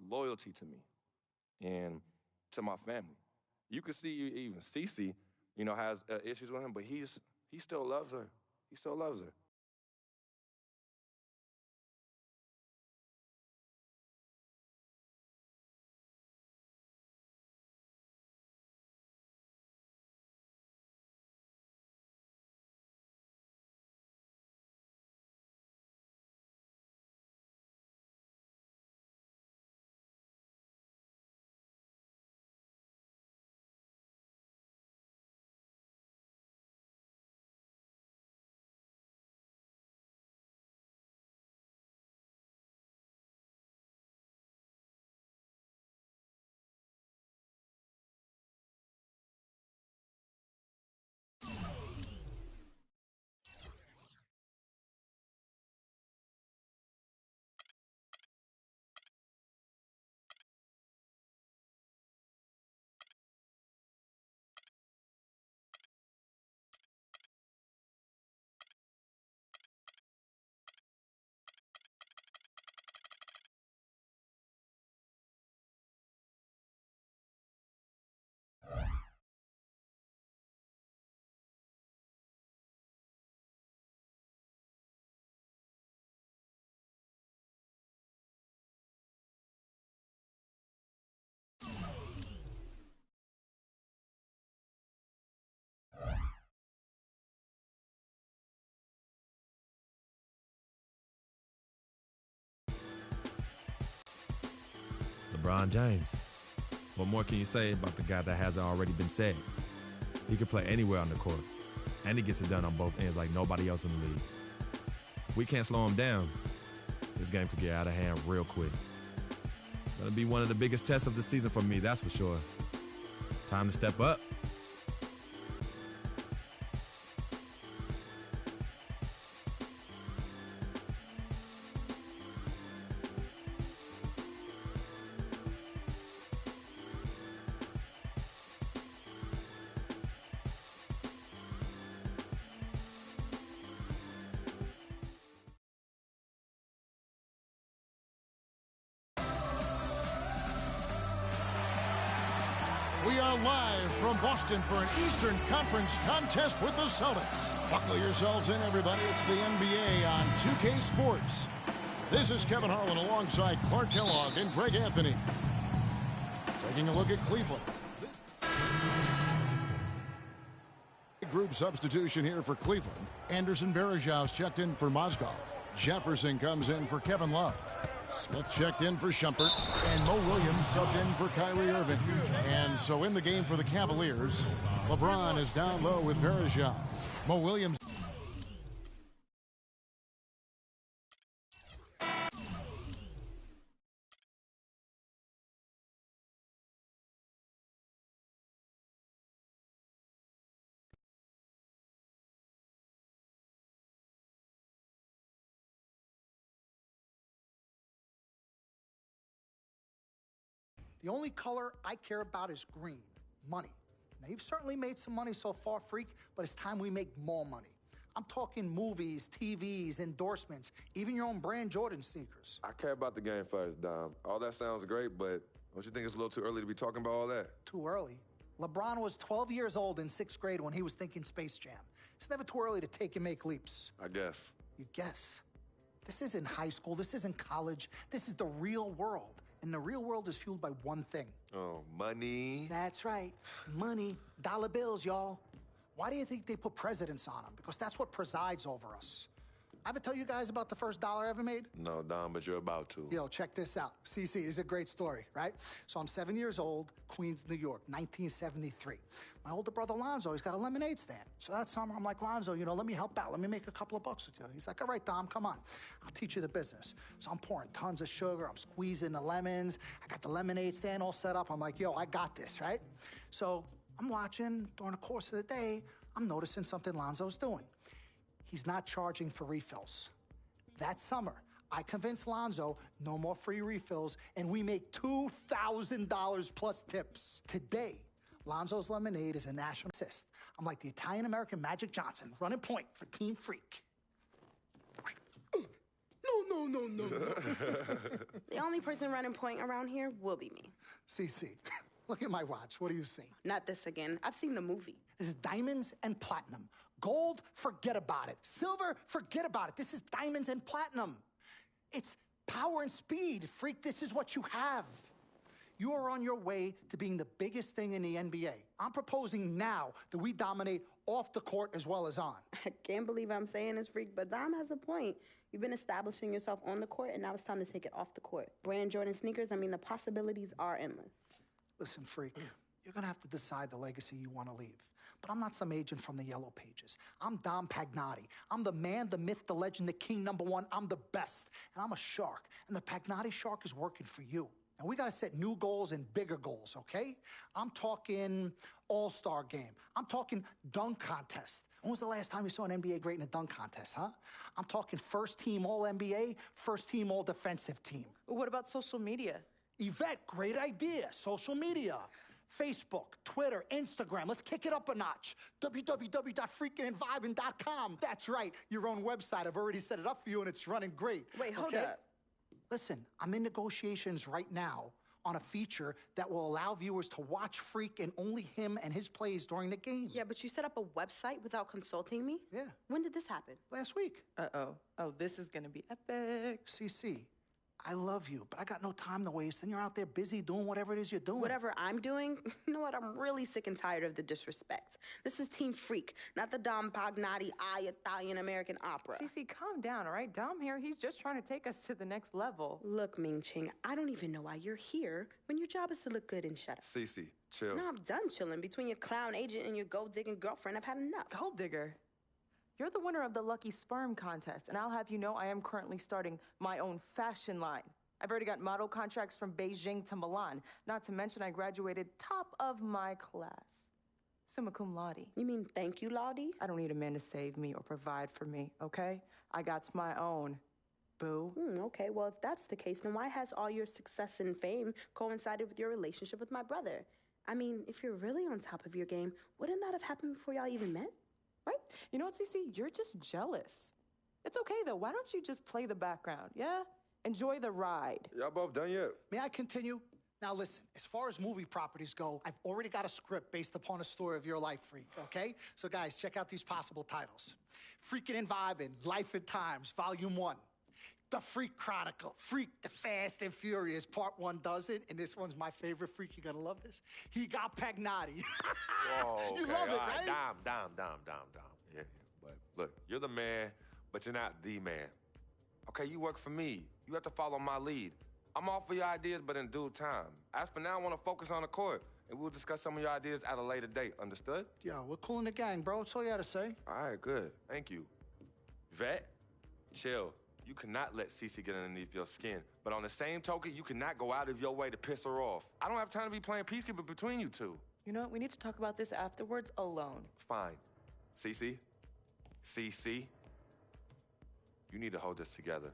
loyalty to me and to my family. You could see even Cece, has issues with him, but he still loves her. He still loves her. LeBron James. What more can you say about the guy that hasn't already been said? He can play anywhere on the court, and he gets it done on both ends like nobody else in the league. If we can't slow him down, this game could get out of hand real quick. It's going to be one of the biggest tests of the season for me, that's for sure. Time to step up. We are live from Boston for an Eastern Conference contest with the Celtics. Buckle yourselves in, everybody. It's the NBA on 2K Sports. This is Kevin Harlan alongside Clark Kellogg and Greg Anthony. Taking a look at Cleveland. Group substitution here for Cleveland. Anderson Varejão's checked in for Mozgov. Jefferson comes in for Kevin Love. Smith checked in for Shumpert, and Mo Williams subbed in for Kyrie Irving. And so in the game for the Cavaliers, LeBron is down low with Varejão. Mo Williams. The only color I care about is green, money. Now, you've certainly made some money so far, Freak, but it's time we make more money. I'm talking movies, TVs, endorsements, even your own brand Jordan sneakers. I care about the game first, Dom. All that sounds great, but don't you think it's a little too early to be talking about all that? Too early? LeBron was 12 years old in 6th grade when he was thinking Space Jam. It's never too early to take and make leaps. I guess. You guess? This isn't high school. This isn't college. This is the real world. And the real world is fueled by one thing. Oh, money. That's right. Money. Dollar bills, y'all. Why do you think they put presidents on them? Because that's what presides over us. I ever tell you guys about the first dollar I ever made? No, Dom, but you're about to. Yo, check this out. CC, this is a great story, right? So I'm 7 years old, Queens, New York, 1973. My older brother, Lonzo, he's got a lemonade stand. So that summer, I'm like, Lonzo, let me help out. Let me make a couple of bucks with you. He's like, all right, Dom, come on. I'll teach you the business. So I'm pouring tons of sugar. I'm squeezing the lemons. I got the lemonade stand all set up. I'm like, yo, I got this, right? So I'm watching during the course of the day. I'm noticing something Lonzo's doing. He's not charging for refills. That summer, I convinced Lonzo, no more free refills, and we make $2,000 plus tips. Today, Lonzo's Lemonade is a national assist. I'm like the Italian-American Magic Johnson, running point for Team Freak. No. The only person running point around here will be me. CC, look at my watch. What do you see? Not this again. I've seen the movie. This is diamonds and platinum. Gold, forget about it. Silver, forget about it. This is diamonds and platinum. It's power and speed. Freak, this is what you have. You are on your way to being the biggest thing in the NBA. I'm proposing now that we dominate off the court as well as on. I can't believe I'm saying this, Freak, but Dom has a point. You've been establishing yourself on the court, and now it's time to take it off the court. Brand Jordan sneakers, the possibilities are endless. Listen, Freak, you're gonna have to decide the legacy you want to leave. But I'm not some agent from the Yellow Pages. I'm Dom Pagnotti. I'm the man, the myth, the legend, the king, #1. I'm the best. And I'm a shark. And the Pagnotti shark is working for you. And we gotta set new goals and bigger goals, okay? I'm talking all-star game. I'm talking dunk contest. When was the last time you saw an NBA great in a dunk contest, huh? I'm talking first team All-NBA, first team All-Defensive team. What about social media? Yvette, great idea. Social media. Facebook, Twitter, Instagram. Let's kick it up a notch. www.freakinandvibing.com. That's right, your own website. I've already set it up for you and it's running great. Wait, hold up. Listen, I'm in negotiations right now on a feature that will allow viewers to watch Freak and only him and his plays during the game. Yeah, but you set up a website without consulting me? Yeah. When did this happen? Last week. Uh-oh. Oh, this is gonna be epic. CC, I love you, but I got no time to waste, and you're out there busy doing whatever it is you're doing. Whatever I'm doing, you know what? I'm really sick and tired of the disrespect. This is Team Freak, not the Dom Pagnotti Italian-American opera. Cece, calm down, all right? Dom here, he's just trying to take us to the next level. Look, Ming Ching, I don't even know why you're here when your job is to look good and shut up. Cece, chill. No, I'm done chilling. Between your clown agent and your gold-digging girlfriend, I've had enough. Gold digger. You're the winner of the Lucky Sperm contest, and I'll have you know I am currently starting my own fashion line. I've already got model contracts from Beijing to Milan. Not to mention I graduated top of my class. Summa cum laude. You mean thank you, Laude? I don't need a man to save me or provide for me, okay? I got my own, boo. Okay, well, if that's the case, then why has all your success and fame coincided with your relationship with my brother? I mean, if you're really on top of your game, wouldn't that have happened before y'all even met? Right? You know what, Cece? You're just jealous. It's okay, though. Why don't you just play the background, yeah? Enjoy the ride. Y'all both done yet? May I continue? Now listen, as far as movie properties go, I've already got a script based upon a story of your life, Freak, okay? So guys, check out these possible titles. Freakin' and Vibin', Life and Times, Volume 1. The Freak Chronicle, Freak the Fast and Furious, Part 1 does it, and this one's my favorite, Freak, you're gonna love this. He got Pagnotti. Whoa, You okay, love it, all right? Dom. Yeah, but look, you're the man, but you're not the man. Okay, you work for me. You have to follow my lead. I'm all for your ideas, but in due time. As for now, I want to focus on the court, and we'll discuss some of your ideas at a later date. Understood? Yo, we're cool in the gang, bro. That's all you gotta say. All right, good. Thank you. Vet, chill. You cannot let Cece get underneath your skin. But on the same token, you cannot go out of your way to piss her off. I don't have time to be playing peacekeeper between you two. You know what? We need to talk about this afterwards alone. Fine. Cece, you need to hold this together.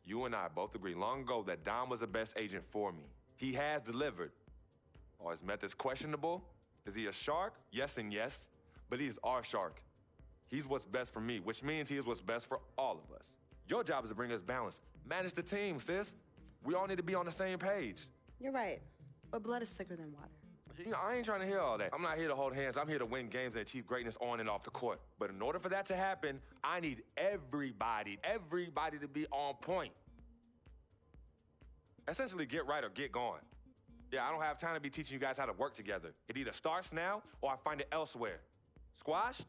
You and I both agreed long ago that Dom was the best agent for me. He has delivered. Are his methods questionable? Is he a shark? Yes and yes. But he is our shark. He's what's best for me, which means he is what's best for all of us. Your job is to bring us balance. Manage the team, sis. We all need to be on the same page. You're right, but blood is thicker than water. You know, I ain't trying to hear all that. I'm not here to hold hands. I'm here to win games and achieve greatness on and off the court. But in order for that to happen, I need everybody to be on point. Essentially, get right or get gone. Yeah, I don't have time to be teaching you guys how to work together. It either starts now or I find it elsewhere. Squashed?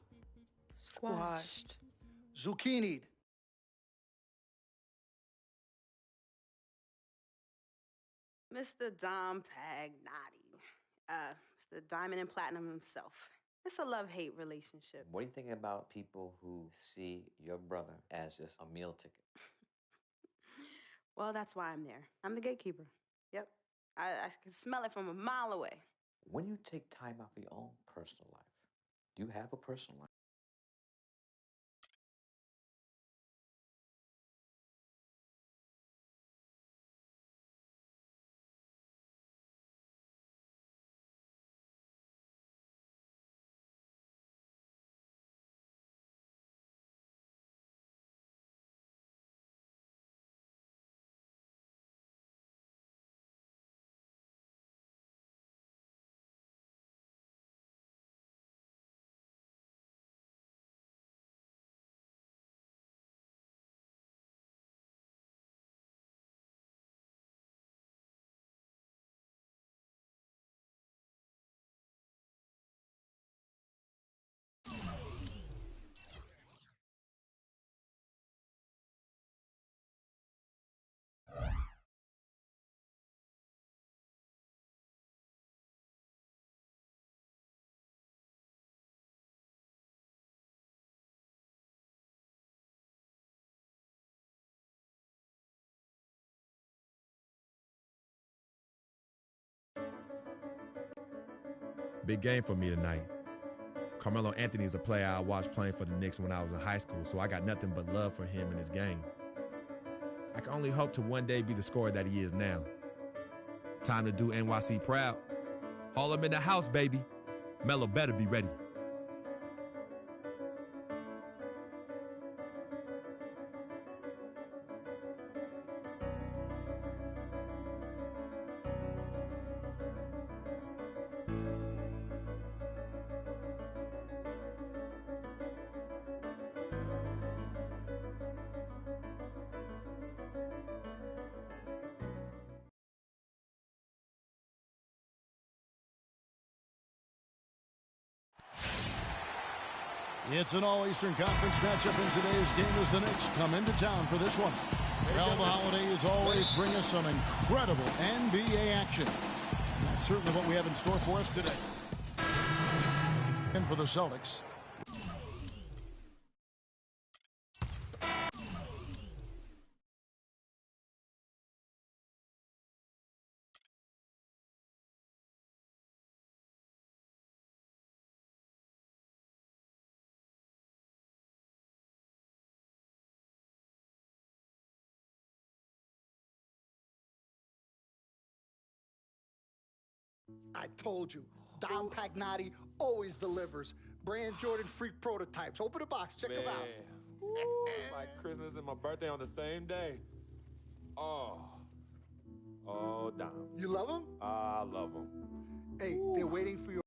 Squashed. Zucchini'd. Mr. Dom Pagnotti. Mr. Diamond and Platinum himself. It's a love-hate relationship. What do you think about people who see your brother as just a meal ticket? Well, that's why I'm there. I'm the gatekeeper. Yep. I can smell it from a mile away. When you take time out for your own personal life, do you have a personal life? Big game for me tonight. Carmelo Anthony's a player I watched playing for the Knicks when I was in high school, so I got nothing but love for him and his game. I can only hope to one day be the scorer that he is now. Time to do NYC proud. Haul him in the house, baby. Melo better be ready. It's an all-Eastern Conference matchup in today's game as the Knicks come into town for this one. Well, the holidays always bring us some incredible NBA action. That's certainly what we have in store for us today. And for the Celtics. I told you, Dom Pagnotti always delivers. Brand Jordan Freak prototypes. Open the box, check them out. It's like Christmas and my birthday on the same day. Oh, Dom. You love them? I love them. Hey, they're waiting for your...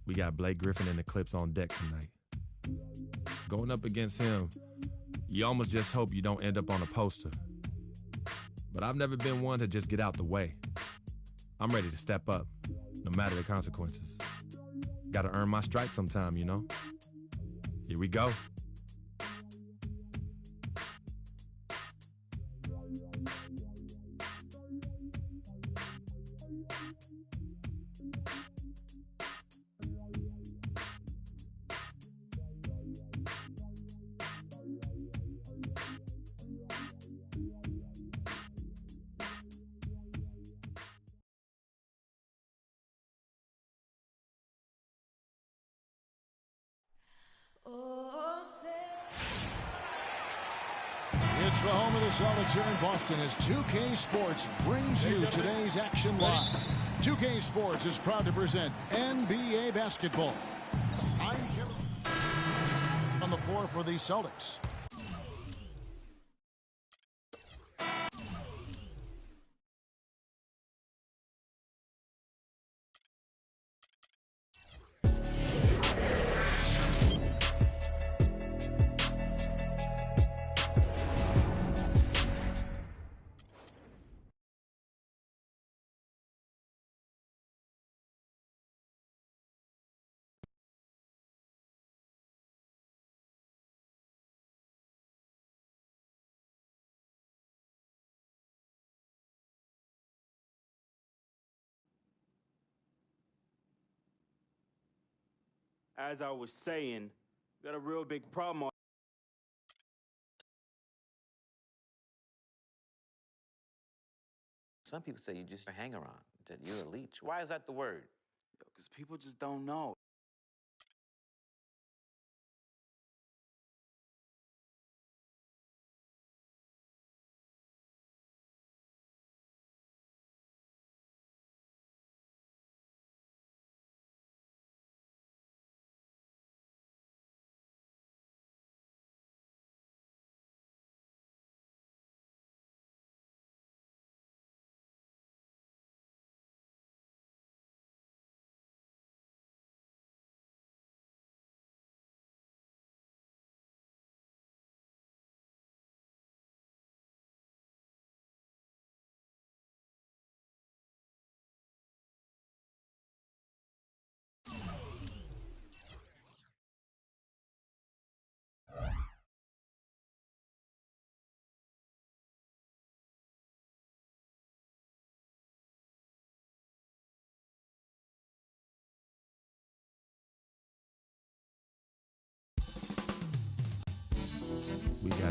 We got Blake Griffin and the Clips on deck tonight. Going up against him, you almost just hope you don't end up on a poster. But I've never been one to just get out the way. I'm ready to step up, no matter the consequences. Gotta earn my stripes sometime, you know? Here we go. It's the home of the Celtics here in Boston as 2K Sports brings you today's action live. 2K Sports is proud to present NBA basketball. I'm Kevin on the floor for the Celtics. As I was saying, got a real big problem. Some people say you just a hanger-on, that you're a leech. Why is that the word? Because people just don't know.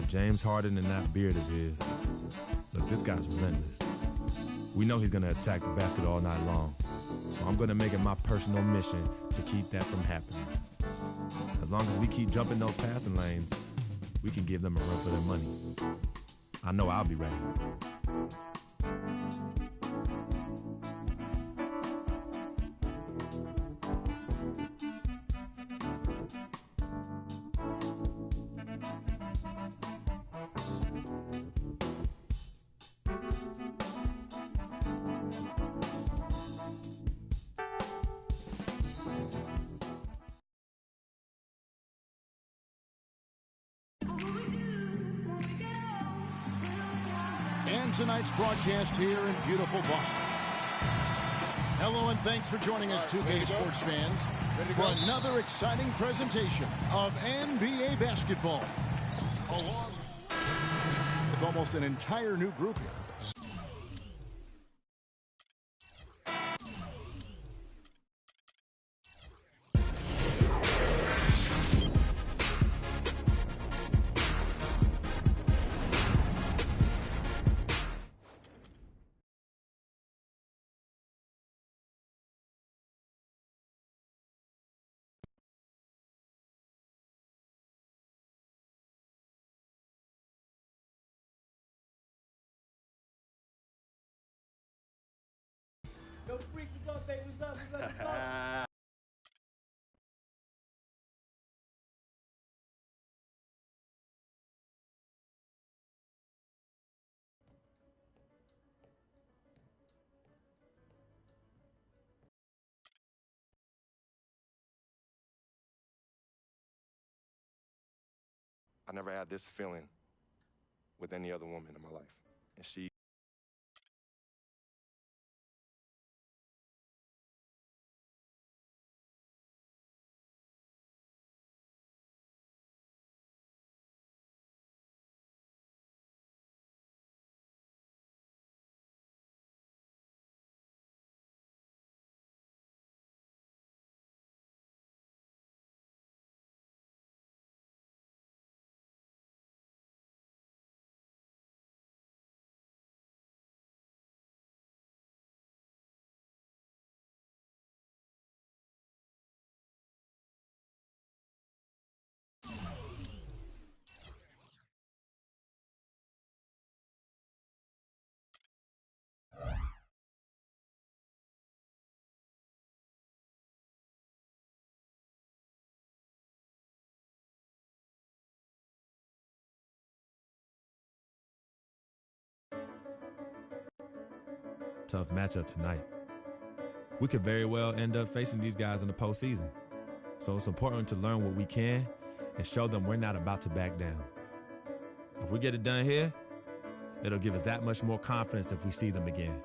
James Harden and that beard of his. Look, this guy's relentless. We know he's gonna attack the basket all night long. So I'm gonna make it my personal mission to keep that from happening. As long as we keep jumping those passing lanes, we can give them a run for their money. I know I'll be ready. And tonight's broadcast here in beautiful Boston. Hello and thanks for joining us, 2K sports fans, for another exciting presentation of NBA basketball. Along with almost an entire new group here. Yo, freak, what's up, baby? What's up? I never had this feeling with any other woman in my life. And she Tough matchup tonight. We could very well end up facing these guys in the postseason. So it's important to learn what we can and show them we're not about to back down. If we get it done here, it'll give us that much more confidence if we see them again.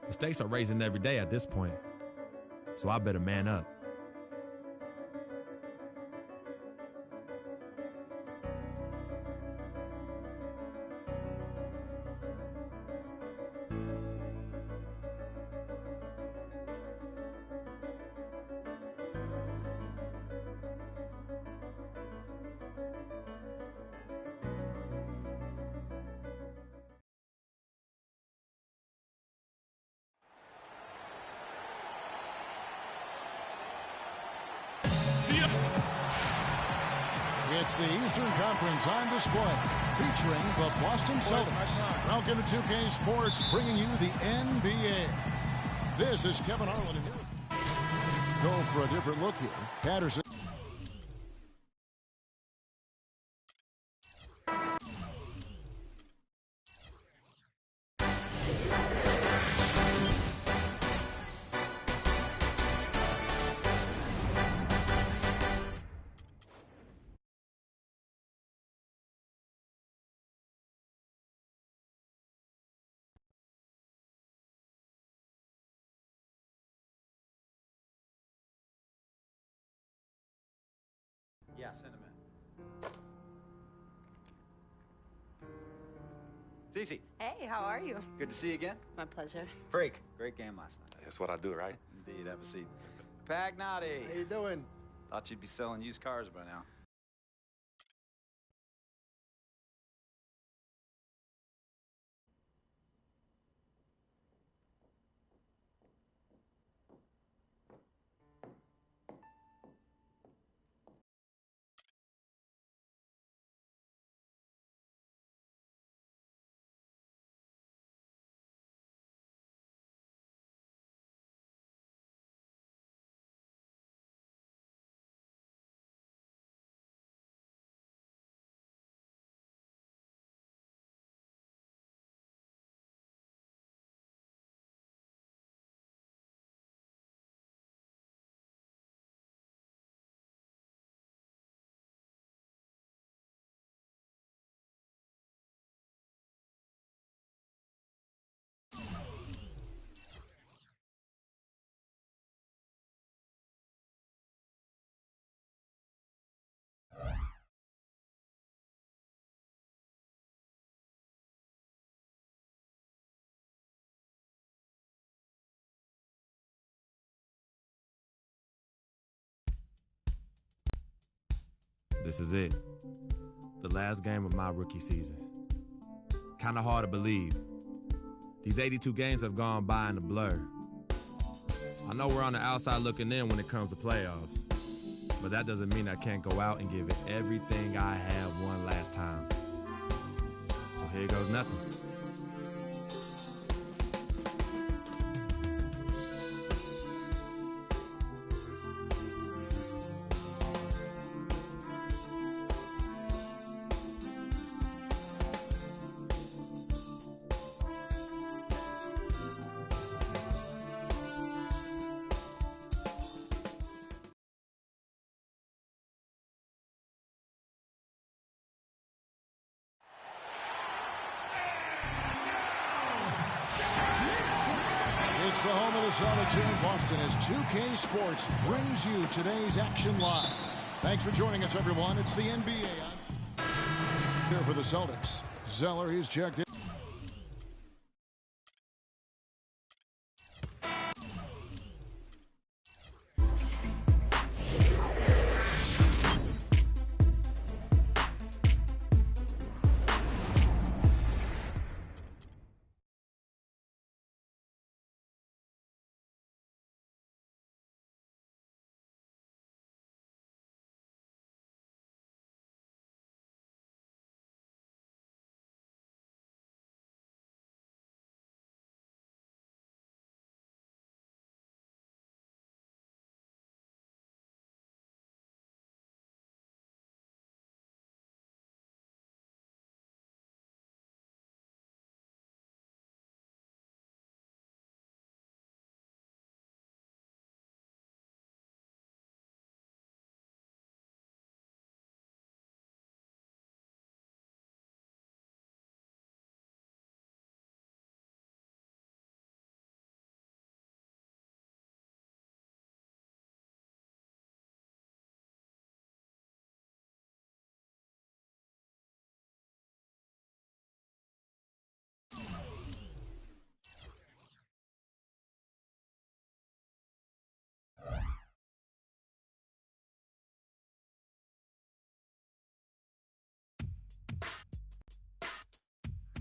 The stakes are raising every day at this point, so I better man up. It's the Eastern Conference on display, featuring the Boston Celtics. Welcome to 2K Sports, bringing you the NBA. This is Kevin Harlan. Go for a different look here. Patterson. Yeah, send him in. Cece. Hey, how are you? Good to see you again. My pleasure. Freak. Great game last night. That's what I do, right? Indeed. Have a seat. Pagnotti. How you doing? Thought you'd be selling used cars by now. this is it. The last game of my rookie season. Kinda hard to believe. These 82 games have gone by in a blur. I know we're on the outside looking in when it comes to playoffs, but that doesn't mean I can't go out and give it everything I have one last time. So here goes nothing. It's the home of the Celtics here in Boston as 2K Sports brings you today's action live. Thanks for joining us, everyone. It's the NBA. Here for the Celtics. Zeller, he's checked in.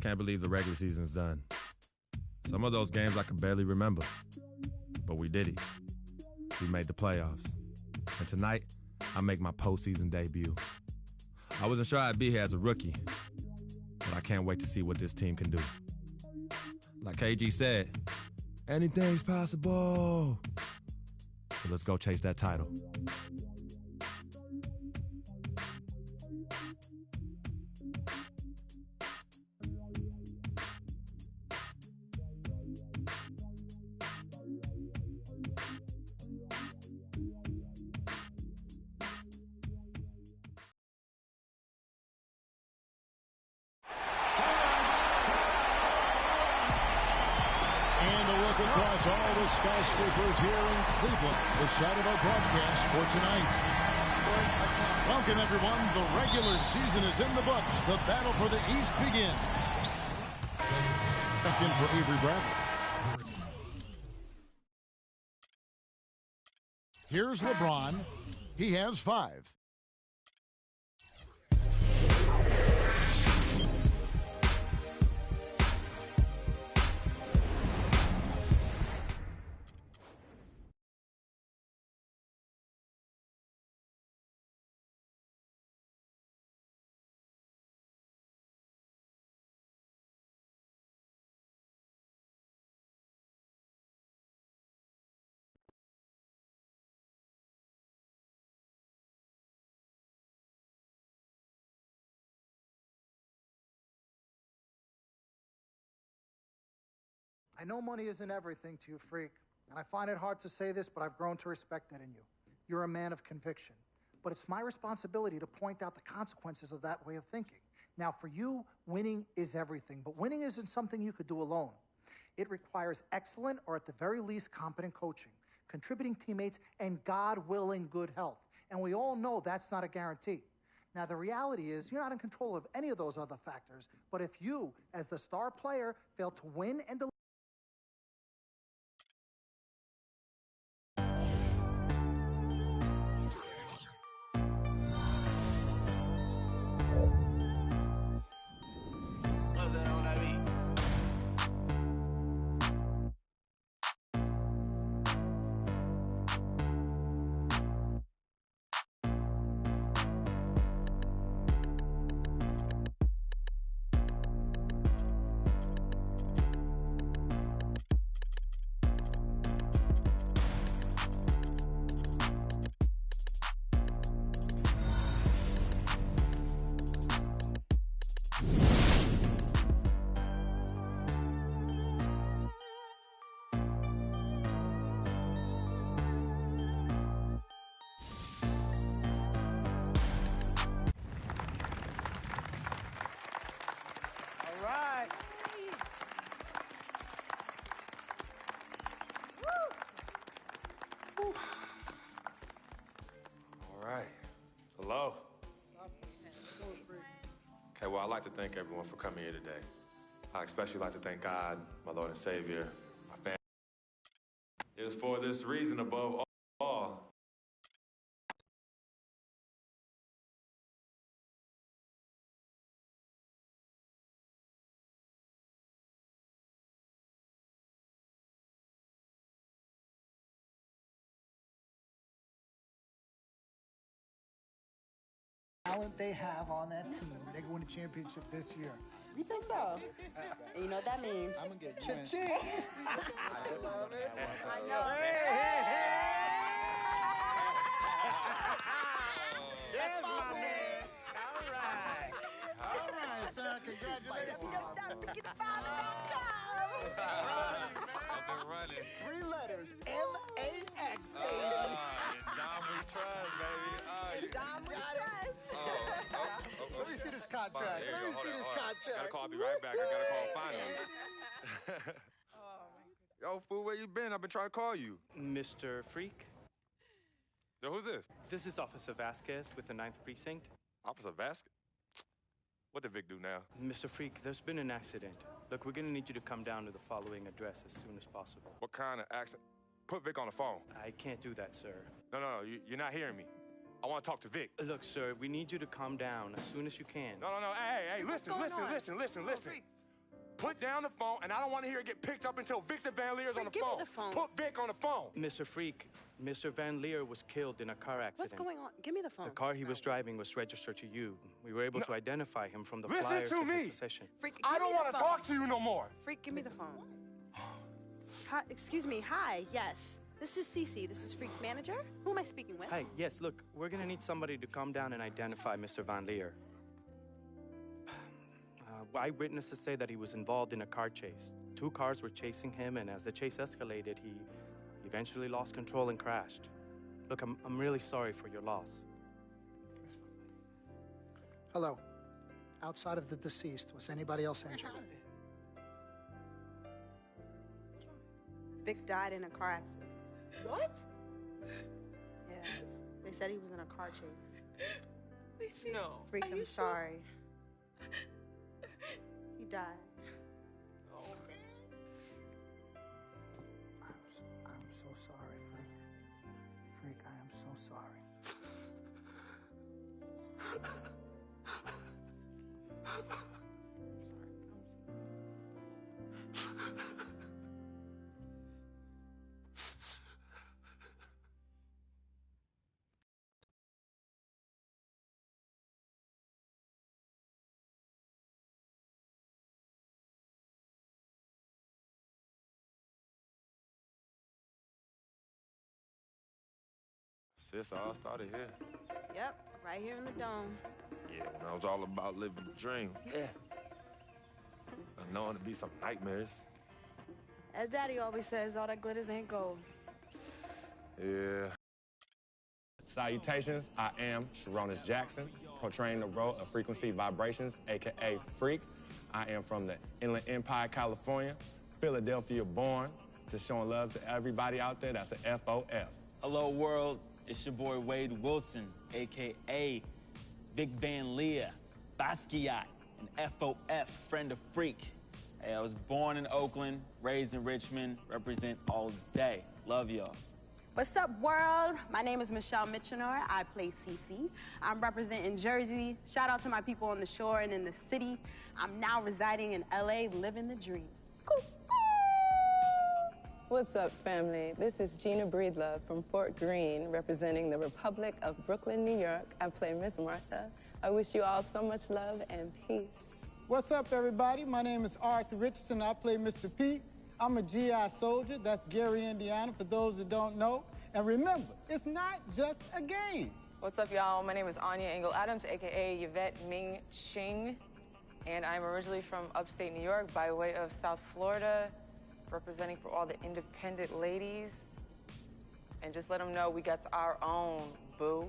Can't believe the regular season's done. Some of those games I can barely remember, but we did it. We made the playoffs. And tonight, I make my postseason debut. I wasn't sure I'd be here as a rookie, but I can't wait to see what this team can do. Like KG said, anything's possible. So let's go chase that title. Across all the skyscrapers here in Cleveland, the site of our broadcast for tonight. Welcome, everyone. The regular season is in the books. The battle for the East begins. Back in for Avery Bradley. Here's LeBron. He has 5. I know money isn't everything to you, freak, and I find it hard to say this, but I've grown to respect that in you. You're a man of conviction. But it's my responsibility to point out the consequences of that way of thinking. Now, for you, winning is everything, but winning isn't something you could do alone. It requires excellent, or at the very least, competent coaching, contributing teammates, and God willing, good health. And we all know that's not a guarantee. Now, the reality is you're not in control of any of those other factors, but if you, as the star player, fail to win and deliver, I'd like to thank everyone for coming here today. I especially like to thank God, my Lord and Savior, my family. It was for this reason above all. Talent they have on that team, they can win a championship this year. You think so? And you know what that means? I'm gonna get you. I love it. I know. Yes, my man. All right, son. Congratulations. I've been running. 3 letters, M-A-X, baby. Dom we trust, baby. Dom we trust. Let me see this contract. Let me see this contract. I'll be right back. I gotta call finally. Yo, fool, where you been? I've been trying to call you. Mr. Freak? Yo, who's this? This is Officer Vasquez with the 9th Precinct. Officer Vasquez? What did Vic do now? Mr. Freak, there's been an accident. Look, we're gonna need you to come down to the following address as soon as possible. What kind of accident? Put Vic on the phone. I can't do that, sir. No, you're not hearing me. I want to talk to Vic. Look, sir, we need you to calm down as soon as you can. No. Hey, listen. Put down the phone, and I don't want to hear it get picked up until Victor Van Leer's on the phone. Give me the phone. Put Vic on the phone. Mr. Freak, Mr. Van Leer was killed in a car accident. What's going on? Give me the phone. The car he was driving was registered to you. We were able to identify him from the Listen flyers to of his me. possession. Freak, I don't want to talk to you no more. Freak, give me the phone. Hi, excuse me. Hi. Yes. This is Cece. This is Freak's manager. Who am I speaking with? Hi, yes, look, we're gonna need somebody to come down and identify Mr. Van Leer. Eyewitnesses say that he was involved in a car chase. 2 cars were chasing him, and as the chase escalated, he eventually lost control and crashed. Look, I'm really sorry for your loss. Hello. Outside of the deceased, was anybody else injured? Vic died in a car accident. What? Yeah, they said he was in a car chase. No. Freak, I'm sorry. He died. I'm so sorry, Freak. Freak, I am so sorry. Sis, all started here. Yep, right here in the dome. Yeah, when I was all about living the dream. Yeah. I know it'll be some nightmares. As Daddy always says, all that glitters ain't gold. Yeah. Salutations, I am Sharonis Jackson, portraying the role of Frequency Vibrations, AKA Freak. I am from the Inland Empire, California, Philadelphia born, just showing love to everybody out there. That's an FOF. Hello, world. It's your boy Wade Wilson, a.k.a. Vic Van Leer, Basquiat, and FOF, friend of Freak. Hey, I was born in Oakland, raised in Richmond, represent all day. Love y'all. What's up, world? My name is Michelle Mitchenor. I play Cece. I'm representing Jersey. Shout out to my people on the shore and in the city. I'm now residing in LA, living the dream. What's up, family? This is Gina Breedlove from Fort Greene, representing the Republic of Brooklyn, New York. I play Miss Martha. I wish you all so much love and peace. What's up, everybody? My name is Arthur Richardson. I play Mr. Pete. I'm a GI soldier. That's Gary, Indiana, for those that don't know. And remember, it's not just a game. What's up, y'all? My name is Anya Engel Adams, a.k.a. Yvette Ming Ching, and I'm originally from upstate New York by way of South Florida, representing for all the independent ladies. And just let them know we got our own, boo.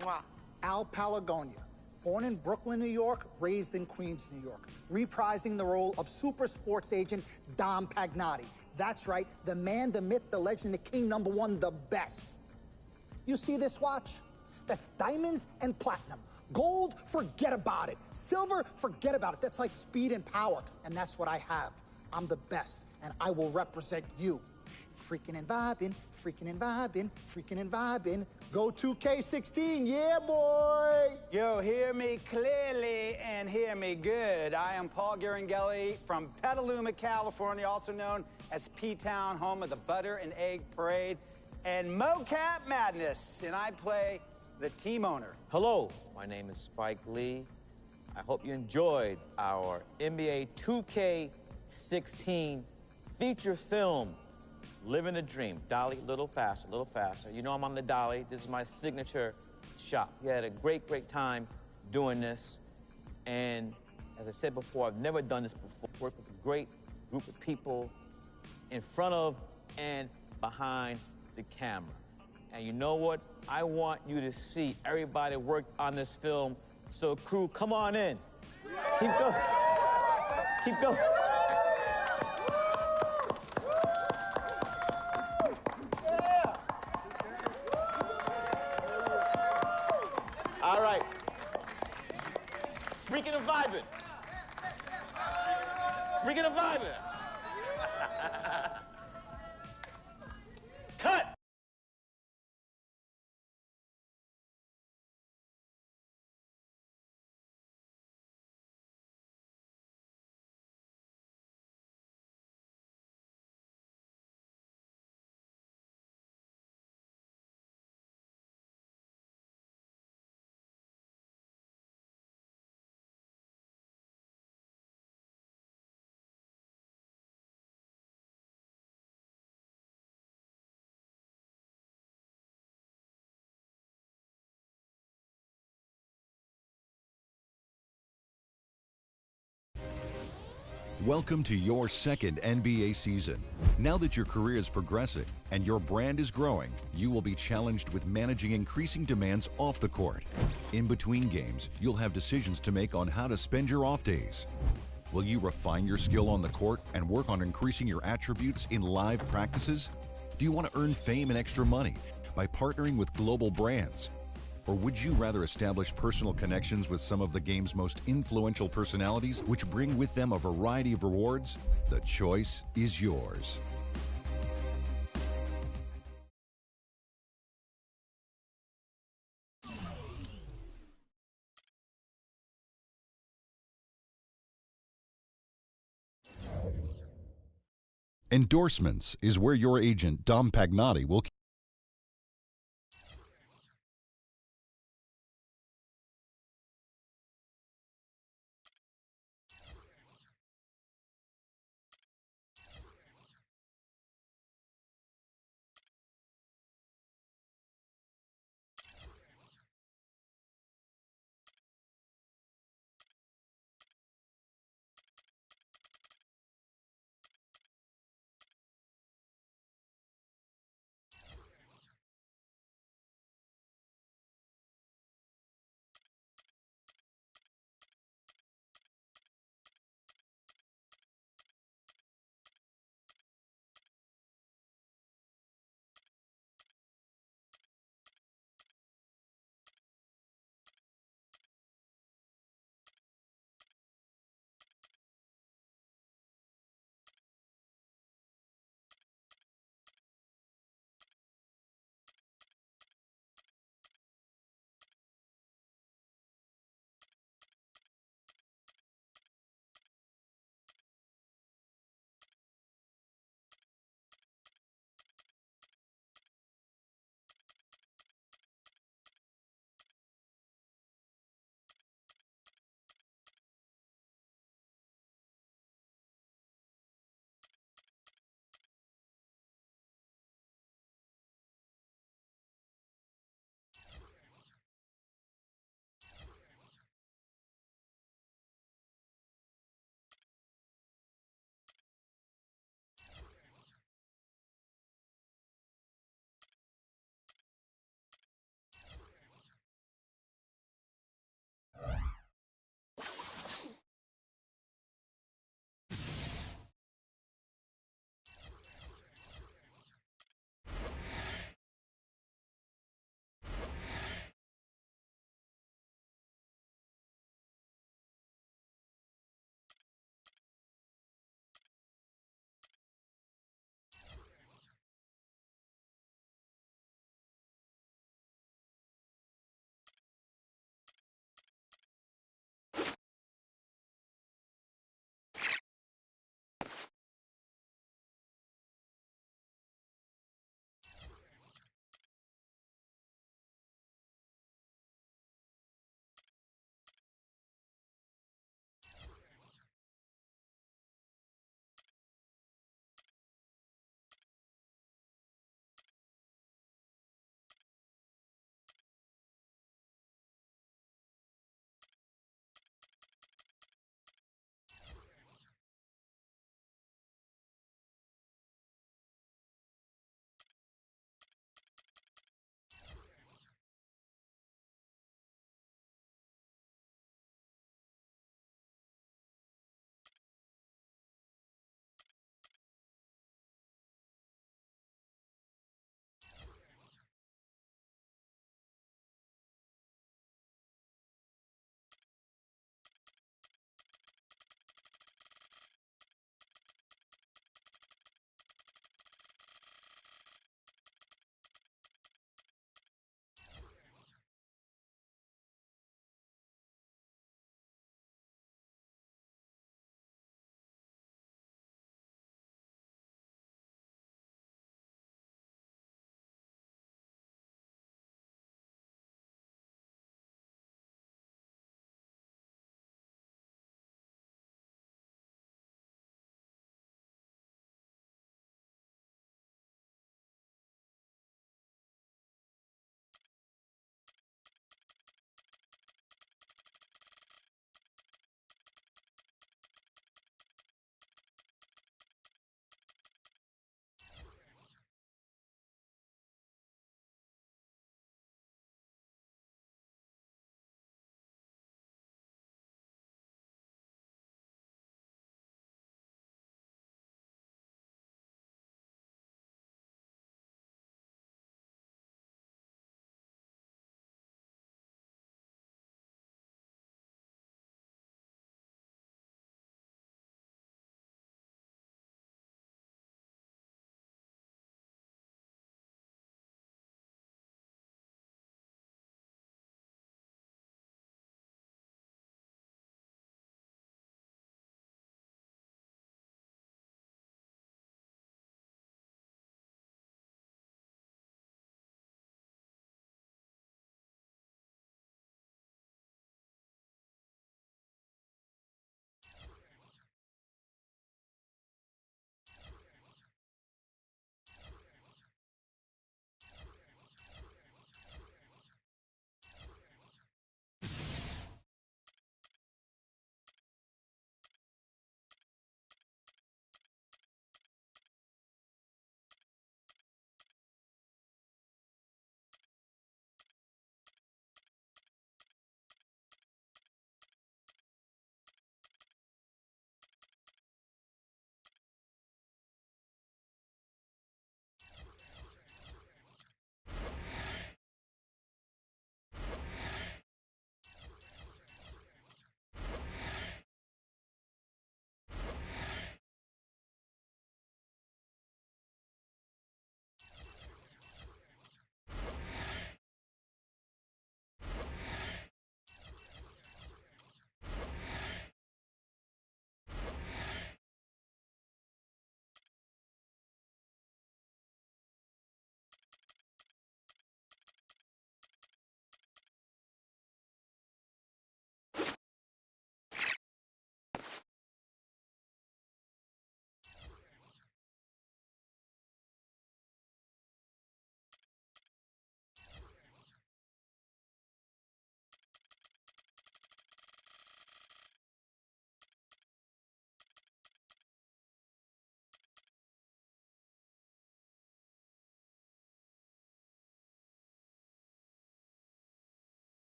Mwah. Al Palagonia, born in Brooklyn, New York, raised in Queens, New York, reprising the role of super sports agent Dom Pagnotti. That's right, the man, the myth, the legend, the king, #1, the best. You see this watch? That's diamonds and platinum, Gold, forget about it. Silver, forget about it. That's like speed and power, and that's what I have. I'm the best, and I will represent you. Freaking and vibing, freaking and vibing, freaking and vibing. Go 2K16, yeah, boy! Yo, hear me clearly and hear me good. I am Paul Garanghelli from Petaluma, California, also known as P-Town, home of the Butter and Egg Parade and Mocap Madness, and I play the team owner. Hello, my name is Spike Lee. I hope you enjoyed our NBA 2K16 feature film, Living the Dream. Dolly, a little faster, a little faster. You know I'm on the dolly. This is my signature shot. We had a great, great time doing this. And as I said before, I've never done this before. Worked with a great group of people in front of and behind the camera. And you know what? I want you to see everybody worked on this film. So crew, come on in. Keep going. Keep going. All right. Freaking and vibing. Freaking and vibing. Cut. Welcome to your second NBA season. Now that your career is progressing and your brand is growing, you will be challenged with managing increasing demands off the court. In between games, you'll have decisions to make on how to spend your off days. Will you refine your skill on the court and work on increasing your attributes in live practices? Do you want to earn fame and extra money by partnering with global brands? Or would you rather establish personal connections with some of the game's most influential personalities, which bring with them a variety of rewards? The choice is yours. Endorsements is where your agent, Dom Pagnotti, will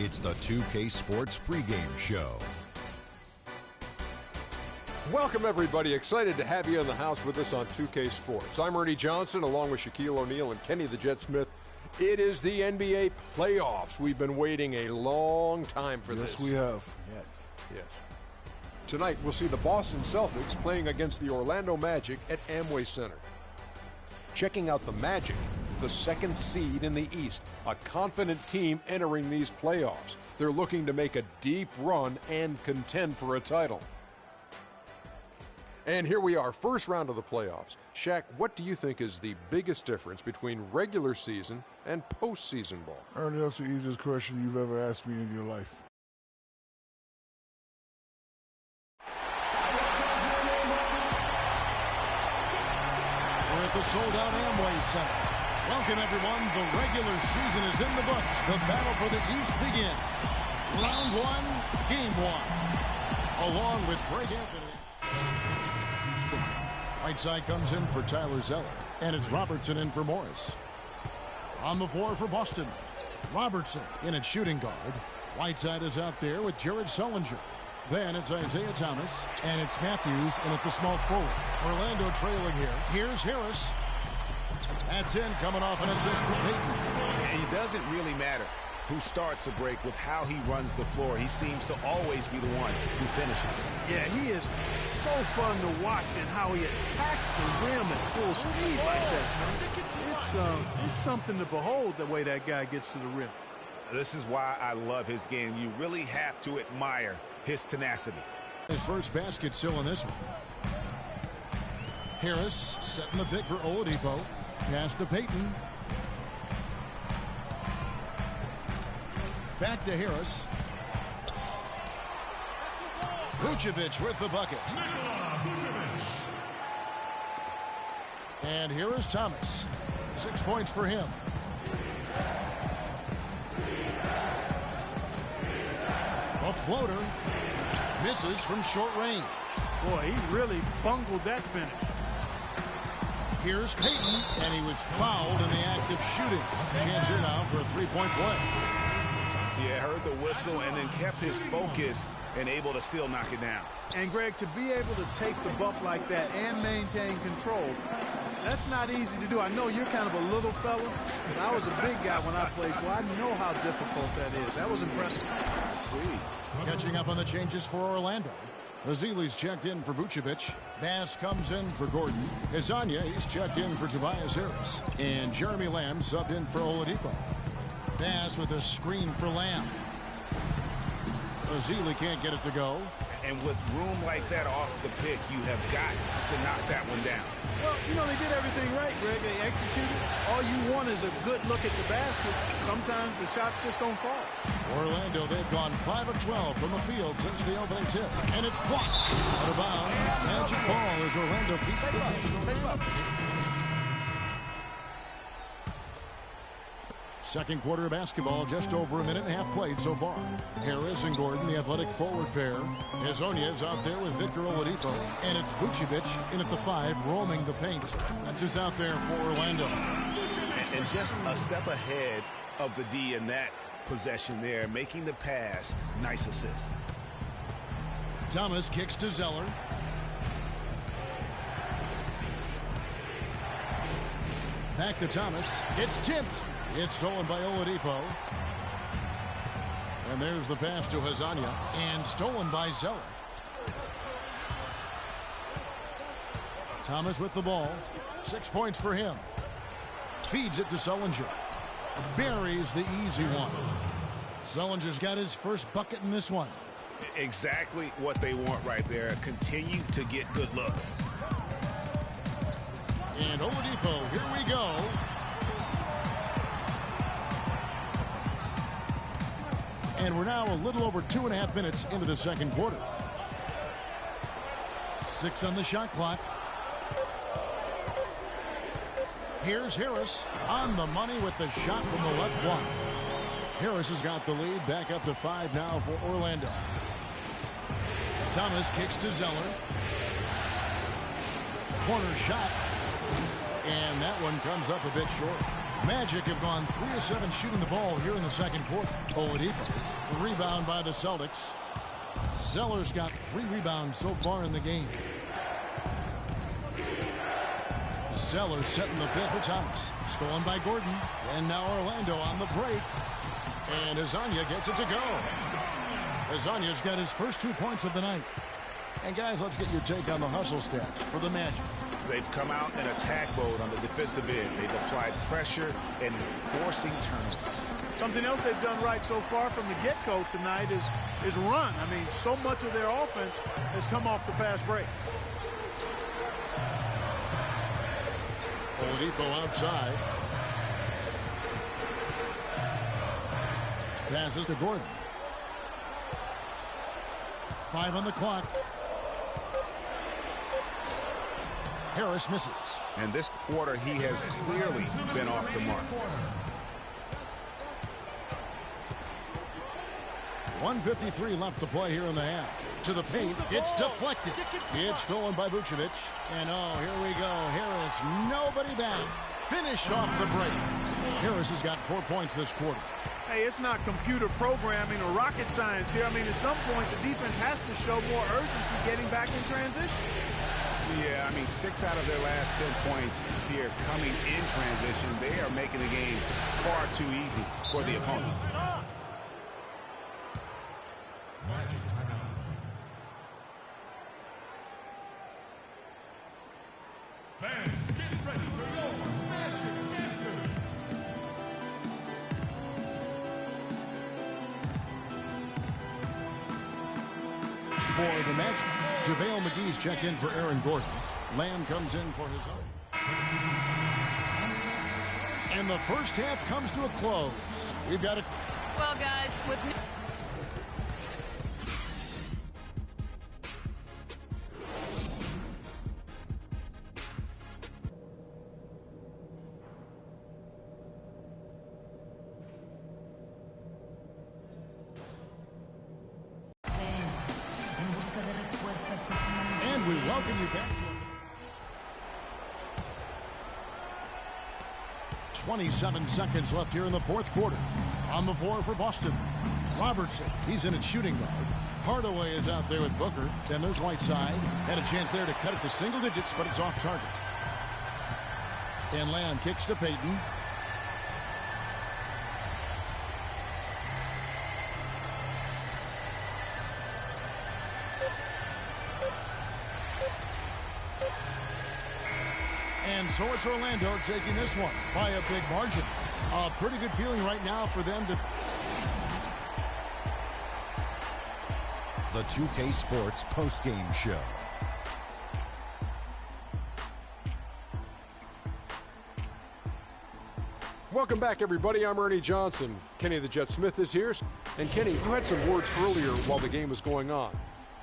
It's the 2K Sports pregame show. Welcome, everybody. Excited to have you in the house with us on 2K Sports. I'm Ernie Johnson, along with Shaquille O'Neal and Kenny the Jet Smith. It is the NBA playoffs. We've been waiting a long time for this. Yes, we have. Yes. Yes. Tonight, we'll see the Boston Celtics playing against the Orlando Magic at Amway Center. Checking out the Magic, the second seed in the East, a confident team entering these playoffs. They're looking to make a deep run and contend for a title. And here we are, first round of the playoffs. Shaq, what do you think is the biggest difference between regular season and postseason ball? Ernie, that's the easiest question you've ever asked me in your life. We're at the sold-out Amway Center. Welcome, everyone. The regular season is in the books. The battle for the East begins. Round one, game one. Along with Greg Anthony. Whiteside comes in for Tyler Zeller, and it's Robertson in for Morris. On the floor for Boston, Robertson in at shooting guard. Whiteside is out there with Jared Sullinger. Then it's Isaiah Thomas, and it's Matthews in at the small forward. Orlando trailing here. Here's Harris. That's in, coming off an assist from Payton. And it doesn't really matter who starts the break with how he runs the floor. He seems to always be the one who finishes it. Yeah, he is so fun to watch and how he attacks the rim at full speed like that. It's something to behold the way that guy gets to the rim. This is why I love his game. You really have to admire his tenacity. His first basket still in this one. Harris setting the pick for Oladipo. Pass to Payton. Back to Harris. Vucevic with the bucket. And here is Thomas. 6 points for him. A floater. Misses from short range. Boy, he really bungled that finish. Here's Payton, and he was fouled in the act of shooting. Chance here now for a three-point play. Yeah, heard the whistle and then kept his focus and able to still knock it down. And, Greg, to be able to take the bump like that and maintain control, that's not easy to do. I know you're kind of a little fella, but I was a big guy when I played, so I know how difficult that is. That was impressive. Catching up on the changes for Orlando. Azili's checked in for Vucevic. Bass comes in for Gordon. Izania, he's checked in for Tobias Harris. And Jeremy Lamb subbed in for Oladipo. Bass with a screen for Lamb. Azili can't get it to go. And with room like that off the pick, you have got to knock that one down. Well, you know, they did everything right, Greg. They executed. All you want is a good look at the basket. Sometimes the shots just don't fall. Orlando, they've gone 5 of 12 from the field since the opening tip. And it's blocked. Out of bounds. Magic ball as Orlando keeps possession. Second quarter of basketball, just over a minute and a half played so far. Harris and Gordon, the athletic forward pair. Izania is out there with Victor Oladipo. And it's Vucevic in at the 5, roaming the paint. That's who's out there for Orlando. And just a step ahead of the D in that possession there, making the pass. Nice assist. Thomas kicks to Zeller. Back to Thomas. It's tipped. It's stolen by Oladipo. And there's the pass to Hazania. And stolen by Zeller. Thomas with the ball. 6 points for him. Feeds it to Sullinger. Buries the easy one. Sullinger's got his first bucket in this one. Exactly what they want right there. Continue to get good looks. And Oladipo, here we go. And we're now a little over 2.5 minutes into the second quarter. 6 on the shot clock. Here's Harris on the money with the shot from the left block. Harris has got the lead, back up to 5 now for Orlando. Thomas kicks to Zeller. Corner shot. And that one comes up a bit short. Magic have gone 3 of 7 shooting the ball here in the second quarter. Oladipo, rebound by the Celtics. Zeller's got 3 rebounds so far in the game. Zeller setting the pick for Thomas. Stolen by Gordon. And now Orlando on the break. And Azania gets it to go. Azania's got his first 2 points of the night. And guys, let's get your take on the hustle stats for the Magic. They've come out in attack mode on the defensive end. They've applied pressure and forcing turnovers. Something else they've done right so far from the get-go tonight is run. I mean, so much of their offense has come off the fast break. Oladipo outside. Passes to Gordon. 5 on the clock. Harris misses. And this quarter, he has clearly been off the mark. 1:53 left to play here in the half. To the paint. It's deflected. It's stolen by Vucevic. And oh, here we go. Harris, nobody back. Finish off the break. Harris has got 4 points this quarter. Hey, it's not computer programming or rocket science here. I mean, at some point, the defense has to show more urgency getting back in transition. Yeah, I mean, 6 out of their last 10 points here coming in transition. They are making the game far too easy for the opponent. Fans, get ready for your Magic answers. For the Magic, JaVale McGee's checked in for Aaron Gordon. Lamb comes in for his own. And the first half comes to a close. We've got it. Well, guys, with And we welcome you back. 27 seconds left here in the fourth quarter. On the floor for Boston. Robertson, he's in at shooting guard. Hardaway is out there with Booker. Then there's Whiteside. Had a chance there to cut it to single digits, but it's off target. And Lamb kicks to Payton. And so it's Orlando taking this one by a big margin. A pretty good feeling right now for them to... The 2K Sports postgame show. Welcome back, everybody. I'm Ernie Johnson. Kenny the Jet Smith is here. And Kenny, you had some words earlier while the game was going on.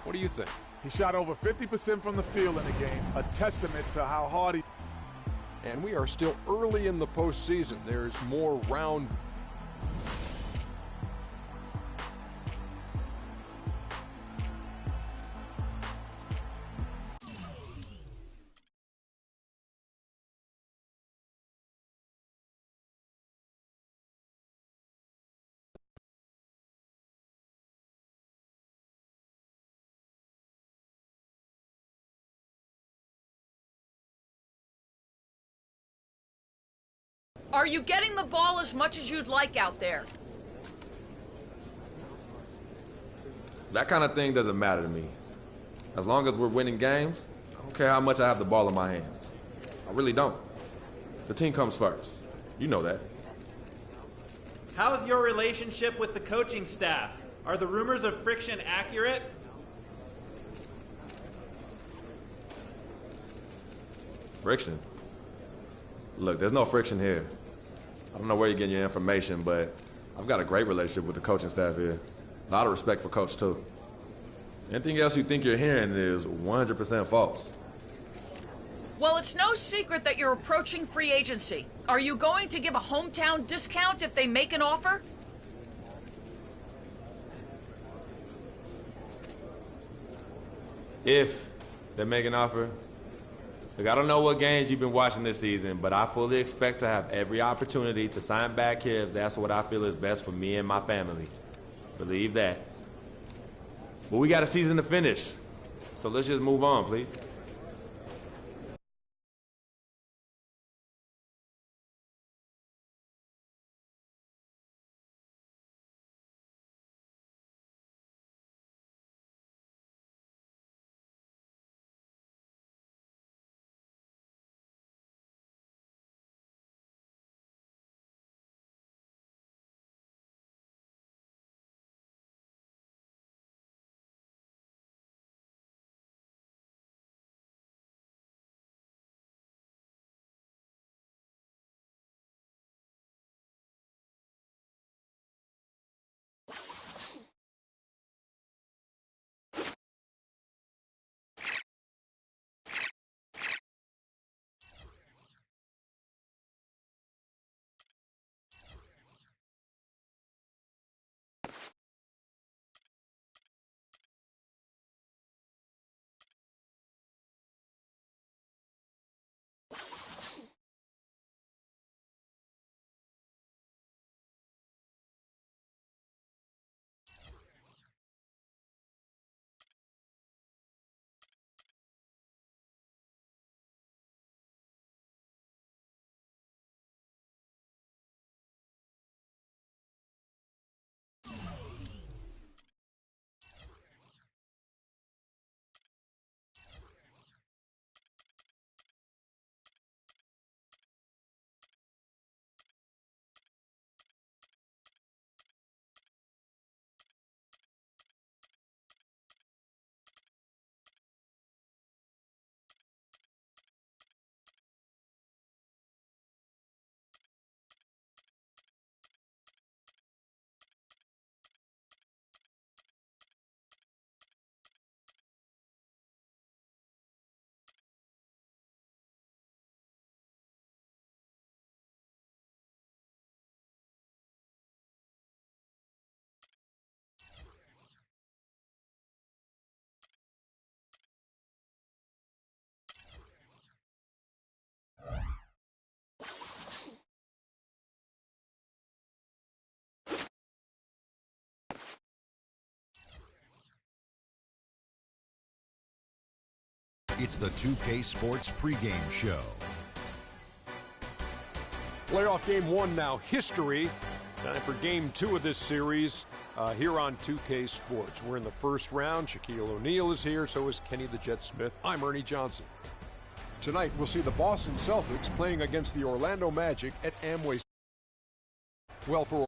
What do you think? He shot over 50% from the field in the game, a testament to how hard he... And we are still early in the postseason. There's more round. Are you getting the ball as much as you'd like out there? That kind of thing doesn't matter to me. As long as we're winning games, I don't care how much I have the ball in my hands. I really don't. The team comes first. You know that. How's your relationship with the coaching staff? Are the rumors of friction accurate? Friction? Look, there's no friction here. I don't know where you're getting your information, but I've got a great relationship with the coaching staff here. A lot of respect for Coach, too. Anything else you think you're hearing is 100% false. Well, it's no secret that you're approaching free agency. Are you going to give a hometown discount if they make an offer? If they make an offer, Look, I don't know what games you've been watching this season, but I fully expect to have every opportunity to sign back here if that's what I feel is best for me and my family. Believe that. But we got a season to finish, so let's just move on, please. It's the 2K Sports pregame show. Playoff game 1 now, history. Time for game 2 of this series here on 2K Sports. We're in the first round. Shaquille O'Neal is here, so is Kenny the Jet Smith. I'm Ernie Johnson. Tonight, we'll see the Boston Celtics playing against the Orlando Magic at Amway. Well, for